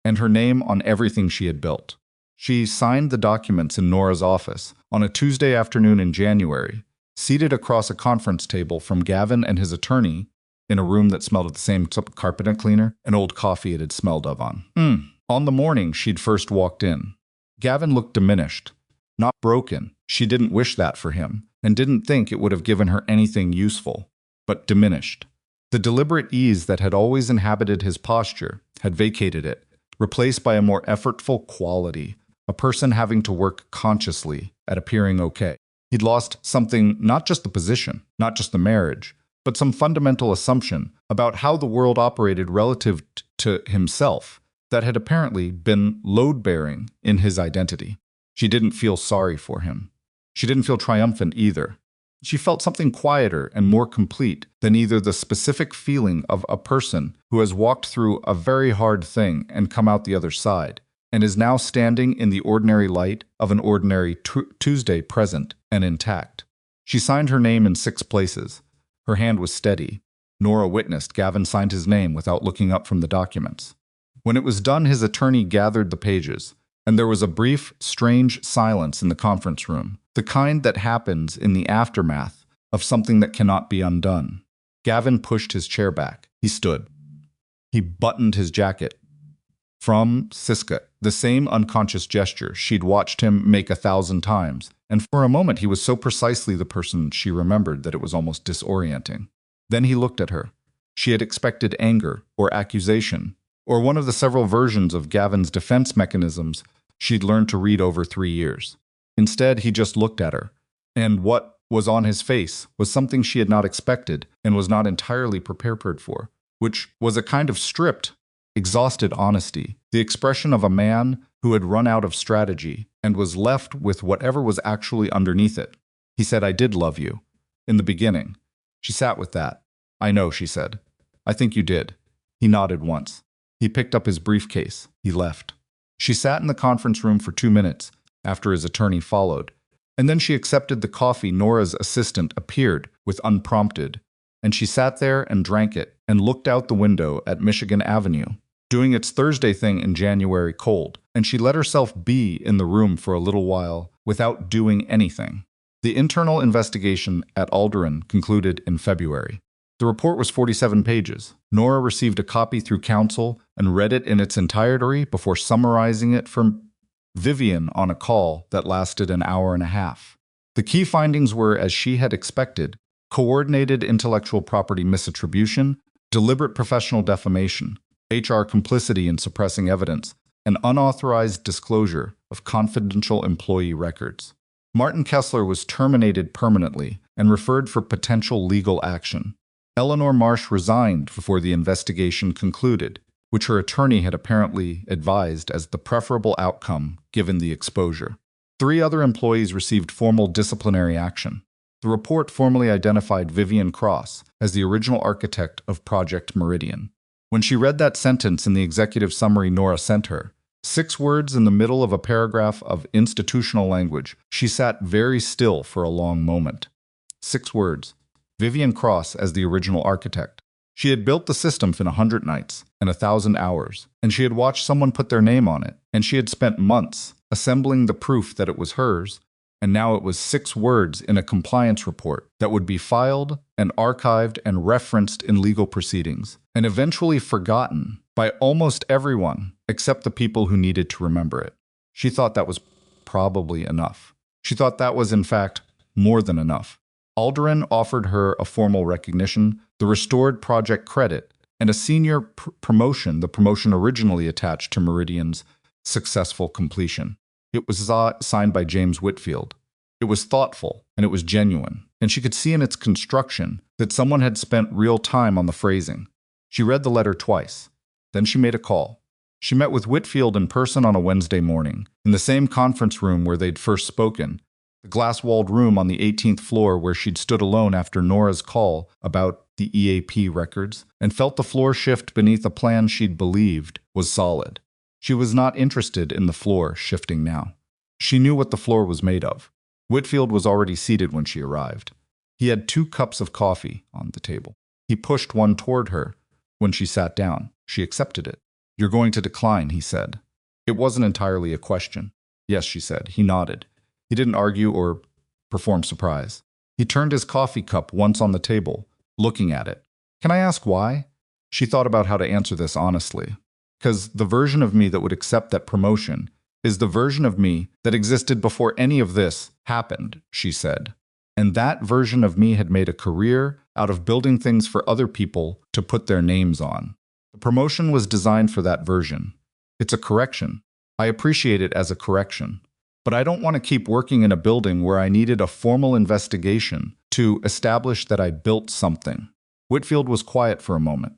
and her name on everything she had built. She signed the documents in Nora's office on a Tuesday afternoon in January, seated across a conference table from Gavin and his attorney in a room that smelled of the same carpet cleaner and old coffee it had smelled of on. On the morning she'd first walked in, Gavin looked diminished, not broken. She didn't wish that for him and didn't think it would have given her anything useful, but diminished. The deliberate ease that had always inhabited his posture had vacated it, replaced by a more effortful quality, a person having to work consciously at appearing okay. He'd lost something, not just the position, not just the marriage, but some fundamental assumption about how the world operated relative to himself that had apparently been load-bearing in his identity. She didn't feel sorry for him. She didn't feel triumphant either. She felt something quieter and more complete than either the specific feeling of a person who has walked through a very hard thing and come out the other side, and is now standing in the ordinary light of an ordinary Tuesday present and intact. She signed her name in 6 places. Her hand was steady. Nora witnessed Gavin signed his name without looking up from the documents. When it was done, his attorney gathered the pages, and there was a brief, strange silence in the conference room, the kind that happens in the aftermath of something that cannot be undone. Gavin pushed his chair back. He stood. He buttoned his jacket. From Siska, the same unconscious gesture she'd watched him make 1,000 times, and for a moment he was so precisely the person she remembered that it was almost disorienting. Then he looked at her. She had expected anger or accusation, or one of the several versions of Gavin's defense mechanisms she'd learned to read over 3 years. Instead, he just looked at her, and what was on his face was something she had not expected and was not entirely prepared for, which was a kind of stripped, exhausted honesty, the expression of a man who had run out of strategy and was left with whatever was actually underneath it. He said, "I did love you. In the beginning." She sat with that. "I know," she said. "I think you did." He nodded once. He picked up his briefcase. He left. She sat in the conference room for 2 minutes after his attorney followed, and then she accepted the coffee Nora's assistant appeared with unprompted, and she sat there and drank it and looked out the window at Michigan Avenue, doing its Thursday thing in January cold, and she let herself be in the room for a little while without doing anything. The internal investigation at Alderaan concluded in February. The report was 47 pages. Nora received a copy through counsel and read it in its entirety before summarizing it for Vivian on a call that lasted an hour and a half. The key findings were, as she had expected, coordinated intellectual property misattribution, deliberate professional defamation, HR complicity in suppressing evidence, and unauthorized disclosure of confidential employee records. Martin Kessler was terminated permanently and referred for potential legal action. Eleanor Marsh resigned before the investigation concluded, which her attorney had apparently advised as the preferable outcome given the exposure. 3 other employees received formal disciplinary action. The report formally identified Vivian Cross as the original architect of Project Meridian. When she read that sentence in the executive summary Nora sent her, 6 words in the middle of a paragraph of institutional language, she sat very still for a long moment. 6 words. Vivian Cross as the original architect. She had built the system in 100 nights and 1,000 hours, and she had watched someone put their name on it, and she had spent months assembling the proof that it was hers, and now it was 6 words in a compliance report that would be filed and archived and referenced in legal proceedings, and eventually forgotten by almost everyone except the people who needed to remember it. She thought that was probably enough. She thought that was, in fact, more than enough. Alderaan offered her a formal recognition, the restored project credit, and a senior promotion, the promotion originally attached to Meridian's successful completion. It was signed by James Whitfield. It was thoughtful, and it was genuine, and she could see in its construction that someone had spent real time on the phrasing. She read the letter twice. Then she made a call. She met with Whitfield in person on a Wednesday morning, in the same conference room where they'd first spoken, the glass-walled room on the 18th floor where she'd stood alone after Nora's call about the EAP records, and felt the floor shift beneath a plan she'd believed was solid. She was not interested in the floor shifting now. She knew what the floor was made of. Whitfield was already seated when she arrived. He had 2 cups of coffee on the table. He pushed one toward her. When she sat down, she accepted it. "You're going to decline," he said. It wasn't entirely a question. "Yes," she said. He nodded. He didn't argue or perform surprise. He turned his coffee cup once on the table, looking at it. "Can I ask why?" She thought about how to answer this honestly. "Because the version of me that would accept that promotion is the version of me that existed before any of this happened," she said. "And that version of me had made a career out of building things for other people to put their names on. The promotion was designed for that version. It's a correction. I appreciate it as a correction. But I don't want to keep working in a building where I needed a formal investigation to establish that I built something." Whitfield was quiet for a moment.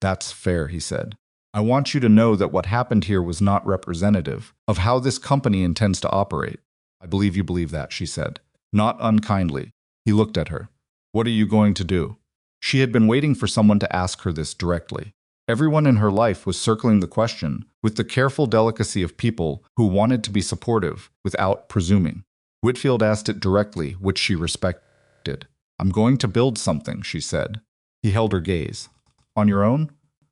"That's fair," he said. I want you to know that what happened here was not representative of how this company intends to operate. I believe you believe that, she said, not unkindly. He looked at her. What are you going to do? She had been waiting for someone to ask her this directly. Everyone in her life was circling the question with the careful delicacy of people who wanted to be supportive without presuming. Whitfield asked it directly, which she respected. I'm going to build something, she said. He held her gaze. On your own?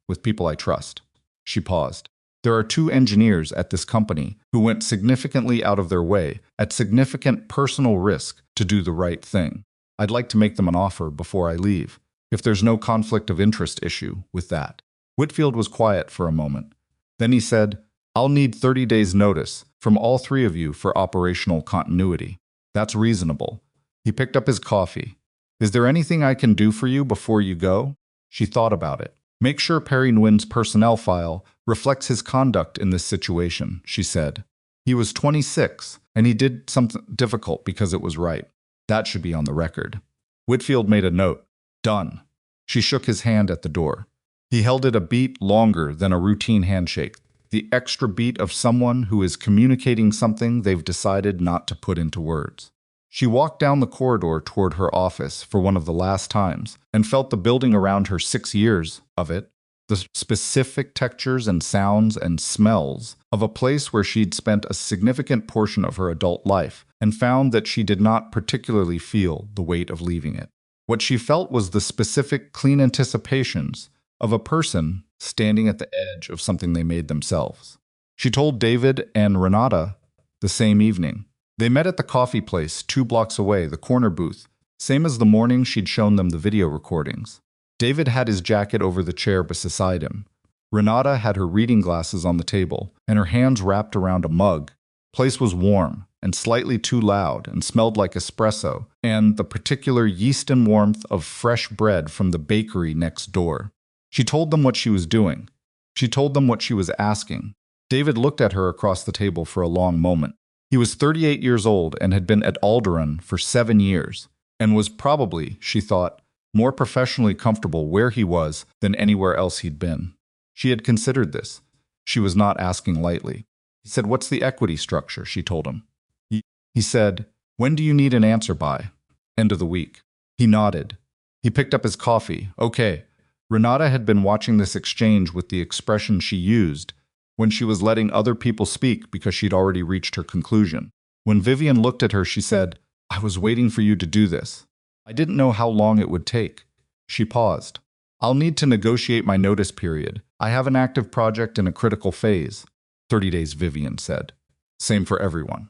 With people I trust. She paused. There are 2 engineers at this company who went significantly out of their way, at significant personal risk, to do the right thing. I'd like to make them an offer before I leave, if there's no conflict of interest issue with that. Whitfield was quiet for a moment. Then he said, I'll need 30 days' notice from all 3 of you for operational continuity. That's reasonable. He picked up his coffee. Is there anything I can do for you before you go? She thought about it. Make sure Perry Nguyen's personnel file reflects his conduct in this situation, she said. He was 26, and he did something difficult because it was right. That should be on the record. Whitfield made a note. Done. She shook his hand at the door. He held it a beat longer than a routine handshake, the extra beat of someone who is communicating something they've decided not to put into words. She walked down the corridor toward her office for one of the last times and felt the building around her 6 years of it, the specific textures and sounds and smells of a place where she'd spent a significant portion of her adult life and found that she did not particularly feel the weight of leaving it. What she felt was the specific, clean anticipations of a person standing at the edge of something they made themselves. She told David and Renata the same evening. They met at the coffee place 2 blocks away, the corner booth, same as the morning she'd shown them the video recordings. David had his jacket over the chair beside him. Renata had her reading glasses on the table and her hands wrapped around a mug. The place was warm and slightly too loud and smelled like espresso and the particular yeast and warmth of fresh bread from the bakery next door. She told them what she was doing. She told them what she was asking. David looked at her across the table for a long moment. He was 38 years old and had been at Alderaan for 7 years, and was probably, she thought, more professionally comfortable where he was than anywhere else he'd been. She had considered this. She was not asking lightly. He said, "What's the equity structure?" she told him. He said, "When do you need an answer by?" "End of the week." He nodded. He picked up his coffee. Okay. Renata had been watching this exchange with the expression she used when she was letting other people speak because she'd already reached her conclusion. When Vivian looked at her, she said, "I was waiting for you to do this. I didn't know how long it would take." She paused. "I'll need to negotiate my notice period. I have an active project in a critical phase." 30 days, Vivian said. "Same for everyone."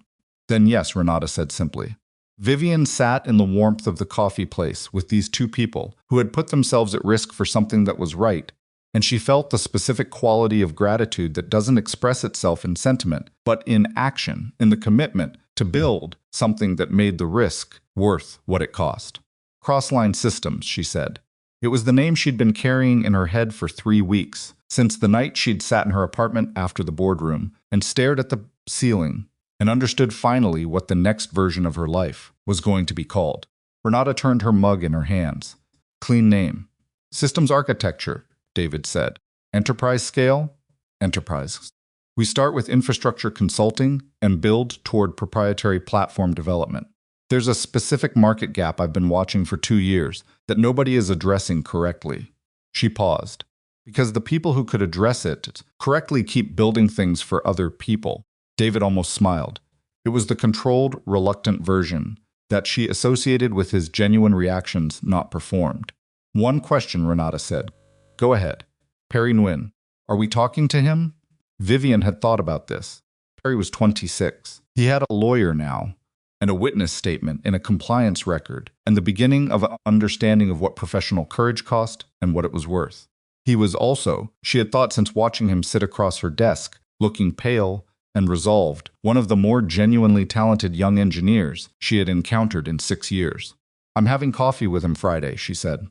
"Then yes," Renata said simply. Vivian sat in the warmth of the coffee place with these 2 people who had put themselves at risk for something that was right, and she felt the specific quality of gratitude that doesn't express itself in sentiment, but in action, in the commitment to build something that made the risk worth what it cost. Crossline Systems, she said. It was the name she'd been carrying in her head for 3 weeks, since the night she'd sat in her apartment after the boardroom and stared at the ceiling and understood finally what the next version of her life was going to be called. Renata turned her mug in her hands. Clean name. Systems architecture, David said. Enterprise scale? Enterprise. We start with infrastructure consulting and build toward proprietary platform development. There's a specific market gap I've been watching for 2 years that nobody is addressing correctly. She paused. Because the people who could address it correctly keep building things for other people. David almost smiled. It was the controlled, reluctant version that she associated with his genuine reactions not performed. "One question," Renata said. "Go ahead. Perry Nguyen. Are we talking to him?" Vivian had thought about this. Perry was 26. He had a lawyer now, and a witness statement in a compliance record, and the beginning of an understanding of what professional courage cost and what it was worth. He was also, she had thought since watching him sit across her desk, looking pale and resolved, one of the more genuinely talented young engineers she had encountered in 6 years. "I'm having coffee with him Friday," she said.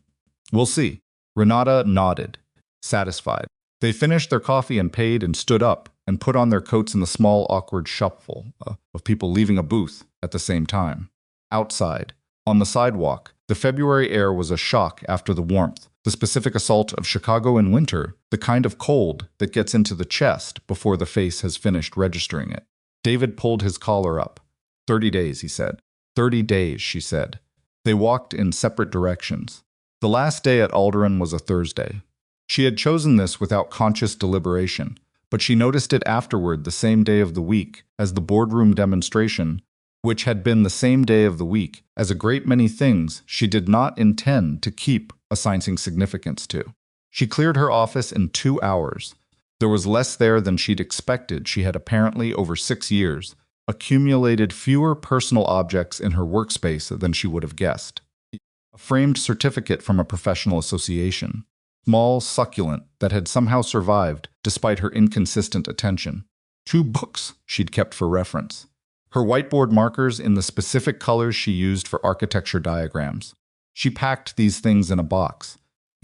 "We'll see." Renata nodded, satisfied. They finished their coffee and paid and stood up and put on their coats in the small, awkward shuffle of people leaving a booth at the same time. Outside, On the sidewalk, the February air was a shock after the warmth, the specific assault of Chicago in winter, the kind of cold that gets into the chest before the face has finished registering it. David pulled his collar up. 30 days, he said. 30 days, she said. They walked in separate directions. The last day at Alderaan was a Thursday. She had chosen this without conscious deliberation, but she noticed it afterward the same day of the week as the boardroom demonstration, which had been the same day of the week as a great many things she did not intend to keep assigning significance to. She cleared her office in 2 hours. There was less there than she'd expected. She had apparently, over 6 years, accumulated fewer personal objects in her workspace than she would have guessed. A framed certificate from a professional association, small, succulent, that had somehow survived despite her inconsistent attention. 2 books she'd kept for reference. Her whiteboard markers in the specific colors she used for architecture diagrams. She packed these things in a box.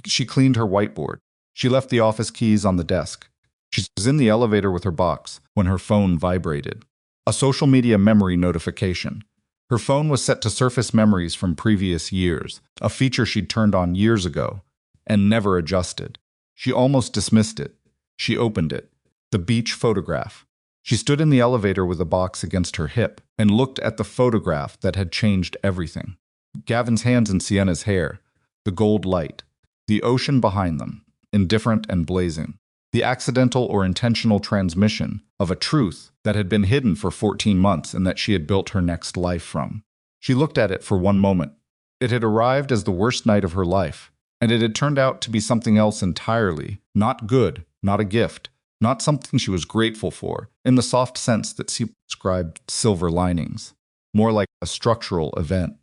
She cleaned her whiteboard. She left the office keys on the desk. She was in the elevator with her box when her phone vibrated. A social media memory notification. Her phone was set to surface memories from previous years, a feature she'd turned on years ago, and never adjusted. She almost dismissed it. She opened it. The beach photograph. She stood in the elevator with the box against her hip and looked at the photograph that had changed everything. Gavin's hands in Sienna's hair, the gold light, the ocean behind them, indifferent and blazing, the accidental or intentional transmission of a truth that had been hidden for 14 months and that she had built her next life from. She looked at it for one moment. It had arrived as the worst night of her life, and it had turned out to be something else entirely, not good, not a gift, not something she was grateful for, in the soft sense that she described silver linings, more like a structural event.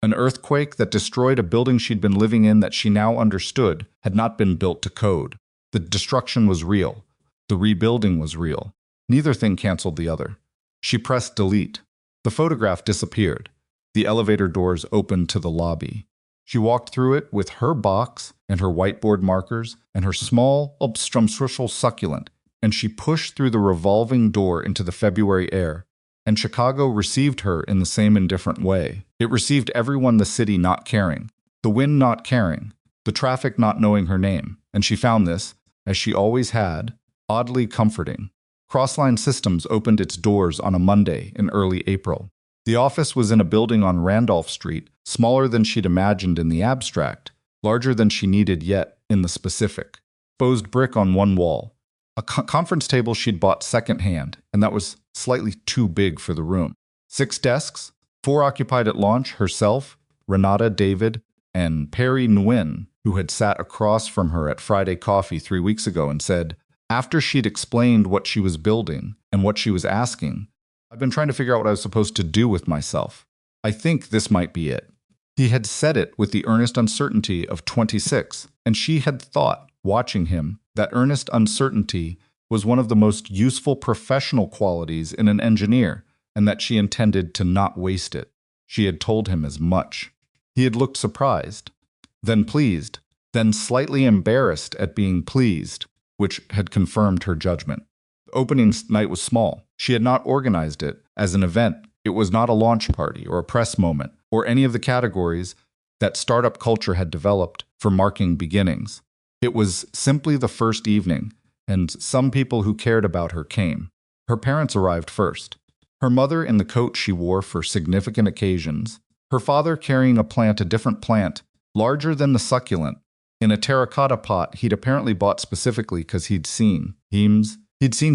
An earthquake that destroyed a building she'd been living in that she now understood had not been built to code. The destruction was real. The rebuilding was real. Neither thing canceled the other. She pressed delete. The photograph disappeared. The elevator doors opened to the lobby. She walked through it with her box and her whiteboard markers and her small, obstrumsual succulent, and she pushed through the revolving door into the February air. And Chicago received her in the same indifferent way. It received everyone, the city not caring, the wind not caring, the traffic not knowing her name, and she found this, as she always had, oddly comforting. Crossline Systems opened its doors on a Monday in early April. The office was in a building on Randolph Street, smaller than she'd imagined in the abstract, larger than she needed yet in the specific. Exposed brick on one wall. A conference table she'd bought secondhand, and that was slightly too big for the room. 6 desks, 4 occupied at launch, herself, Renata, David, and Perry Nguyen, who had sat across from her at Friday Coffee 3 weeks ago and said, after she'd explained what she was building and what she was asking, I've been trying to figure out what I was supposed to do with myself. I think this might be it. He had said it with the earnest uncertainty of 26, and she had thought, watching him, that earnest uncertainty was one of the most useful professional qualities in an engineer, and that she intended to not waste it. She had told him as much. He had looked surprised, then pleased, then slightly embarrassed at being pleased, which had confirmed her judgment. The opening night was small. She had not organized it as an event. It was not a launch party or a press moment or any of the categories that startup culture had developed for marking beginnings. It was simply the first evening, and some people who cared about her came. Her parents arrived first. Her mother in the coat she wore for significant occasions. Her father carrying a different plant, larger than the succulent, in a terracotta pot he'd apparently bought specifically because he'd seen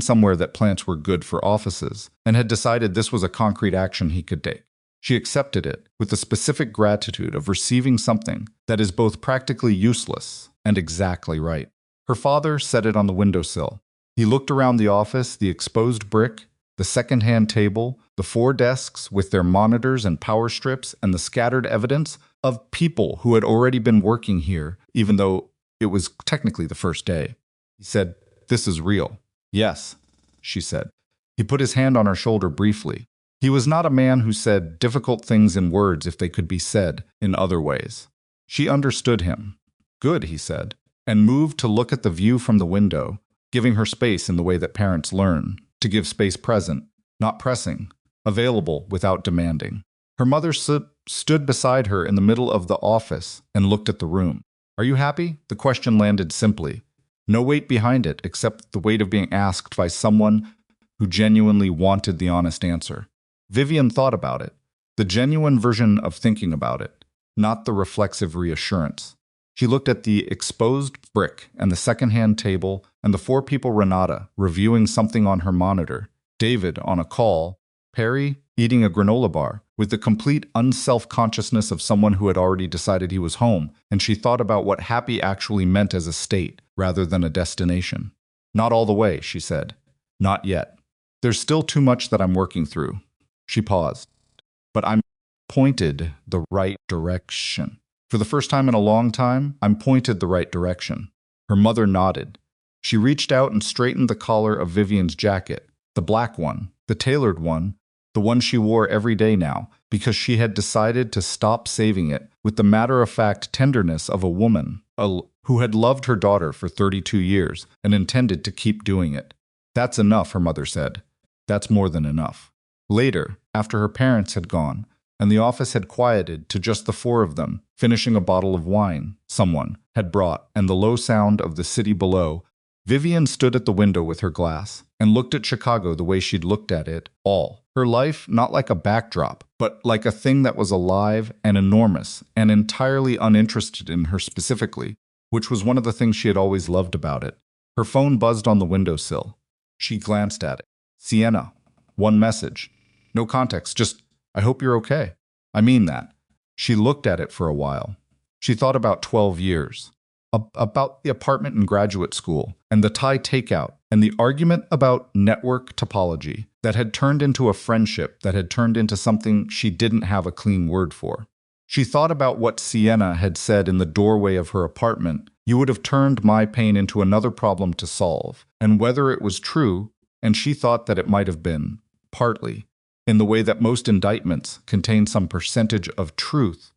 somewhere that plants were good for offices, and had decided this was a concrete action he could take. She accepted it with the specific gratitude of receiving something that is both practically useless and exactly right. Her father set it on the windowsill. He looked around the office, the exposed brick, the second-hand table, the 4 desks with their monitors and power strips, and the scattered evidence of people who had already been working here, even though it was technically the first day. He said, "This is real." "Yes," she said. He put his hand on her shoulder briefly. He was not a man who said difficult things in words if they could be said in other ways. She understood him. "Good," he said, and moved to look at the view from the window, giving her space in the way that parents learn, to give space present, not pressing, available without demanding. Her mother stood beside her in the middle of the office and looked at the room. Are you happy? The question landed simply. No weight behind it except the weight of being asked by someone who genuinely wanted the honest answer. Vivian thought about it, the genuine version of thinking about it, not the reflexive reassurance. She looked at the exposed brick and the second-hand table and the four people: Renata reviewing something on her monitor, David on a call, Perry eating a granola bar, with the complete unself-consciousness of someone who had already decided he was home, and she thought about what happy actually meant as a state rather than a destination. Not all the way, she said. Not yet. There's still too much that I'm working through. She paused. But I'm pointed the right direction. For the first time in a long time, I'm pointed the right direction. Her mother nodded. She reached out and straightened the collar of Vivian's jacket, the black one, the tailored one, the one she wore every day now, because she had decided to stop saving it with the matter-of-fact tenderness of a woman who had loved her daughter for 32 years and intended to keep doing it. That's enough, her mother said. That's more than enough. Later, after her parents had gone, and the office had quieted to just the four of them, finishing a bottle of wine someone had brought and the low sound of the city below, Vivian stood at the window with her glass and looked at Chicago the way she'd looked at it all. Her life not like a backdrop, but like a thing that was alive and enormous and entirely uninterested in her specifically, which was one of the things she had always loved about it. Her phone buzzed on the windowsill. She glanced at it. Sienna. One message. No context, just, I hope you're okay. I mean that. She looked at it for a while. She thought about 12 years. About the apartment in graduate school, and the Thai takeout, and the argument about network topology that had turned into a friendship that had turned into something she didn't have a clean word for. She thought about what Sienna had said in the doorway of her apartment. You would have turned my pain into another problem to solve, and whether it was true, and she thought that it might have been, partly, in the way that most indictments contain some percentage of truth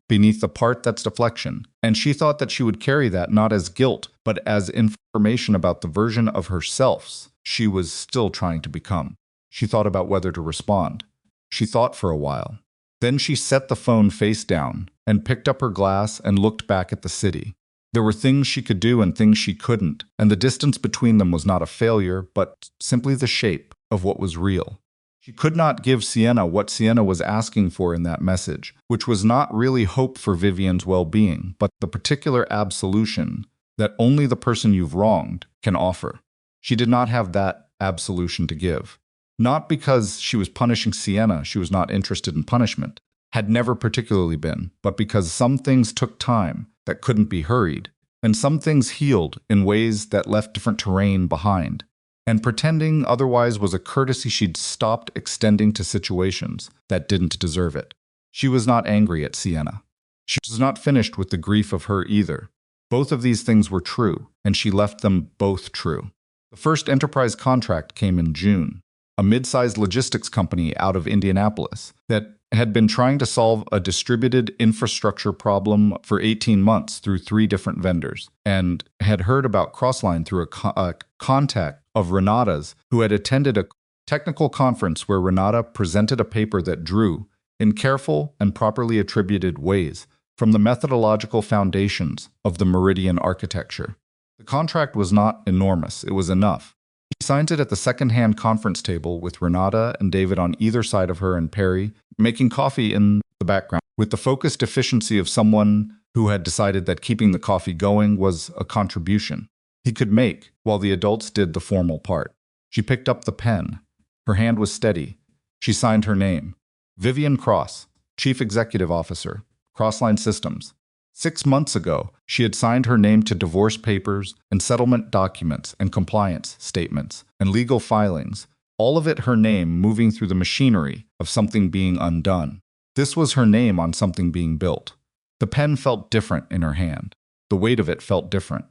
beneath the part that's deflection, and she thought that she would carry that not as guilt, but as information about the version of herself she was still trying to become. She thought about whether to respond. She thought for a while. Then she set the phone face down and picked up her glass and looked back at the city. There were things she could do and things she couldn't, and the distance between them was not a failure, but simply the shape of what was real. She could not give Sienna what Sienna was asking for in that message, which was not really hope for Vivian's well-being, but the particular absolution that only the person you've wronged can offer. She did not have that absolution to give. Not because she was punishing Sienna, she was not interested in punishment, had never particularly been, but because some things took time that couldn't be hurried, and some things healed in ways that left different terrain behind. And pretending otherwise was a courtesy she'd stopped extending to situations that didn't deserve it. She was not angry at Sienna. She was not finished with the grief of her either. Both of these things were true, and she left them both true. The first enterprise contract came in June, a mid-sized logistics company out of Indianapolis that had been trying to solve a distributed infrastructure problem for 18 months through 3 different vendors, and had heard about Crossline through a contact of Renata's who had attended a technical conference where Renata presented a paper that drew, in careful and properly attributed ways, from the methodological foundations of the Meridian architecture. The contract was not enormous, it was enough. She signed it at the second-hand conference table with Renata and David on either side of her and Perry, making coffee in the background, with the focused efficiency of someone who had decided that keeping the coffee going was a contribution he could make while the adults did the formal part. She picked up the pen. Her hand was steady. She signed her name. Vivian Cross, Chief Executive Officer, Crossline Systems. 6 months ago, she had signed her name to divorce papers and settlement documents and compliance statements and legal filings, all of it her name moving through the machinery of something being undone. This was her name on something being built. The pen felt different in her hand. The weight of it felt different.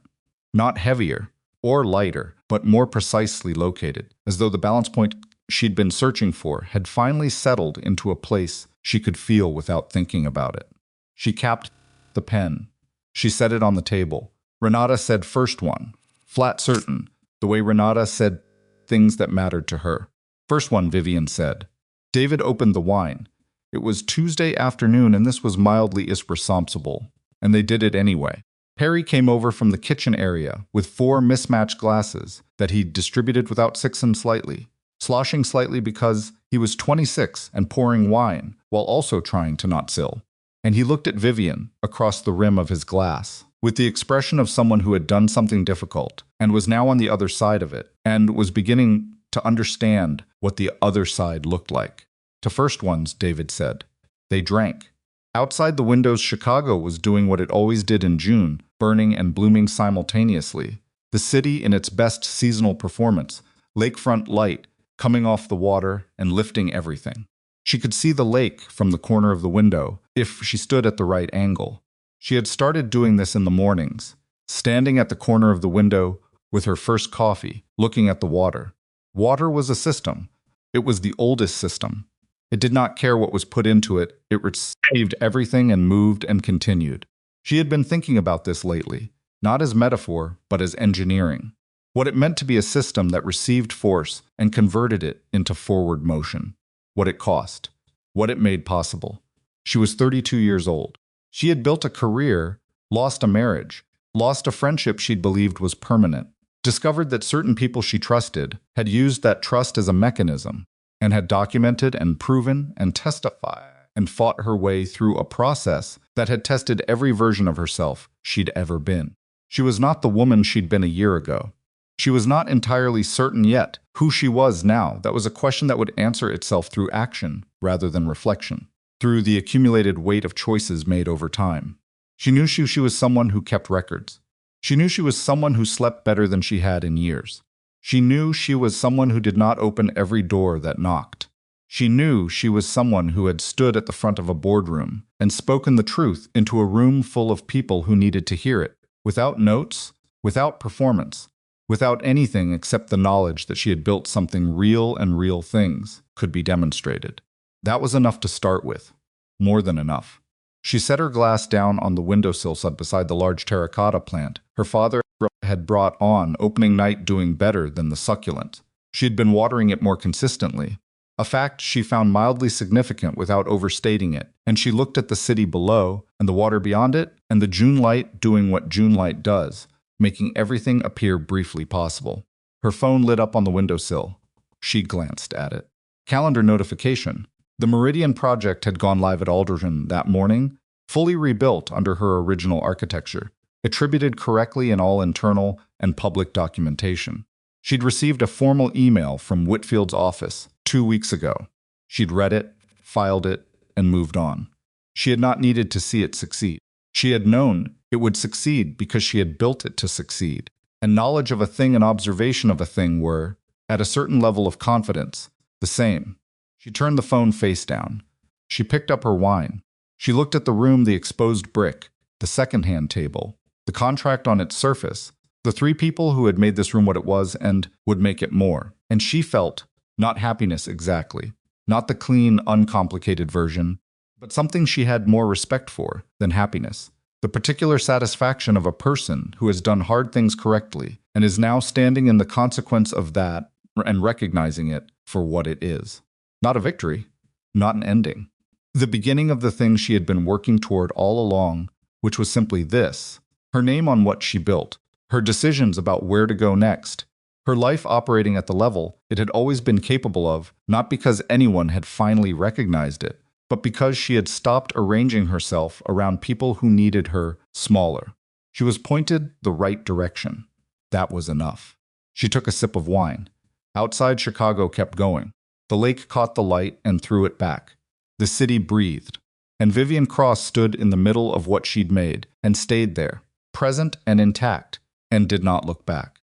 Not heavier or lighter, but more precisely located, as though the balance point she'd been searching for had finally settled into a place she could feel without thinking about it. She capped the pen. She set it on the table. Renata said first one, flat certain, the way Renata said things that mattered to her. First one, Vivian said. David opened the wine. It was Tuesday afternoon, and this was mildly irresponsible, and they did it anyway. Perry came over from the kitchen area with 4 mismatched glasses that he distributed without sixing slightly, sloshing slightly because he was 26 and pouring wine while also trying to not spill. And he looked at Vivian across the rim of his glass with the expression of someone who had done something difficult and was now on the other side of it and was beginning to understand what the other side looked like. To first ones, David said. They drank. Outside the windows, Chicago was doing what it always did in June, burning and blooming simultaneously. The city in its best seasonal performance, lakefront light coming off the water and lifting everything. She could see the lake from the corner of the window if she stood at the right angle. She had started doing this in the mornings, standing at the corner of the window with her first coffee, looking at the water. Water was a system. It was the oldest system. It did not care what was put into it. It received everything and moved and continued. She had been thinking about this lately, not as metaphor, but as engineering. What it meant to be a system that received force and converted it into forward motion. What it cost. What it made possible. She was 32 years old. She had built a career, lost a marriage, lost a friendship she'd believed was permanent, discovered that certain people she trusted had used that trust as a mechanism, and had documented and proven and testified and fought her way through a process that had tested every version of herself she'd ever been. She was not the woman she'd been a year ago. She was not entirely certain yet who she was now. That was a question that would answer itself through action rather than reflection, through the accumulated weight of choices made over time. She knew she was someone who kept records. She knew she was someone who slept better than she had in years. She knew she was someone who did not open every door that knocked. She knew she was someone who had stood at the front of a boardroom and spoken the truth into a room full of people who needed to hear it, without notes, without performance, without anything except the knowledge that she had built something real and real things could be demonstrated. That was enough to start with. More than enough. She set her glass down on the windowsill beside the large terracotta plant her father had brought on opening night, doing better than the succulent. She had been watering it more consistently, a fact she found mildly significant without overstating it, and she looked at the city below and the water beyond it and the June light doing what June light does, making everything appear briefly possible. Her phone lit up on the windowsill. She glanced at it. Calendar notification. The Meridian project had gone live at Aldrin that morning, fully rebuilt under her original architecture, attributed correctly in all internal and public documentation. She'd received a formal email from Whitfield's office 2 weeks ago. She'd read it, filed it, and moved on. She had not needed to see it succeed. She had known it would succeed because she had built it to succeed, and knowledge of a thing and observation of a thing were, at a certain level of confidence, the same. She turned the phone face down. She picked up her wine. She looked at the room, the exposed brick, the second-hand table, the contract on its surface, the 3 people who had made this room what it was and would make it more. And she felt, not happiness exactly, not the clean, uncomplicated version, but something she had more respect for than happiness. The particular satisfaction of a person who has done hard things correctly and is now standing in the consequence of that and recognizing it for what it is. Not a victory, not an ending. The beginning of the thing she had been working toward all along, which was simply this: her name on what she built, her decisions about where to go next, her life operating at the level it had always been capable of, not because anyone had finally recognized it, but because she had stopped arranging herself around people who needed her smaller. She was pointed the right direction. That was enough. She took a sip of wine. Outside, Chicago kept going. The lake caught the light and threw it back. The city breathed. And Vivian Cross stood in the middle of what she'd made and stayed there, present and intact, and did not look back.